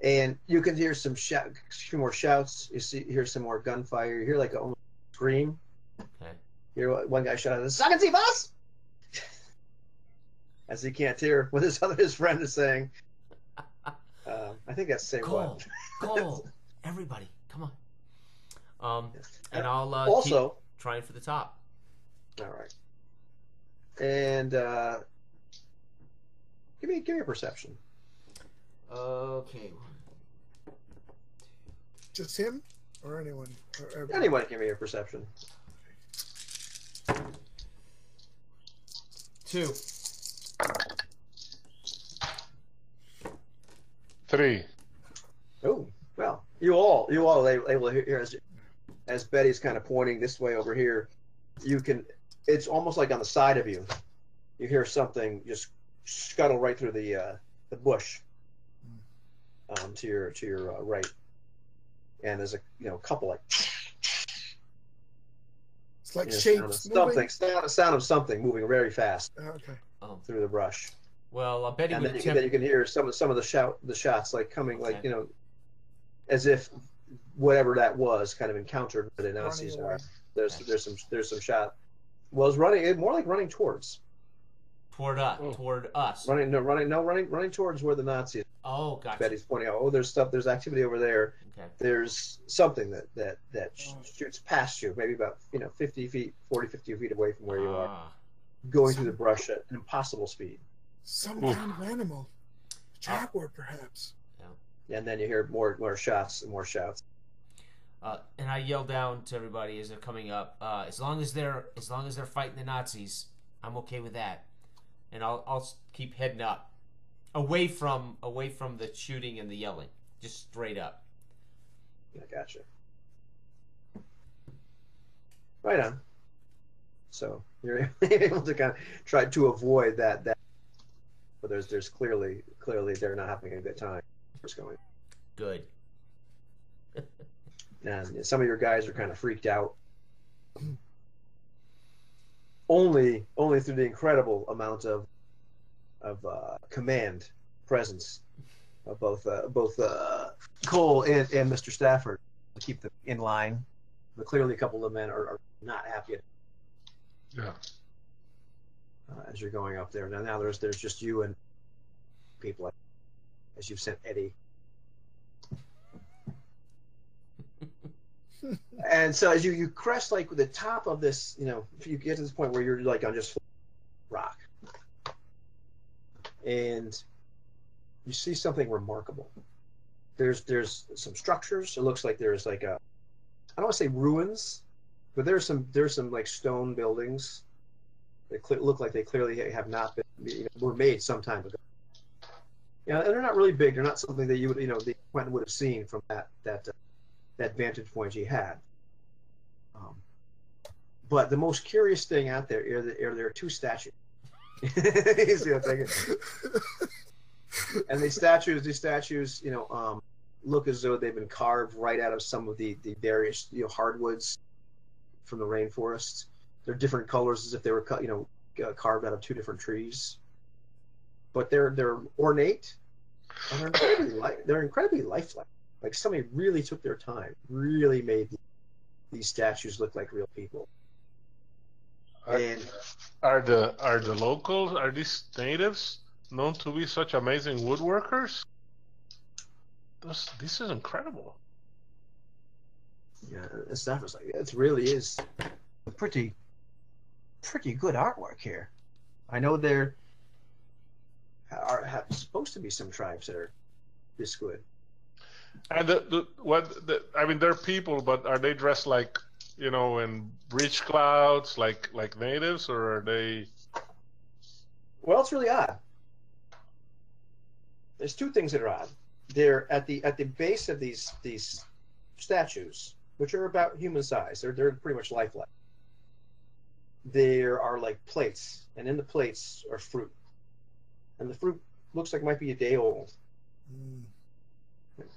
and you can hear a few more shouts. You hear some more gunfire. You hear like a scream. Okay. You hear one guy shout out, "Sagen Sie was?" As he can't hear what his friend is saying. I think that's the same one. Call, everybody, come on. And I'll also keep trying for the top. All right. And give me a perception. Okay. Just him or anyone? Or Anyone give me a perception. 2. 3. Oh, well, you all able to hear as Betty's kind of pointing this way over here. It's almost like on the side of you. You hear something just scuttle right through the bush to your right, and there's a couple like it's like shapes moving. Sound of something moving very fast through the brush. Well, Betty and would then you can hear some of the shots like coming like as if whatever that was kind of encountered where the Nazis are. There's some shot. Well, it's running more like running towards. Toward us. Running towards where the Nazis. Oh, gotcha. Betty's pointing out. Oh, there's activity over there. Okay. There's something that shoots past you, maybe about 50 feet away from where you are, going through the brush at an impossible speed. Some kind of animal, jaguar perhaps. Yeah. And then you hear more shots and more shouts. And I yell down to everybody as they're coming up. As long as they're fighting the Nazis, I'm okay with that. And I'll keep heading up, away from the shooting and the yelling, just straight up. I gotcha. Right on. So you're able to kind of try to avoid that. But there's clearly they're not having a good time. What's going? Good. And some of your guys are kind of freaked out. Only through the incredible amount of command presence of both Cole and Mr. Stafford to keep them in line. But clearly, a couple of men are not happy. Yeah. As you're going up there now, there's just you and people as you've sent Eddie. And so as you crest like the top of this, if you get to this point where you're like on just rock, and you see something remarkable. There's some structures. It looks like there's like I don't want to say ruins, but there's some like stone buildings that look like they clearly have not been were made some time ago. And they're not really big. They're not something that you would that Quentin would have seen from that vantage point he had. But the most curious thing out there there are two statues. You see what I'm thinking? And these statues, look as though they've been carved right out of some of the various hardwoods from the rainforests. They're different colors, as if they were carved out of two different trees. But they're ornate, and they're incredibly lifelike. Like somebody really took their time, really made these statues look like real people. And are the locals, are these natives known to be such amazing woodworkers? This is incredible. Yeah, the stuff is like it really is pretty good artwork here. I know there have supposed to be some tribes that are this good. And I mean, they're people, but are they dressed like, in breech clouds, like natives, or are they? Well, it's really odd. There's two things that are odd. They're at the base of these statues, which are about human size. They're pretty much lifelike. There are like plates, and in the plates are fruit, and the fruit looks like it might be a day old.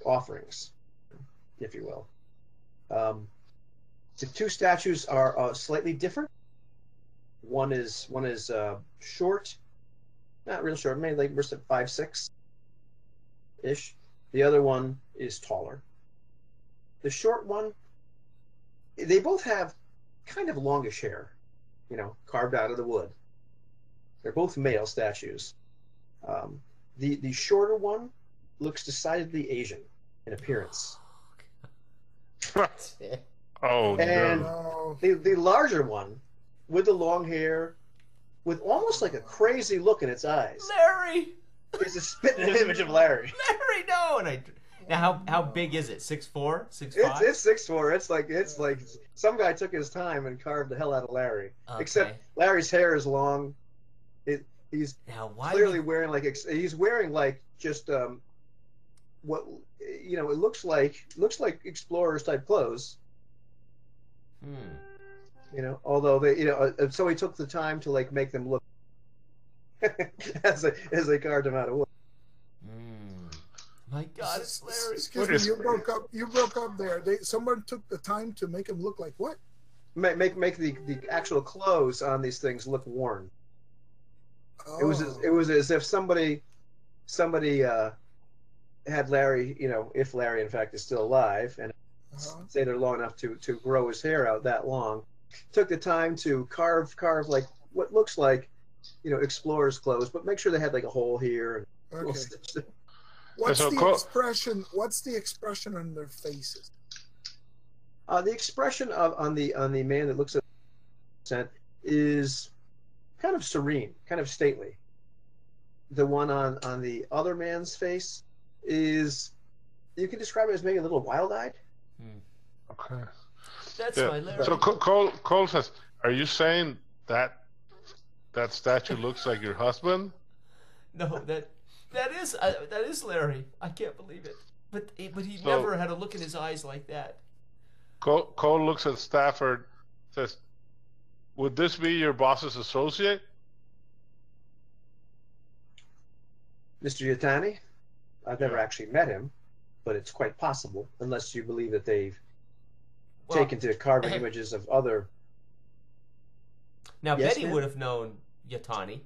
Offerings, if you will. The two statues are slightly different. One is short, not real short, maybe like 5'6" ish. The other one is taller. The short one, they both have kind of longish hair, carved out of the wood. They're both male statues. The shorter one looks decidedly Asian in appearance. Oh, and no. The larger one, with the long hair, with almost like a crazy look in its eyes. Larry! It's a spitting image of Larry. Larry, no! Now, how big is it? 6'4", 6'5"? It's 6'4". It's like some guy took his time and carved the hell out of Larry. Okay. Except Larry's hair is long. He's clearly wearing just what it looks like explorers type clothes. Although they so he took the time to make them look as they carved them out of wood. My God, it's Larry. Excuse me, you broke up there. Someone took the time to make him look like what? Make the actual clothes on these things look worn. Oh. It was as if somebody had Larry, if Larry in fact is still alive, and say they're long enough to grow his hair out that long, took the time to carve like what looks like, explorers' clothes, but make sure they had like a hole here. And okay. What's the expression on their faces? The expression on the man that looks at the is kind of serene, kind of stately. The one on the other man's face is, you can describe it as maybe a little wild-eyed. Okay. That's my Larry. So Cole says, are you saying that statue looks like your husband? No, that is Larry. I can't believe it. But he never had a look in his eyes like that. Cole looks at Stafford, says, would this be your boss's associate? Mr. Yatani? I've never actually met him, but it's quite possible, unless you believe that they've taken to carving images of other... Now, Betty would have known Yatani,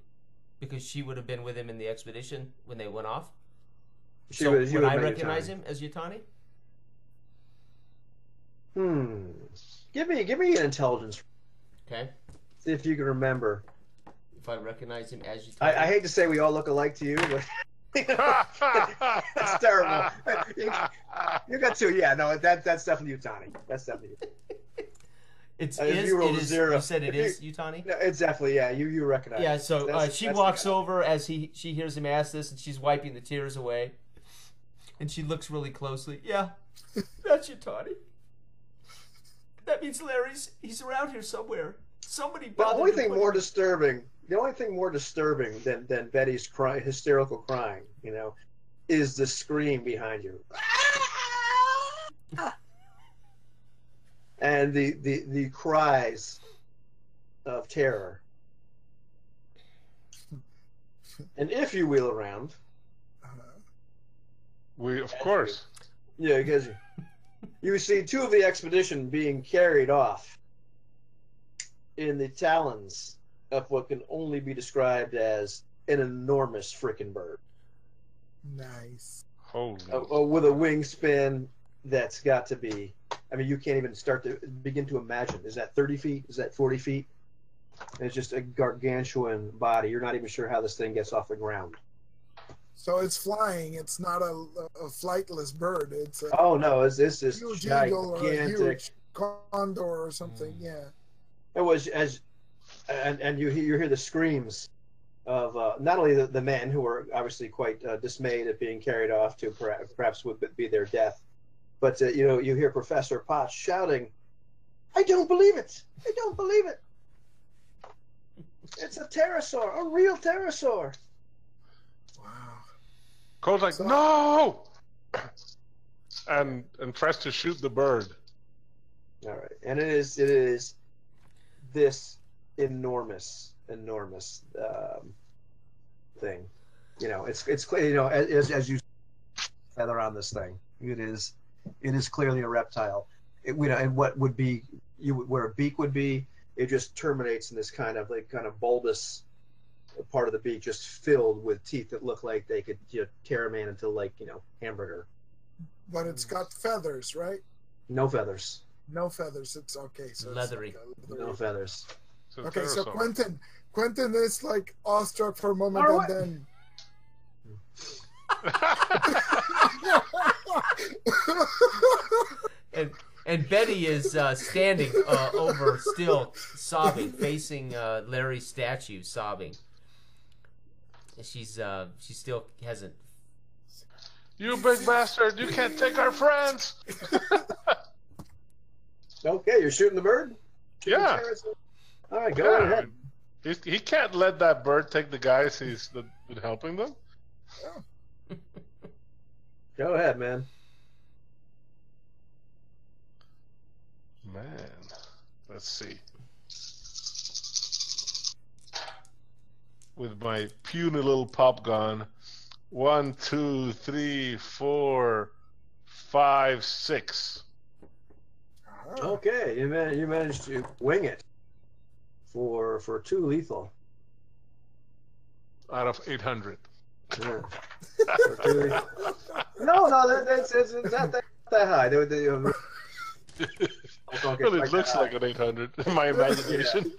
because she would have been with him in the expedition when they went off. Would I recognize him as Yatani? Give me an intelligence. Okay. See if you can remember. If I recognize him as Yatani. I hate to say we all look alike to you, but that's terrible. You got two. Yeah, no, that's definitely Yatani. That's definitely Yutani. You said it is Yutani? No, it's definitely, yeah, you recognize it. Yeah, so she walks over as she hears him ask this, and she's wiping the tears away. And she looks really closely. Yeah, that's Yutani. That means he's around here somewhere. Somebody bothered The only thing more disturbing than Betty's hysterical crying, is the scream behind you. And the cries of terror. And if you wheel around, Of course. yeah, because you see two of the expedition being carried off in the talons of what can only be described as an enormous freaking bird. Nice. Holy. With a wingspan that's got to be, I mean, you can't even start to begin to imagine. Is that 30 feet? Is that 40 feet? And it's just a gargantuan body. You're not even sure how this thing gets off the ground. So it's flying. It's not a flightless bird. It's a Oh no, this is huge eagle or a gigantic. huge condor or something. Yeah. It was and you hear the screams of not only the men who were obviously quite dismayed at being carried off to perhaps would be their death, but you hear Professor Potts shouting, "I don't believe it! I don't believe it! It's a pterosaur, a real pterosaur!" Wow. Cole's like, no! and tries to shoot the bird. All right, and it is this enormous thing. It's clear. As you feather on this thing, it is clearly a reptile. And what would be where a beak would be, it just terminates in this kind of bulbous part of the beak, just filled with teeth that look like they could tear a man into hamburger. But it's got feathers, right? No feathers. No feathers. It's okay. So Leathery. It's like No feathers. It's a okay, so pterosaur. Quentin is like awestruck for a moment, All and right. then And Betty is standing over, still sobbing, facing Larry's statue, sobbing. She still hasn't. You big bastard! You can't take our friends! Okay, you're shooting the bird? Yeah. All right, go ahead. He can't let that bird take the guys he's been helping them. Go ahead, man. Man, let's see. With my puny little pop gun, 1, 2, 3, 4, 5, 6. Okay, you managed to wing it for 2 lethal. Out of 800. Yeah. For 2 lethal. No, it's not that high. Well, it looks like an 800 in my imagination.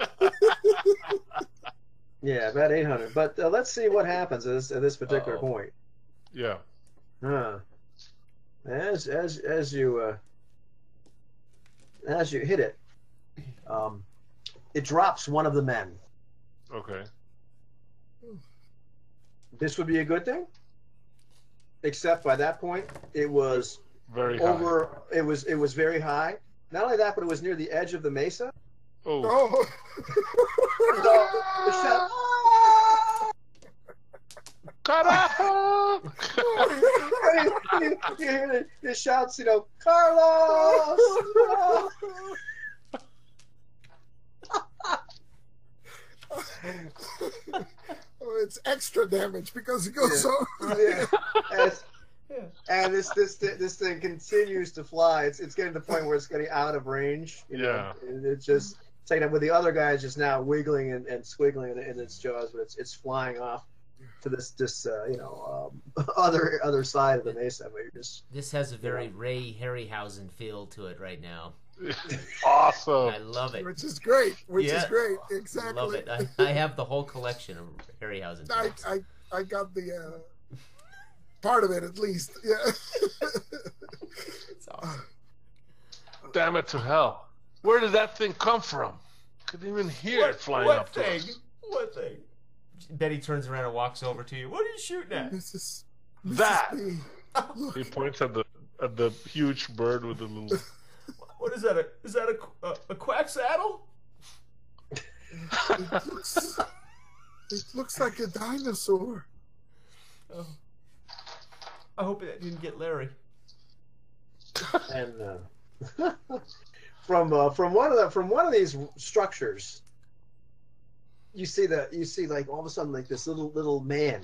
Yeah, about 800. But let's see what happens at this particular point. Yeah. As you hit it, it drops one of the men. Okay. This would be a good thing, except by that point it was Very over. high. It was very high. Not only that, but it was near the edge of the mesa. Oh. oh, So the shot, Carajo! you hear the shouts, Carlos! oh, it's extra damage because it goes so. Yeah. And this thing continues to fly. It's getting to the point where it's getting out of range. Yeah. And it's just taking up with the other guys just now wiggling and squiggling in its jaws, but it's flying off to this other side of the mesa. Where you're just This has a very Ray Harryhausen feel to it right now. Awesome. I love it. Which is great. Yeah. Exactly. Love it. I have the whole collection of Harryhausen films. I got the part of it at least. Yeah. It's awesome. Damn it to hell. Where did that thing come from? Couldn't even hear it flying up to us. What thing? Betty turns around and walks over to you. What are you shooting at? Mrs. That. B. Look, He points at the huge bird with the little. What is that? Is that a quack saddle? it looks like a dinosaur. Oh. I hope that didn't get Larry. and from one of these structures, you see like all of a sudden like this little man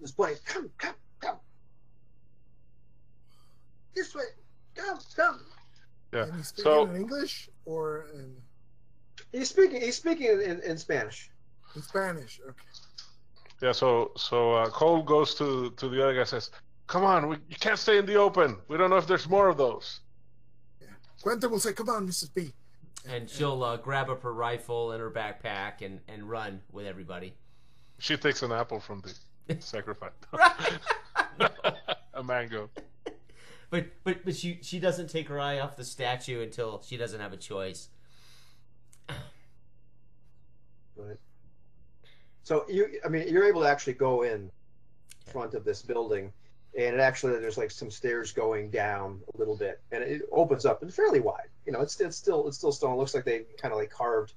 is playing. Come, this way, come. Yeah. And he's speaking in English or in... He's speaking in Spanish. In Spanish, okay. Yeah. So Cole goes to the other guy and says, "Come on, you can't stay in the open. We don't know if there's more of those." Yeah. Quentin will say, "Come on, Mrs. B." And she'll grab up her rifle and her backpack and run with everybody. She takes an apple from the sacrifice. No. A mango. But she doesn't take her eye off the statue until she doesn't have a choice. Right. So you're able to actually go in front of this building, and there's like some stairs going down a little bit, and it opens up and fairly wide. It's still stone. It looks like they kind of like carved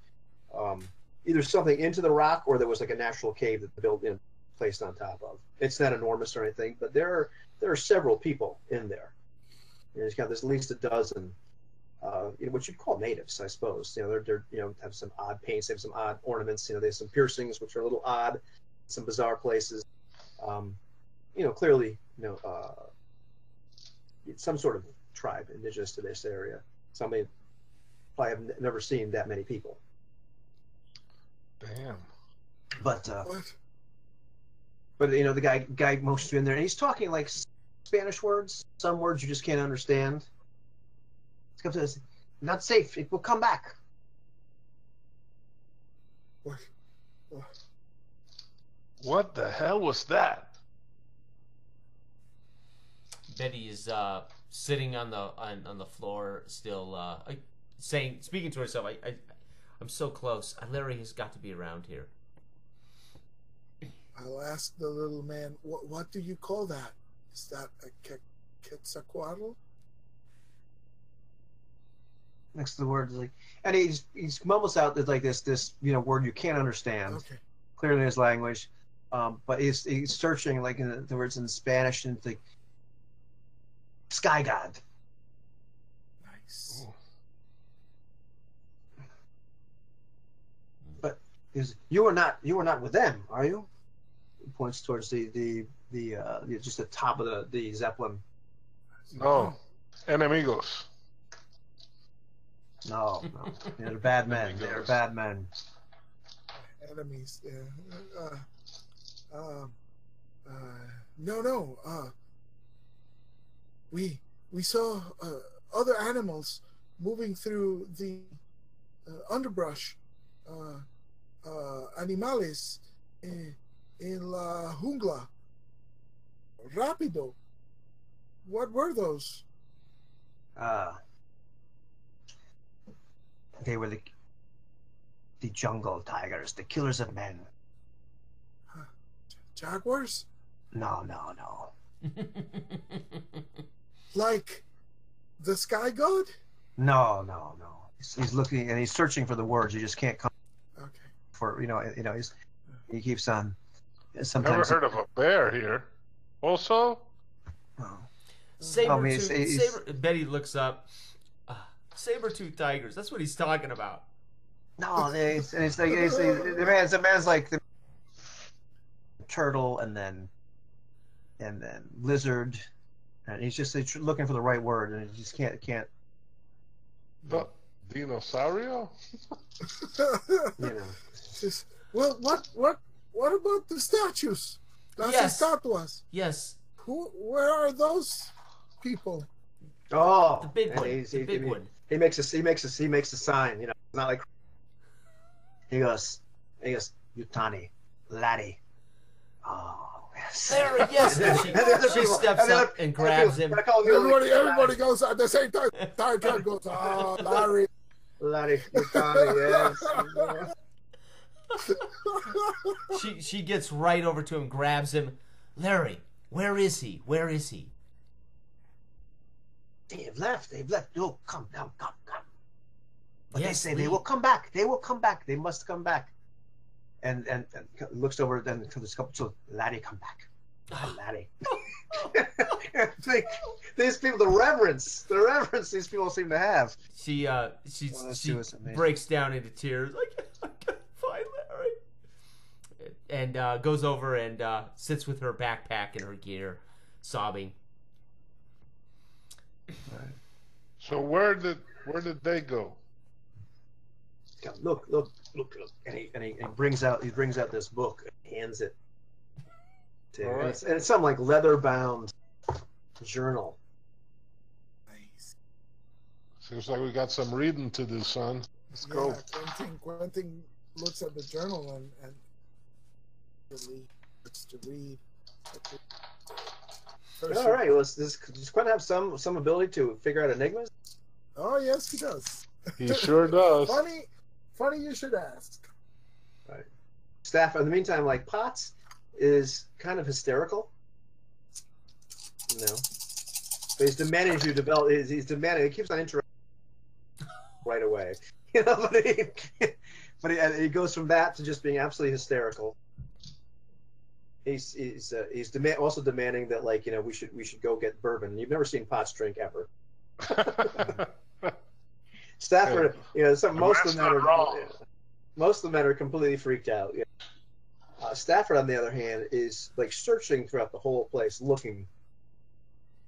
either something into the rock, or there was like a natural cave that the building placed on top of. It's not enormous or anything, but there are several people in there. There's at least a dozen, what you'd call natives, I suppose. They're have some odd paints, they have some odd ornaments. They have some piercings, which are a little odd, some bizarre places. Clearly, some sort of tribe indigenous to this area. Somebody probably have never seen that many people. Damn. But what? But the guy motions you in there, and he's talking like Spanish words. Some words you just can't understand. He comes to us, "Not safe. It will come back." What the hell was that? Betty is sitting on the floor, still speaking to herself. I'm so close. Larry has got to be around here. I'll ask the little man. What do you call that? Is that a quetzalcoatl? Next to the word, like, and he's mumbles out like this word you can't understand. Okay. Clearly his language, but he's searching like in the words in Spanish, and it's like sky god. Nice. But you are not with them, are you? He points towards the just the top of the zeppelin. No, enemigos. No, they're bad men. They're bad men. Enemies. Yeah. No. We saw other animals moving through the underbrush. Animales en la jungla. Rápido. What were those? They were the jungle tigers, the killers of men. Jaguars? No. Like the sky god? No. He's looking and he's searching for the words. He just can't come. Okay. For he keeps on. Sometimes. Never heard of a bear here. Also. Oh. Betty looks up. Saber-tooth tigers. That's what he's talking about. No, it's like the man's like the turtle, and then lizard, and he's just looking for the right word, and he just can't. The dinosaurio. Well, what about the statues? Yes. Estatuas. Yes. Where are those people? Oh, the big one. The big one. He makes a sign. It's not like he goes, Yutani, laddie. Oh, yes. There, yes. She steps up and grabs him. Everybody goes at the same time. Tiger goes, oh, Larry. Laddie, Yutani, yes. She gets right over to him, grabs him. Larry, where is he? They've left. Oh, come. But Yes, they say they will come back. They They must come back. And looks over then to this couple. So laddie, come back. Laddie. These people, the reverence these people seem to have. She breaks down into tears. I can't find and goes over and sits with her backpack and her gear, sobbing. So where did they go? Look, and he brings out this book and hands it to him. Right. And it's some like leather bound journal. Nice. Seems like we got some reading to do, son. Let's go. Quentin looks at the journal and really starts to read. All right, well, does Quentin have some ability to figure out enigmas? Oh yes, he does. He sure does. Funny you should ask. Right. Staff, in the meantime, like Potts is kind of hysterical. You know, but he's demanding you develop. He's demanding. He keeps on interrupting right away. You know, but he goes from that to just being absolutely hysterical. He's also demanding that, like, you know, we should go get bourbon. You've never seen Potts drink ever. Stafford, you know, most of the men are completely freaked out. You know. Stafford, on the other hand, is like searching throughout the whole place, looking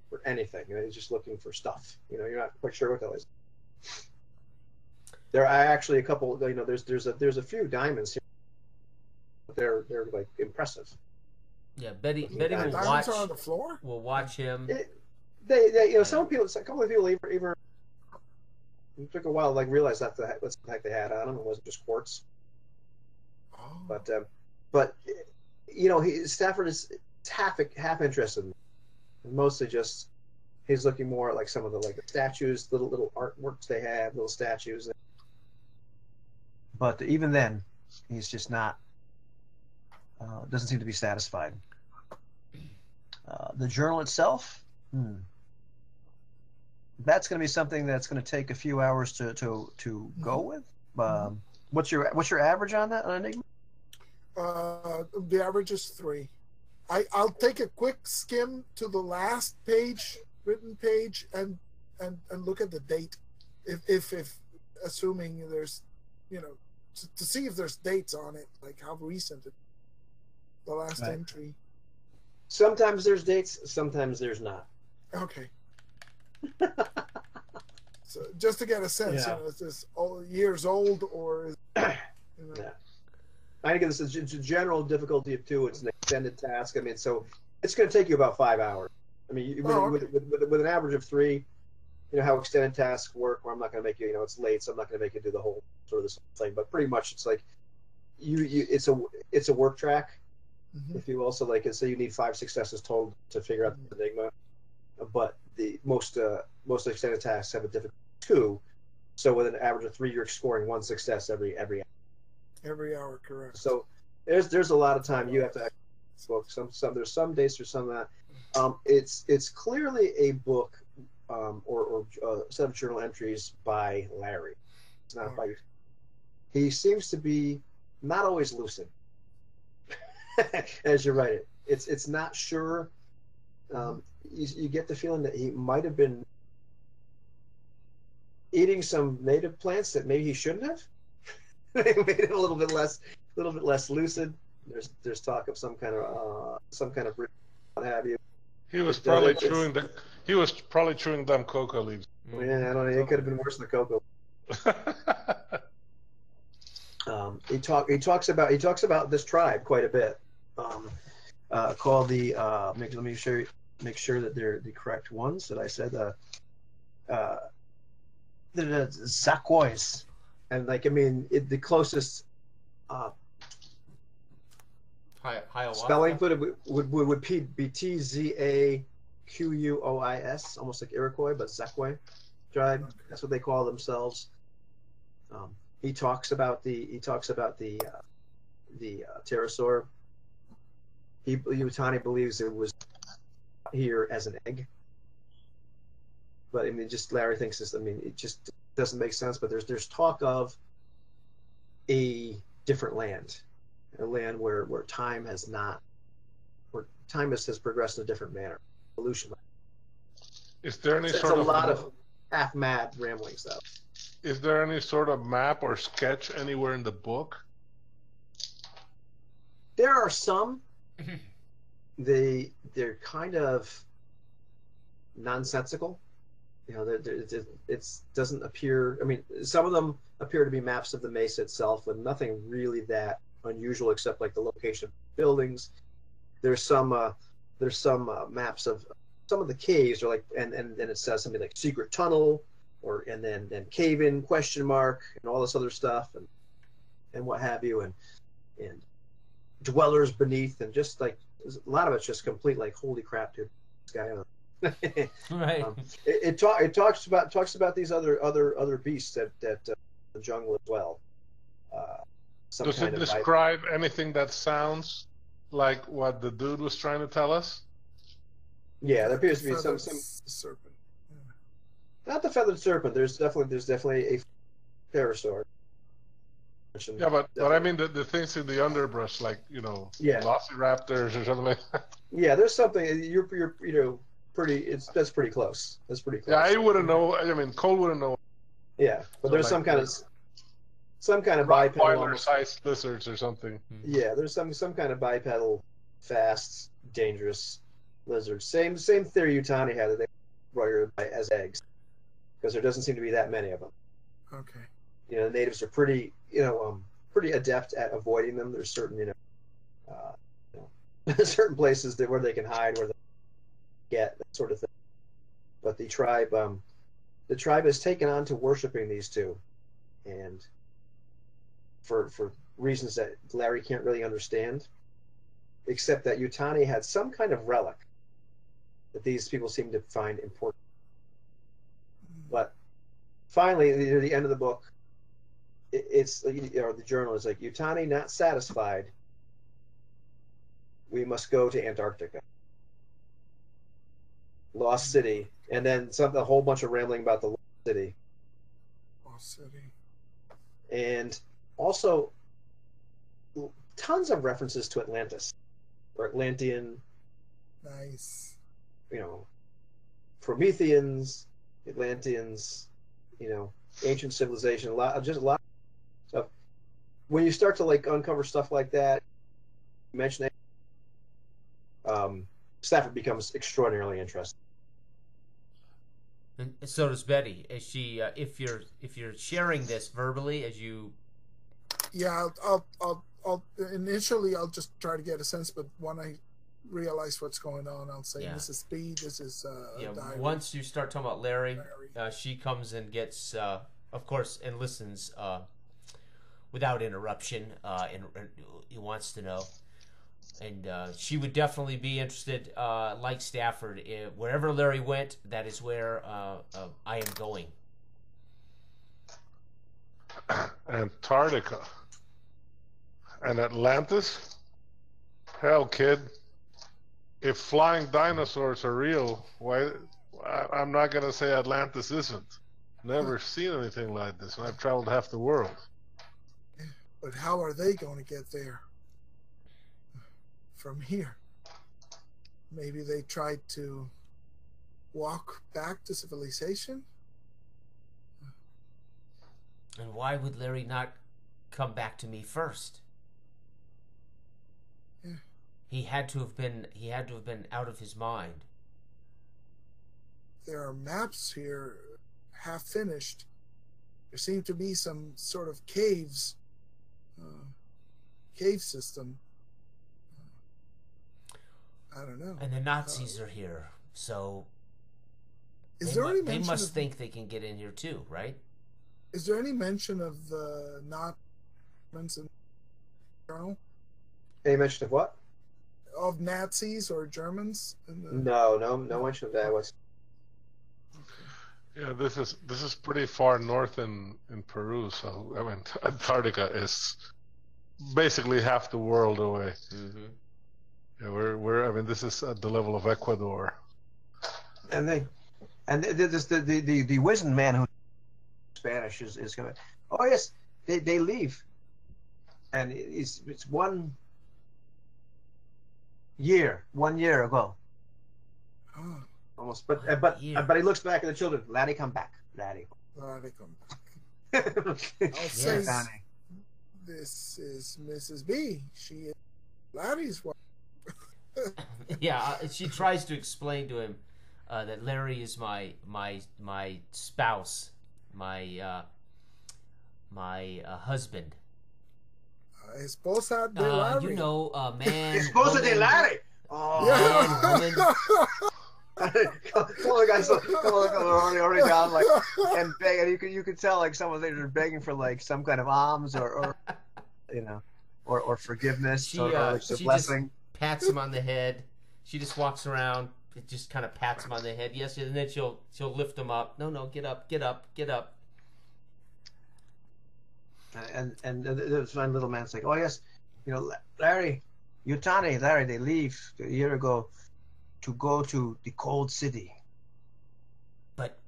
for anything. You know, he's just looking for stuff. You know, you're not quite sure what that is. There are actually a couple. You know, there's a few diamonds here. But they're like impressive. Yeah, Betty will Diamonds watch. are on the floor. Will watch him. They you know, a couple of people even it took a while to like realize what the heck they had on them. It wasn't just quartz. Oh. But you know, Stafford is half interested in them. Mostly just he's looking more at like some of the like the statues, little artworks they have, little statues. But even then, he's just not doesn't seem to be satisfied. The journal itself, that's going to be something that's going to take a few hours to go with. What's your average on that, on Enigma? The average is 3. I'll take a quick skim to the last written page, and look at the date, if assuming there's, you know, to see if there's dates on it, like how recent the last entry. Sometimes there's dates, sometimes there's not. Okay. So just to get a sense, you know, is this years old or is, you know? Yeah. I think this is a general difficulty of 2. It's an extended task. I mean, so it's going to take you about 5 hours. I mean, with an average of 3, you know how extended tasks work. Where I'm not going to make you, you know, it's late, so I'm not going to make you do the whole sort of this thing. But pretty much, it's like it's a work track, if you will. So like, so you need 5 successes total to figure out the enigma. But the most extended tasks have a difficulty of 2. So with an average of 3, you're scoring 1 success every hour. Every hour, correct. So there's a lot of time you have to book. There's some dates or some that. It's clearly a book or a set of journal entries by Larry. It's not by. He seems to be not always lucid as you write it. It's not sure. You get the feeling that he might have been eating some native plants that maybe he shouldn't have. They made it a little bit less lucid. There's talk of some kind of what have you. He was probably chewing them cocoa leaves. Yeah, I don't know. It could have been worse than the cocoa. He talks about this tribe quite a bit. Called the let me make sure that they're the correct ones that I said. The Zaquois. And like, I mean, the closest spelling for it would be Tzaquois, almost like Iroquois, but Zaquois tribe. That's what they call themselves. He talks about the pterosaur. Yutani believes it was here as an egg, but I mean, just Larry thinks this. I mean, it just doesn't make sense. But there's talk of a different land, a land where time has progressed in a different manner, evolution. Is there any It's a lot of half-mad ramblings, though. Is there any sort of map or sketch anywhere in the book? There are some. They're kind of nonsensical. You know, it doesn't appear. I mean, some of them appear to be maps of the mesa itself, but nothing really that unusual except like the location of buildings. There's some maps of some of the caves, or like, and then it says something like secret tunnel, or and then cave in question mark and all this other stuff and what have you, and dwellers beneath, and just like a lot of it's just complete like, holy crap, dude, this guy. Right. It talks about these other beasts that the jungle as well. Does it describe anything that sounds like what the dude was trying to tell us? Yeah, there appears to be some serpent. Not the feathered serpent. There's definitely a parasaur. Yeah, but I mean the things in the underbrush, like, you know, velociraptors or something like that. Yeah, there's something you're you know, pretty. That's pretty close. That's pretty close. Yeah, I wouldn't know. I mean, Cole wouldn't know. Yeah, but there's like, some kind of bipedal sized lizards or something. Yeah, there's some kind of bipedal, fast, dangerous lizard. Same theory Utani had, that they were as eggs, because there doesn't seem to be that many of them. Okay. You know, the natives are pretty adept at avoiding them. There's certain certain places where they can hide, where they get that sort of thing. But the tribe has taken on to worshiping these two, and for reasons that Larry can't really understand, except that Utani had some kind of relic that these people seem to find important. But finally, near the end of the book, the journal is like, Utani not satisfied, we must go to Antarctica. Lost City, and then a whole bunch of rambling about the Lost City. Lost City. And also tons of references to Atlantis, or Atlantean. Nice. You know, Prometheans, Atlanteans, you know, ancient civilization, a lot of stuff. When you start to like uncover stuff like that, mention it, Stafford becomes extraordinarily interesting. And so does Betty. Is she? If you're sharing this verbally, as you. Yeah, I'll initially I'll just try to get a sense, but when I realize what's going on, I'll say, this is speed. This is diary. Once you start talking about Larry, she comes and gets, of course, and listens without interruption, and he wants to know. And she would definitely be interested, like Stafford, wherever Larry went, that is where I am going. Antarctica. And Atlantis? Hell, kid. If flying dinosaurs are real, why? I'm not going to say Atlantis isn't. Never seen anything like this, and I've traveled half the world. But how are they going to get there from here? Maybe they tried to walk back to civilization? And why would Larry not come back to me first? Yeah. He had to have been out of his mind. There are maps here, half finished. There seem to be some sort of caves, cave system. I don't know. And the Nazis are here, so they must think they can get in here too, right? Is there any mention of the Nazis in the journal? Any mention of what? Of Nazis or Germans? No mention of that. Yeah, this is pretty far north in Peru, so I mean Antarctica is basically half the world away. Mm-hmm. Yeah, I mean, this is at the level of Ecuador. And the wizened man who Spanish is going. Oh yes, they leave, and it's 1 year ago. Oh. Almost, but he looks back at the children. Laddie, come back. Laddie, come back. I'll say, this is Mrs. B. She is Larry's wife. Yeah, she tries to explain to him that Larry is my spouse, my husband. Esposa de Larry. You know, man. Esposa de woman, Larry. Oh, Man, woman. come on, guys! Come on, already down like and begging. You could tell like some of them are begging for like some kind of alms or you know, or forgiveness or like a blessing. Just pats him on the head. She just walks around. It just kind of pats him on the head. Yes, and then she'll lift him up. No, get up, get up, get up. And there's one little man's like, oh yes, you know, Larry, Yutani, Larry, they leave a year ago to go to the cold city. But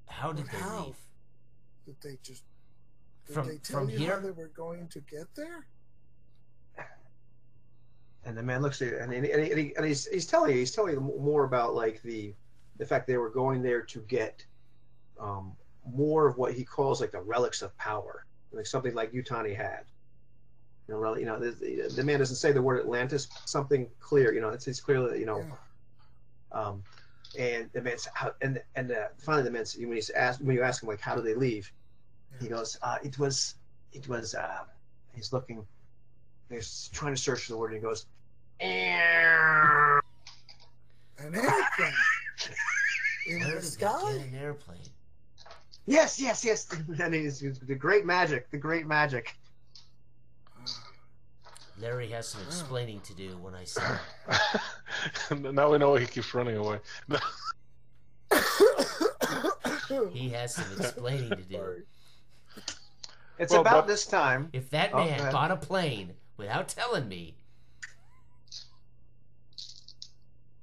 how did they leave? Did they just From tell you here? how they were going to get there? And the man looks at you, and he's telling you more about like the fact they were going there to get more of what he calls like the relics of power, like something like Yutani had. You know, the man doesn't say the word Atlantis, something clear. You know, it's clear that you know. Yeah. And the man finally the man when you ask him like how did they leave, he goes it was he's looking. He's trying to search for the word, and he goes, an airplane in Where the did sky. they get an airplane? yes. And he's the great magic. Larry has some explaining to do when I say it. Now we know why he keeps running away. He has some explaining to do. It's about this time. If that man bought a plane without telling me.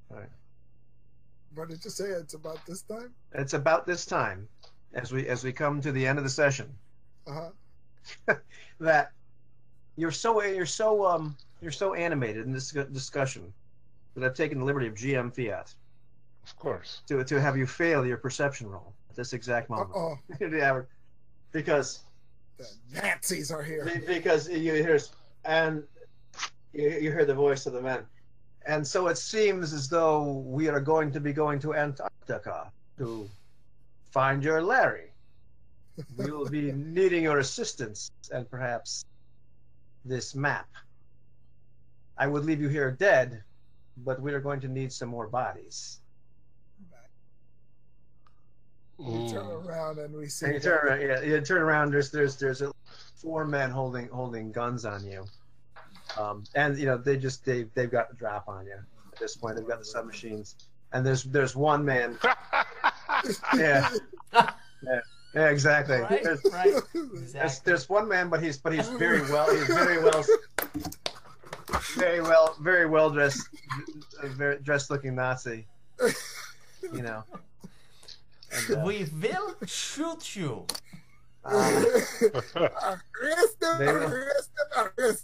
Right. What did you say? It's about this time? It's about this time, as we come to the end of the session, that you're so animated in this discussion that I've taken the liberty of GM Fiat. Of course. To have you fail your perception roll at this exact moment. Because the Nazis are here. Because you hear the voice of the man. And so it seems as though we are going to be going to Antarctica to find your Larry. We will be needing your assistance and perhaps this map. I would leave you here dead, but we are going to need some more bodies. We turn around and we see. And you turn around. Yeah, you turn around. There's 4 men holding guns on you. And you know they've got the drop on you at this point. They've got the submachines, and there's one man. Yeah, exactly. Right, exactly. There's one man, but he's very well dressed, very dressed looking Nazi. You know. And, we will shoot you. Arrest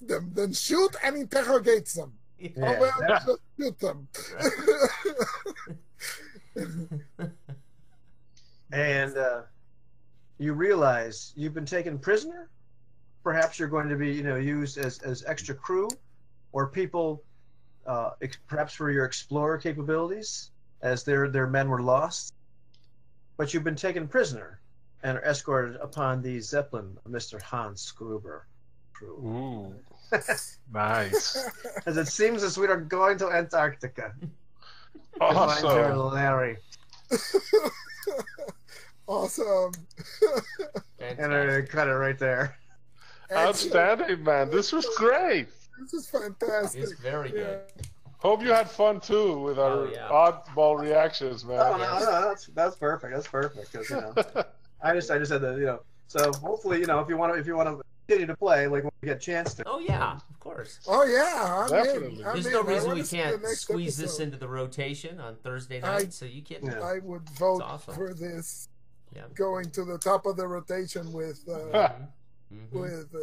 them, then shoot and interrogate them. Just shoot them. And you realize you've been taken prisoner. Perhaps you're going to be, used as extra crew, or people, perhaps for your explorer capabilities, as their men were lost. But you've been taken prisoner and are escorted upon the Zeppelin of Mr. Hans Gruber crew. Ooh, nice. As it seems as we are going to Antarctica. Awesome. To find your Larry. Awesome. And I'm going to cut it right there. Outstanding, man. This was great. This is fantastic. It's very good. Hope you had fun too with our oddball reactions, man. Oh, no, that's perfect. That's perfect. Because I just had the So hopefully, if you want to continue to play, like when we get a chance to. Oh yeah, of course. Oh yeah, definitely. There's no reason we can't squeeze this into the rotation on Thursday night. So you can. Yeah. I would vote for this. Yeah. Going to the top of the rotation with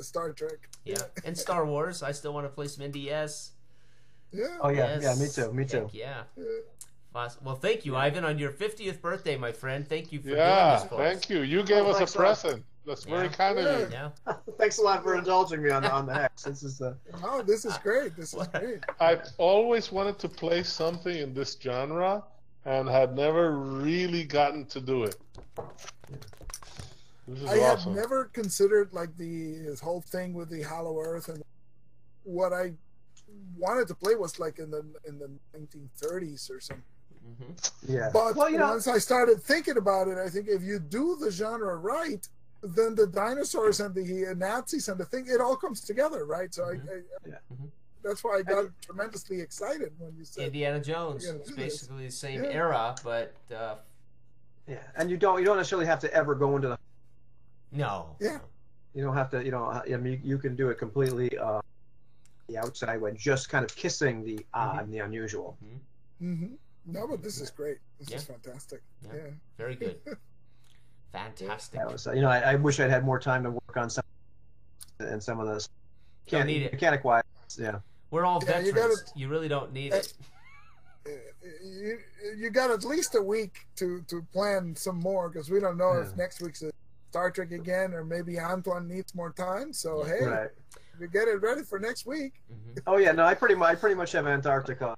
Star Trek. Yeah, and Star Wars. I still want to play some NDS. Yeah. Oh yeah, yes. yeah, me too. Heck yeah. Well, thank you, Ivan, on your 50th birthday, my friend. Thank you for doing this for us. Thank you. You gave us a present. That's very kind of you. Yeah. Thanks a lot for indulging me on the hex. This is Oh, this is great. This is great. I've always wanted to play something in this genre and had never really gotten to do it. This is I awesome. had never considered like this whole thing with the Hollow Earth, and what I wanted to play was like in the 1930s or something. yeah. But Well, you know, once I started thinking about it, I think if you do the genre right, then the dinosaurs and the Nazis and the thing, it all comes together, right? So Yeah. that's why I got tremendously excited when you said Indiana Jones. You're gonna It's do this. basically the same Yeah. era, but yeah, and you don't necessarily have to ever go into the. no. Yeah. You don't have to. You know, I mean, you can do it completely the outside way, just kind of kissing the odd and the unusual. No, but this is great. This Yeah. is fantastic. Yeah. Yeah. Very good. Fantastic. That was, I wish I'd had more time to work on some of those. Don't need it. Mechanic wise, yeah. We're all Yeah, you veterans. gotta- You really don't need it. You got at least a week to plan some more, because we don't know if Yeah. next week's a Star Trek again, or maybe Antoine needs more time. So hey, Right. we get it ready for next week. Oh yeah, no, I pretty much have Antarctica.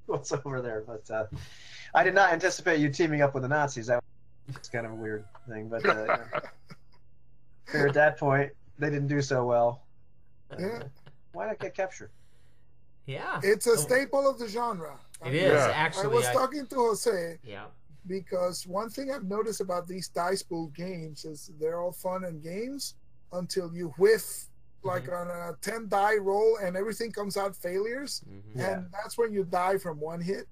What's over there? But I did not anticipate you teaming up with the Nazis. That was kind of a weird thing, but figure at that point they didn't do so well. Yeah. Why not get captured? Yeah. It's a staple of the genre. It is, Yeah. actually. I was talking to Jose, Yeah. because one thing I've noticed about these dice pool games is they're all fun and games until you whiff like on a 10 die roll and everything comes out failures, and that's when you die from one hit.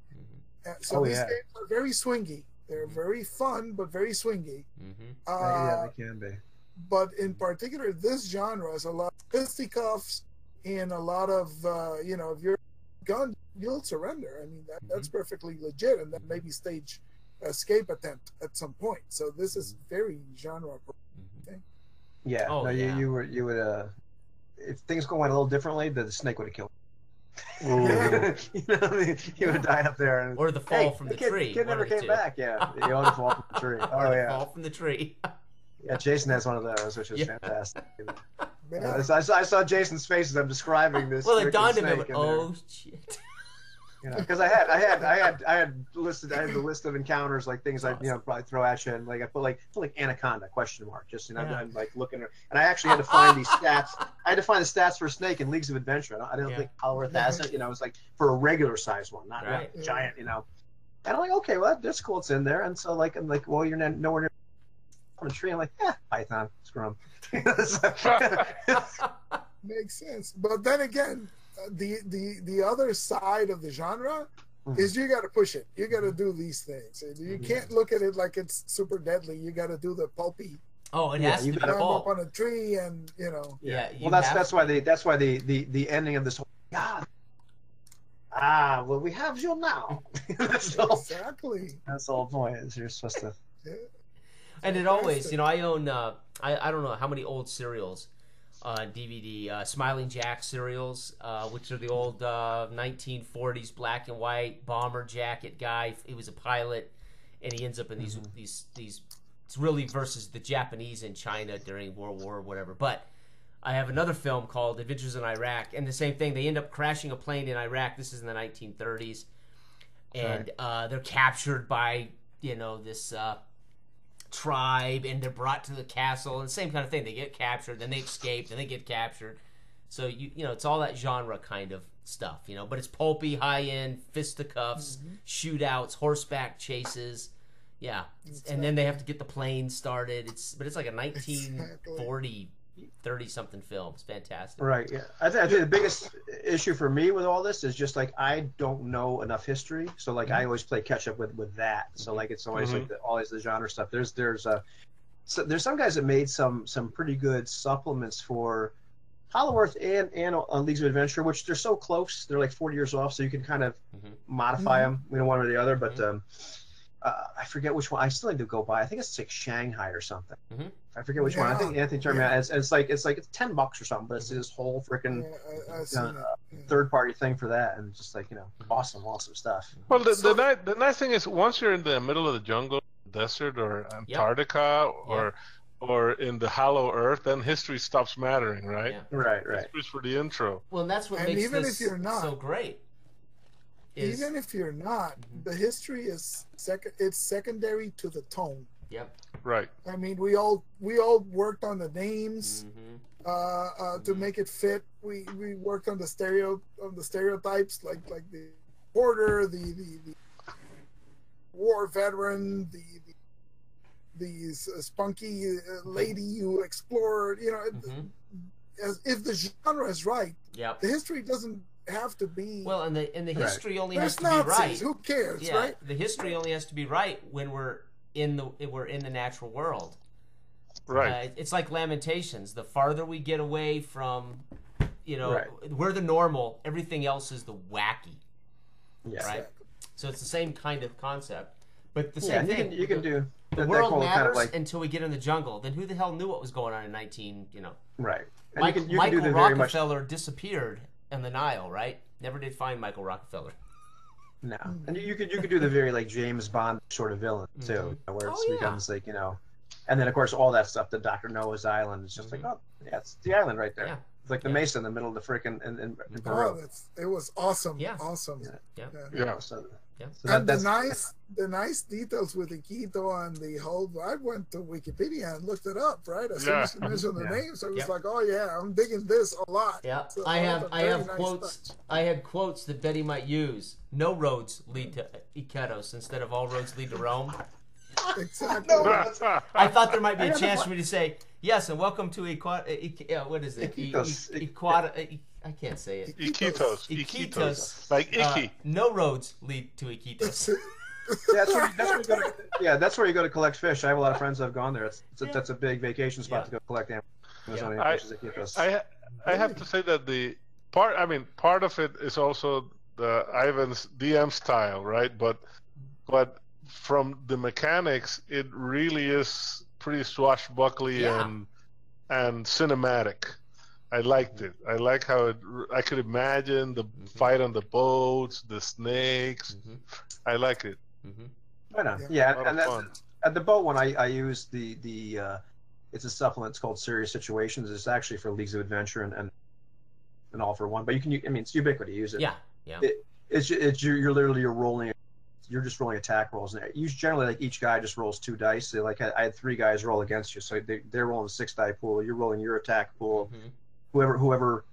So these games are very swingy. They're very fun, but very swingy. Yeah, they can be. But in particular, this genre is a lot of fisticuffs and a lot of, if you're a gun, you'll surrender. I mean, that's perfectly legit, and then maybe stage escape attempt at some point. So this is very genre. Yeah. Oh, no, yeah. you would if things go went a little differently, the snake would have killed. Ooh. You know what I mean? He would have died up there. And, Or the fall from the tree. Kid one never of the came two. back. Yeah, the other fall from the tree. Or Oh the yeah. fall from the tree. Yeah, Jason has one of those, which is Yeah. fantastic. Yeah. I saw Jason's face as I'm describing this. Well, it freaking dawned on me, snake in oh, shit. there. Because I had the list of encounters, like things I'd probably throw at you, and like I put like anaconda ? Just Yeah. I'm like looking, and I actually had to find these stats. I had to find the stats for a snake in Leagues of Adventure. I don't Yeah. think Hollow Earth has it. It was like for a regular size one, not Right. like giant. And I'm like, okay, well that's cool, it's in there. And so I'm like, well, you're nowhere near on a tree. I'm like, python, screw 'em. Makes sense. But then again, the other side of the genre is you got to push it. You got to do these things. You can't look at it like it's super deadly. You got to do the pulpy. Oh, it has to be Climb up pulp. on a tree, and Yeah. Well, that's why the ending of this whole well, we have you now. that's the exactly. whole point. Is you're supposed to. And it always, I own, I don't know how many old serials on DVD. Smiling Jack serials, which are the old 1940s black and white bomber jacket guy. He was a pilot, and he ends up in these. It's really versus the Japanese in China during World War or whatever. But I have another film called Adventures in Iraq, and the same thing. They end up crashing a plane in Iraq. This is in the 1930s, and they're captured by this tribe, and they're brought to the castle, and same kind of thing. They get captured, then they escape, then they get captured. So it's all that genre kind of stuff, But it's pulpy, high end, fisticuffs, shootouts, horseback chases. Yeah, and then they have to get the plane started. It's like a 1940, 30-something film. It's fantastic. Right. Yeah. I think the biggest issue for me with all this is just like I don't know enough history, so like I always play catch up with that. So like it's always like always the genre stuff. There's some guys that made some pretty good supplements for Hollow Earth and Leagues of Adventure, which they're so close. They're like 40 years off, so you can kind of modify them, one or the other. But I forget which one. I still need to go buy. I think it's like Shanghai or something. I forget which one. I think Anthony told me it's like it's $10 or something, but it's this whole freaking third-party thing for that, and just like awesome stuff. Well, the nice thing is once you're in the middle of the jungle, desert, or Antarctica, or in the Hollow Earth, then history stops mattering, right? Yeah. Right. History's for the intro. Well, and that's what And makes even this if you're not, so great. Even if you're not, the history is it's secondary to the tone. Yep. Right. I mean, we all worked on the names to make it fit. We worked on the stereotypes like the porter, the war veteran, the spunky lady who explored. You know, as if the genre is right, Yep. the history doesn't have to be. Well, and the history only has There's to be Nazis. right. Who cares, Yeah, right? the history only has to be right when we're in the natural world. Right. It's like Lamentations. The farther we get away from, Right. we're the normal. Everything else is the wacky. Yeah. Right. So it's the same kind of concept, but the Yeah, same thing. you can do The that world whole matters kind of like until we get in the jungle. Then who the hell knew what was going on in 19? right. And Michael, you can do Michael the very much Rockefeller disappeared in the Nile, right? Never did find Michael Rockefeller. no, and you could do the very like James Bond sort of villain too, where it Oh, yeah. becomes like and then of course all that stuff, the Dr. Noah's Island is just like it's the island right there. Yeah. It's like the mesa in the middle of the frickin' in Oh, Peru. it was awesome. Yeah. Awesome. Yeah. Yeah. So, Yeah. so And that's the nice details with Iquito and the whole. I went to Wikipedia and looked it up. Right, as soon as you mentioned the names, I was like, "Oh yeah, I'm digging this a lot." Yeah, So I that was a have very nice quotes. touch. I had quotes that Betty might use. No roads lead to Iquitos instead of all roads lead to Rome. Exactly. I thought there might be I a have chance a- for me to say yes and welcome to what is it? Iquitos. I can't say it. Iquitos. Iquitos. Like icky. No roads lead to Iquitos. that's where you go to collect fish. I have a lot of friends that have gone there. That's a big vacation spot to go collect Amazonian fishes at Iquitos. I have to say that part of it is also the Ivan's DM style, right? But from the mechanics, it really is pretty swashbuckly and cinematic. I liked it. I like how I could imagine the fight on the boats, the snakes. I like it. Right on. A lot Yeah, of and fun. at the boat one, I use the it's a supplement. It's called Serious Situations. It's actually for Leagues of Adventure and All for One. But it's ubiquity. Use it. Yeah. You're rolling. You're just rolling attack rolls. And generally, like each guy just rolls 2 dice. So, like I had 3 guys roll against you, so they're rolling a 6-die pool. You're rolling your attack pool. Whoever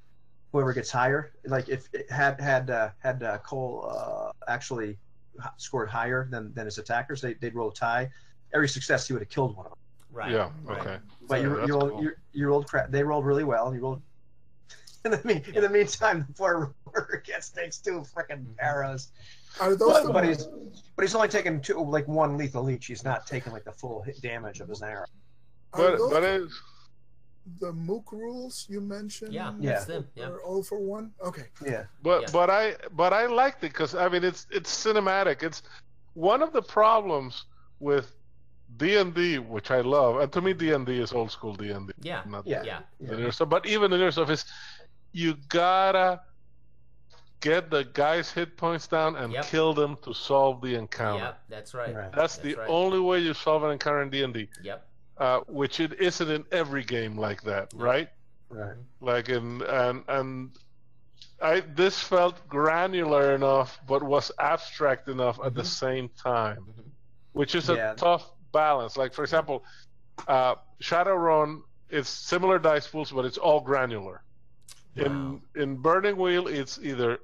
gets higher, like if it had Cole actually scored higher than his attackers, they'd roll a tie. Every success, he would have killed one of them. Right. Yeah. Right. Okay. But you rolled crap. They rolled really well, and you rolled. In the meantime, the poor reporter takes 2 freaking arrows. Are those But he's only taking 1 lethal each. He's not taking like the full hit damage of his arrow. But it's the Mook rules you mentioned? Yeah. Yeah. That's them. Yeah. Or all for one? Okay. Yeah. But I liked it because it's cinematic. It's one of the problems with D&D, which I love, and to me D&D is old school D&D. Yeah. Not Yeah. the newer stuff. But even the newer stuff is you gotta get the guy's hit points down and kill them to solve the encounter. Yep. That's right. Right. That's the only way you solve an encounter in D&D. Yep. Which it isn't in every game like that, right? Right. Like this felt granular enough, but was abstract enough at the same time, which is a tough balance. Like for example, Shadowrun, it's similar dice pools, but it's all granular. Wow. In Burning Wheel, it's either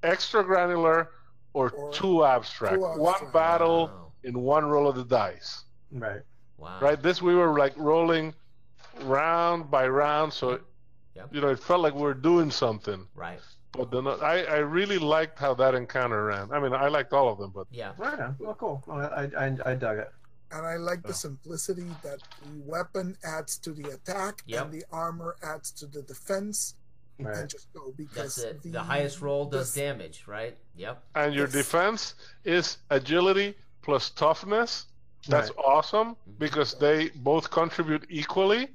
extra granular or too abstract. One battle in one roll of the dice. Right. Wow. Right. This we were like rolling round by round, so it felt like we were doing something. Right. But then I really liked how that encounter ran. I liked all of them, but Right on. Well, cool. Well, I dug it. And I like the simplicity that the weapon adds to the attack and the armor adds to the defense. Right. And just go because that's it. The highest roll does damage, right? Yep. And your defense is agility plus toughness. That's awesome because they both contribute equally.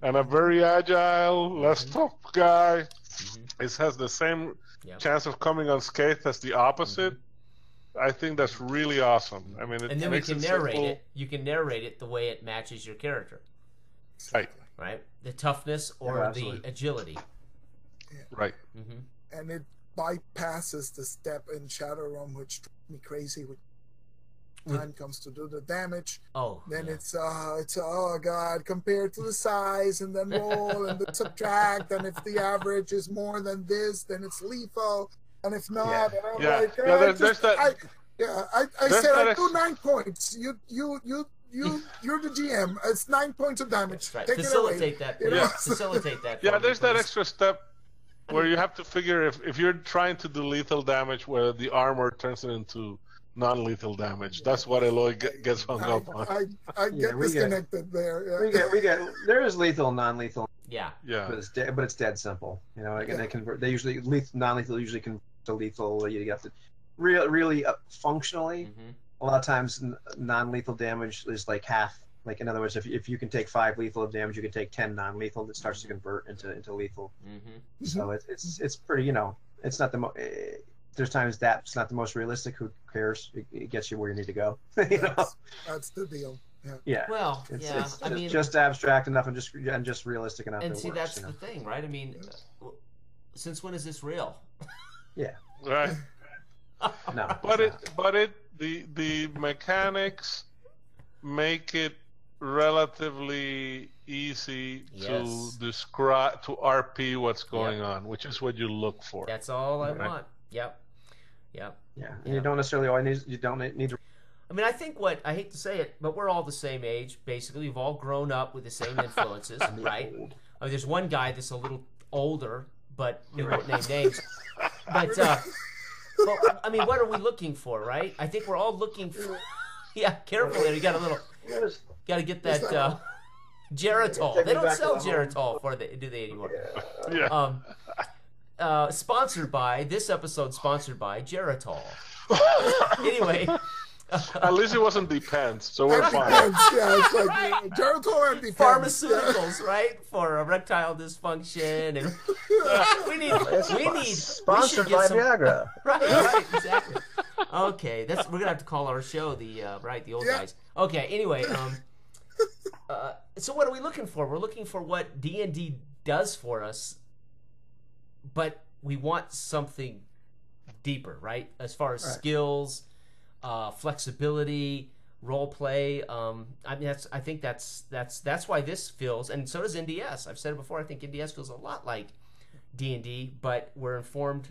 And a very agile, less tough guy has the same chance of coming unscathed as the opposite. I think that's really awesome. And then we can narrate it. You can narrate it the way it matches your character. Exactly. right? The toughness or Yeah, the absolutely. agility. Right. Hmm. And it bypasses the step in Shadowrun, which drives me crazy. When time comes to do the damage, Oh, then yeah. it's oh god, compared to the size, and then roll and then subtract, and if the average is more than this, then it's lethal, and if not, Yeah. and I'm Yeah. like, Yeah, there's that. I there's said that I do ex- 9 points. You're the GM. It's 9 points of damage. That's right. Take Facilitate it away. that. You know? Yeah. Facilitate that. Yeah, for me, there's that please. extra step where you have to figure if you're trying to do lethal damage where the armor turns it into non-lethal damage. That's what Eloy gets hung up on. I Yeah, get we get- disconnected there. Yeah. We get there is lethal and non-lethal, Yeah. Yeah. but it's dead simple. You know, and Yeah. they convert. They usually non-lethal usually convert to lethal. You have to really functionally. Hmm. A lot of times non-lethal damage is like half. Like in other words, if you can take 5 lethal of damage, you can take 10 non-lethal. That starts to convert into lethal. Hmm. So it's pretty. You know, it's not the there's times that's not the most realistic. Who cares? It gets you where you need to go. You know? That's the deal. Yeah. Yeah. Well, It's, yeah. it's I mean, just abstract enough and just realistic enough. and that it see, works, that's you know? the thing, right? I mean, since when is this real? Right. No, But the mechanics make it relatively easy Yes. to describe to RP what's going on, which is what you look for. That's all I Right. want. Yep. Yep. Yeah, and Yeah. you don't necessarily always need to. I mean, I think what I hate to say it, but we're all the same age. Basically, we've all grown up with the same influences, right? I mean, there's one guy that's a little older, but we won't name names. But I mean, what are we looking for, right? I think we're all looking for. Yeah, careful there. You got a little. Got to get that Geritol. Take They me don't back to sell the home. Geritol do they anymore? Yeah. Sponsored by this episode. Sponsored by Geritol. Anyway. At least it wasn't Depends, so we're fine. Yeah, it's like Geritol and Depends. Pharmaceuticals, right, for erectile dysfunction, and we need Sponsored we should by get some, Viagra. right, exactly. Okay, we're gonna have to call our show the old Yeah. guys. Okay, anyway, so what are we looking for? We're looking for what D&D does for us, but we want something deeper, right? As far as skills, flexibility, role play. I mean, I think that's why this feels, and so does NDS. I've said it before. I think NDS feels a lot like D&D, but we're informed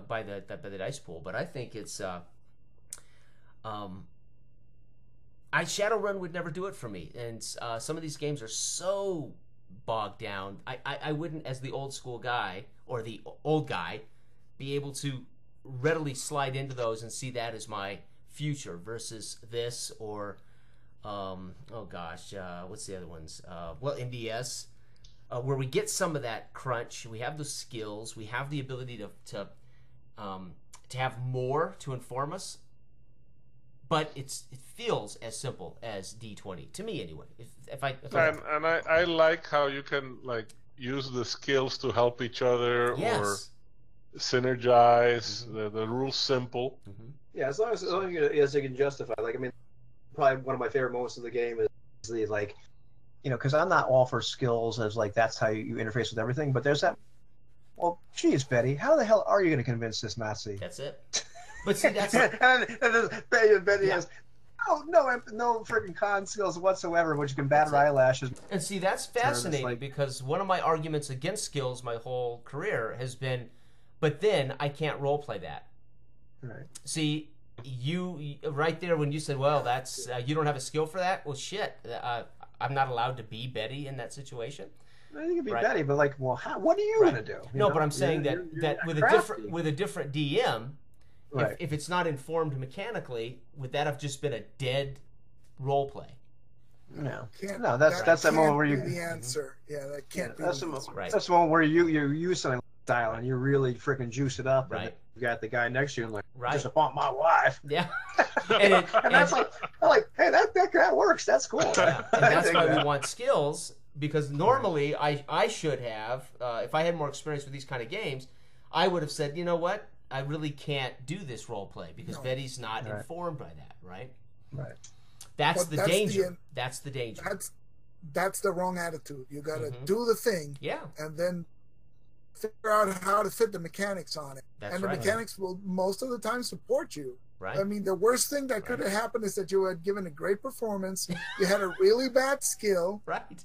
by the dice pool. But I think it's Shadowrun would never do it for me, and some of these games are so bogged down. I wouldn't, as the old school guy or the old guy, be able to readily slide into those and see that as my future versus this or what's the other ones? NDS, where we get some of that crunch. We have the skills. We have the ability to have more to inform us. But it feels as simple as D20 to me, anyway. And I like how you can use the skills to help each other or synergize. The rules simple. Mm-hmm. Yeah, as long as you can justify. Like, I mean, probably one of my favorite moments of the game is the because I'm not all for skills as that's how you interface with everything. But there's that. Well, geez, Betty, how the hell are you going to convince this Nazi? That's it. But see, that's and Betty has no freaking con skills whatsoever, which you can bat her eyelashes. And see, that's fascinating because one of my arguments against skills my whole career has been, but then I can't role play that. Right. See, you right there when you said, well, that's you don't have a skill for that. Well, shit, I'm not allowed to be Betty in that situation. Well, you can be Betty, but what are you gonna do? But I'm saying that with a different DM. Right. If it's not informed mechanically, would that have just been a dead role play? No, that's that moment where you the answer. Yeah, that can't be. That's the the answer. that's the moment where you use something like style and you really freaking juice it up. Right. And you got the guy next to you and right. just upon my wife. Yeah. and that's hey, that works. That's cool. Yeah. And that's why we want skills, because normally I should have, if I had more experience with these kind of games, I would have said, you know what? I really can't do this role play because Betty's not informed by that, right? Right. That's the danger. That's that's the wrong attitude. You got to Mhm. do the thing, Yeah, and then figure out how to fit the mechanics on it. that's And the right. mechanics will most of the time support you. Right. I mean, the worst thing that could have happened is that you had given a great performance, you had a really bad skill. Right.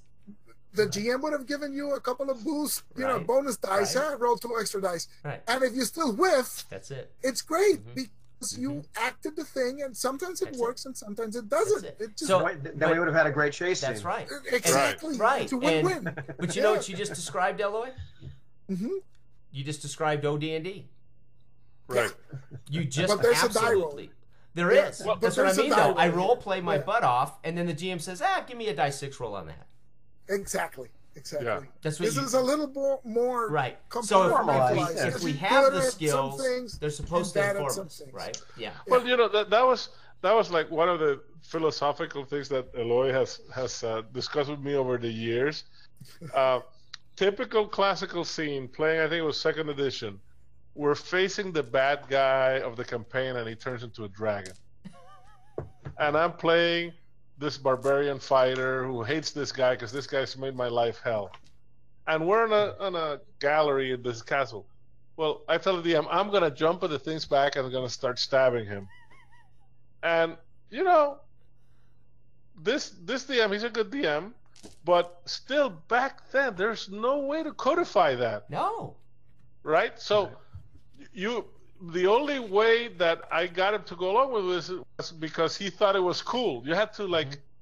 The GM would have given you a couple of boosts, Right. bonus dice. Right. Roll 2 extra dice. Right. And if you still whiff, That's it. it's great Mhm. because you acted the thing, and sometimes it That's works and sometimes it doesn't. That's It just So- Then we would have had a great chase That's scene. right. exactly Right. It's a win-win. But you know what you just described, Eloy? hmm You just described OD&D. Right. You just But there's a die roll. absolutely. There Yeah, is. but That's what I there's a mean, die though. I roll. role play my Yeah. butt off, and then the GM says, give me a die 6 roll on that. Exactly. Yeah. That's what This you, is a little more Right. So Normalized. if we You're have good the at some skills, things they're supposed to and bad at inform some us, things. right? Yeah. Well, that was like one of the philosophical things that Eloy has discussed with me over the years. Typical classical scene playing, I think it was 2nd edition. We're facing the bad guy of the campaign, and he turns into a dragon. And I'm playing this barbarian fighter who hates this guy because this guy's made my life hell. And we're on a gallery in this castle. Well, I tell the DM, I'm gonna jump at the thing's back and I'm gonna start stabbing him. And this DM, he's a good DM, but still back then there's no way to codify that, No. right? So the only way that I got him to go along with this was because he thought it was cool. You had to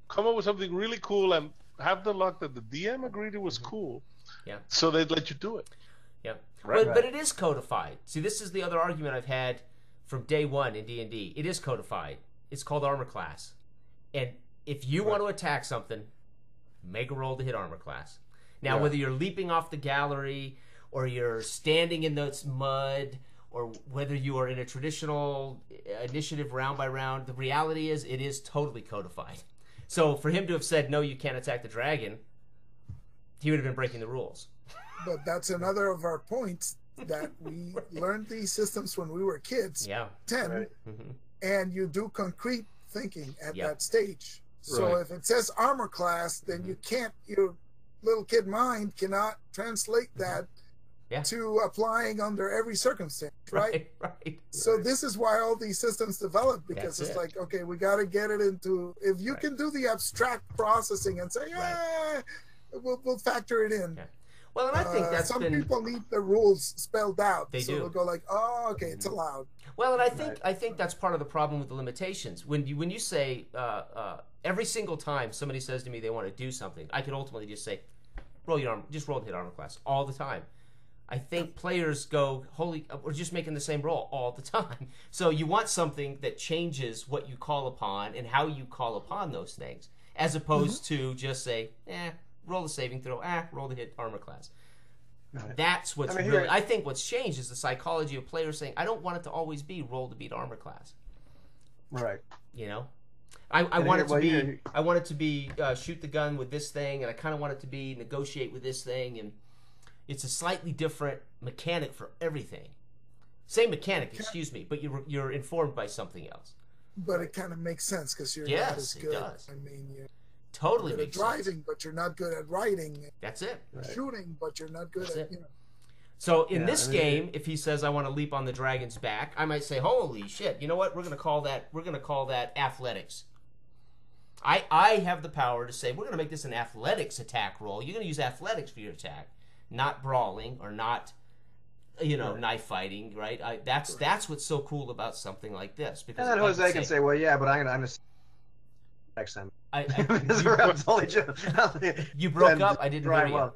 come up with something really cool and have the luck that the DM agreed it was cool. Yeah. So they'd let you do it. Yeah. Right. But it is codified. See, this is the other argument I've had from day one in D&D. It is codified. It's called armor class. And if you want to attack something, make a roll to hit armor class. Now, whether you're leaping off the gallery or you're standing in the mud or whether you are in a traditional initiative round by round, the reality is it is totally codified. So for him to have said, no, you can't attack the dragon, he would have been breaking the rules. But that's another of our points that we learned these systems when we were kids, Yeah. 10, Right. Mm-hmm. and you do concrete thinking at Yeah. that stage. So Right. if it says armor class, then you can't, your little kid mind cannot translate that Yeah. to applying under every circumstance, right? Right. So this is why all these systems develop, because That's it's it. like, okay, we got to get it into, if you can do the abstract processing and say, yeah, we'll factor it in. Yeah. Well, and I think that's some been people need the rules spelled out. They so do. they'll go like, oh, okay, it's allowed. well, and I think that's part of the problem with the limitations. When you say every single time somebody says to me they want to do something, I could ultimately just say, roll your arm, just roll to hit armor class all the time. I think players go, holy, we're just making the same roll all the time. So you want something that changes what you call upon and how you call upon those things, as opposed to just say, roll the saving throw, roll the hit armor class. Right. That's what's here- I think what's changed is the psychology of players saying, I don't want it to always be roll to beat armor class. Right. You know, I want it to be I want it to be shoot the gun with this thing, and I kind of want it to be negotiate with this thing, and it's a slightly different mechanic for everything. Same mechanic, excuse me, but you're informed by something else. But it kind of makes sense because you're Yes, not as it good. does. I mean, you're Totally good at makes driving, sense. but you're not good at writing. That's it. Shooting, but you're not good That's at, it. So in Yeah, this I mean, game, if he says I want to leap on the dragon's back, I might say, "Holy shit! You know what? We're going to call that athletics." I have the power to say we're going to make this an athletics attack roll. You're going to use athletics for your attack, not brawling or not, knife fighting, right? That's what's so cool about something like this. Because And then I Jose can say, well, yeah, but I'm gonna next time. you broke up. I didn't hear you. Well,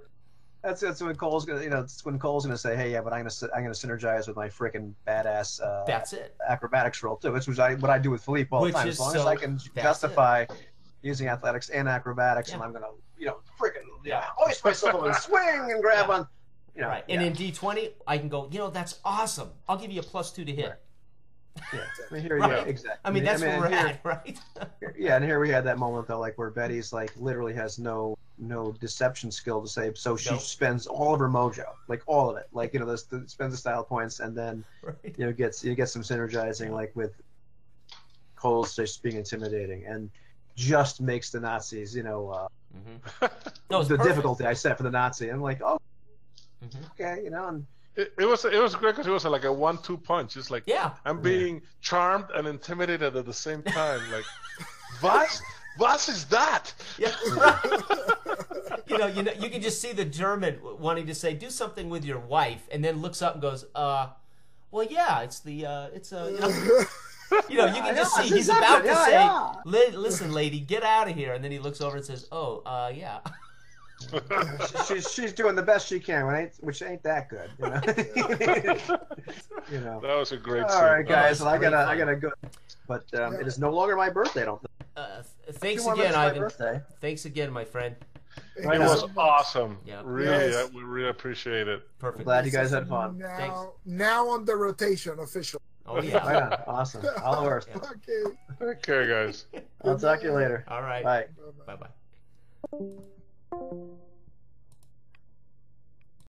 that's when Cole's gonna, it's when Cole's gonna say, hey, yeah, but I'm gonna synergize with my freaking badass That's it. acrobatics roll too. Which was what I do with Philippe all the Which time. is As long as I can that's justify using athletics and acrobatics, and I'm gonna, freaking hoist myself and swing and grab on. Right. And in D20, I can go, that's awesome. I'll give you a +2 to hit. Right. Yeah, I mean, here, Right. yeah, exactly. I mean, that's where we're here, at, right? Yeah, and here we had that moment though, like where Betty's like literally has no deception skill to save, so she spends all of her mojo, like all of it, like spends the style points, and then Right. gets some synergizing, like with Cole's just being intimidating, and just makes the Nazis No, it's the perfect. difficulty I set for the Nazi. I'm like, oh, Mhm. okay, you know. And It was great because it was like a 1-2 punch. It's like Yeah. I'm being charmed and intimidated at the same time. Like, what is that? Yeah, right. You can just see the German wanting to say, do something with your wife, and then looks up and goes, well, yeah, it's the, you can just see he's about to say, listen, lady, get out of here. And then he looks over and says, oh, yeah. she's doing the best she can, which ain't that good, you know. You know. That was a great All scene. right, guys. Oh, Well, it's I great gotta go. But it is no longer my birthday. I don't think. Thanks 2 more again, minutes, my Ivan. birthday. Thanks again, my friend. Right It on. was awesome. Yeah. Really, Yes. we really appreciate it. Perfect. Glad you guys had fun. Thanks. Now on the rotation official. Oh, yeah. Right on. Awesome. All the worst. Okay. Okay, guys. I'll talk to you later. All right. Bye. Bye-bye.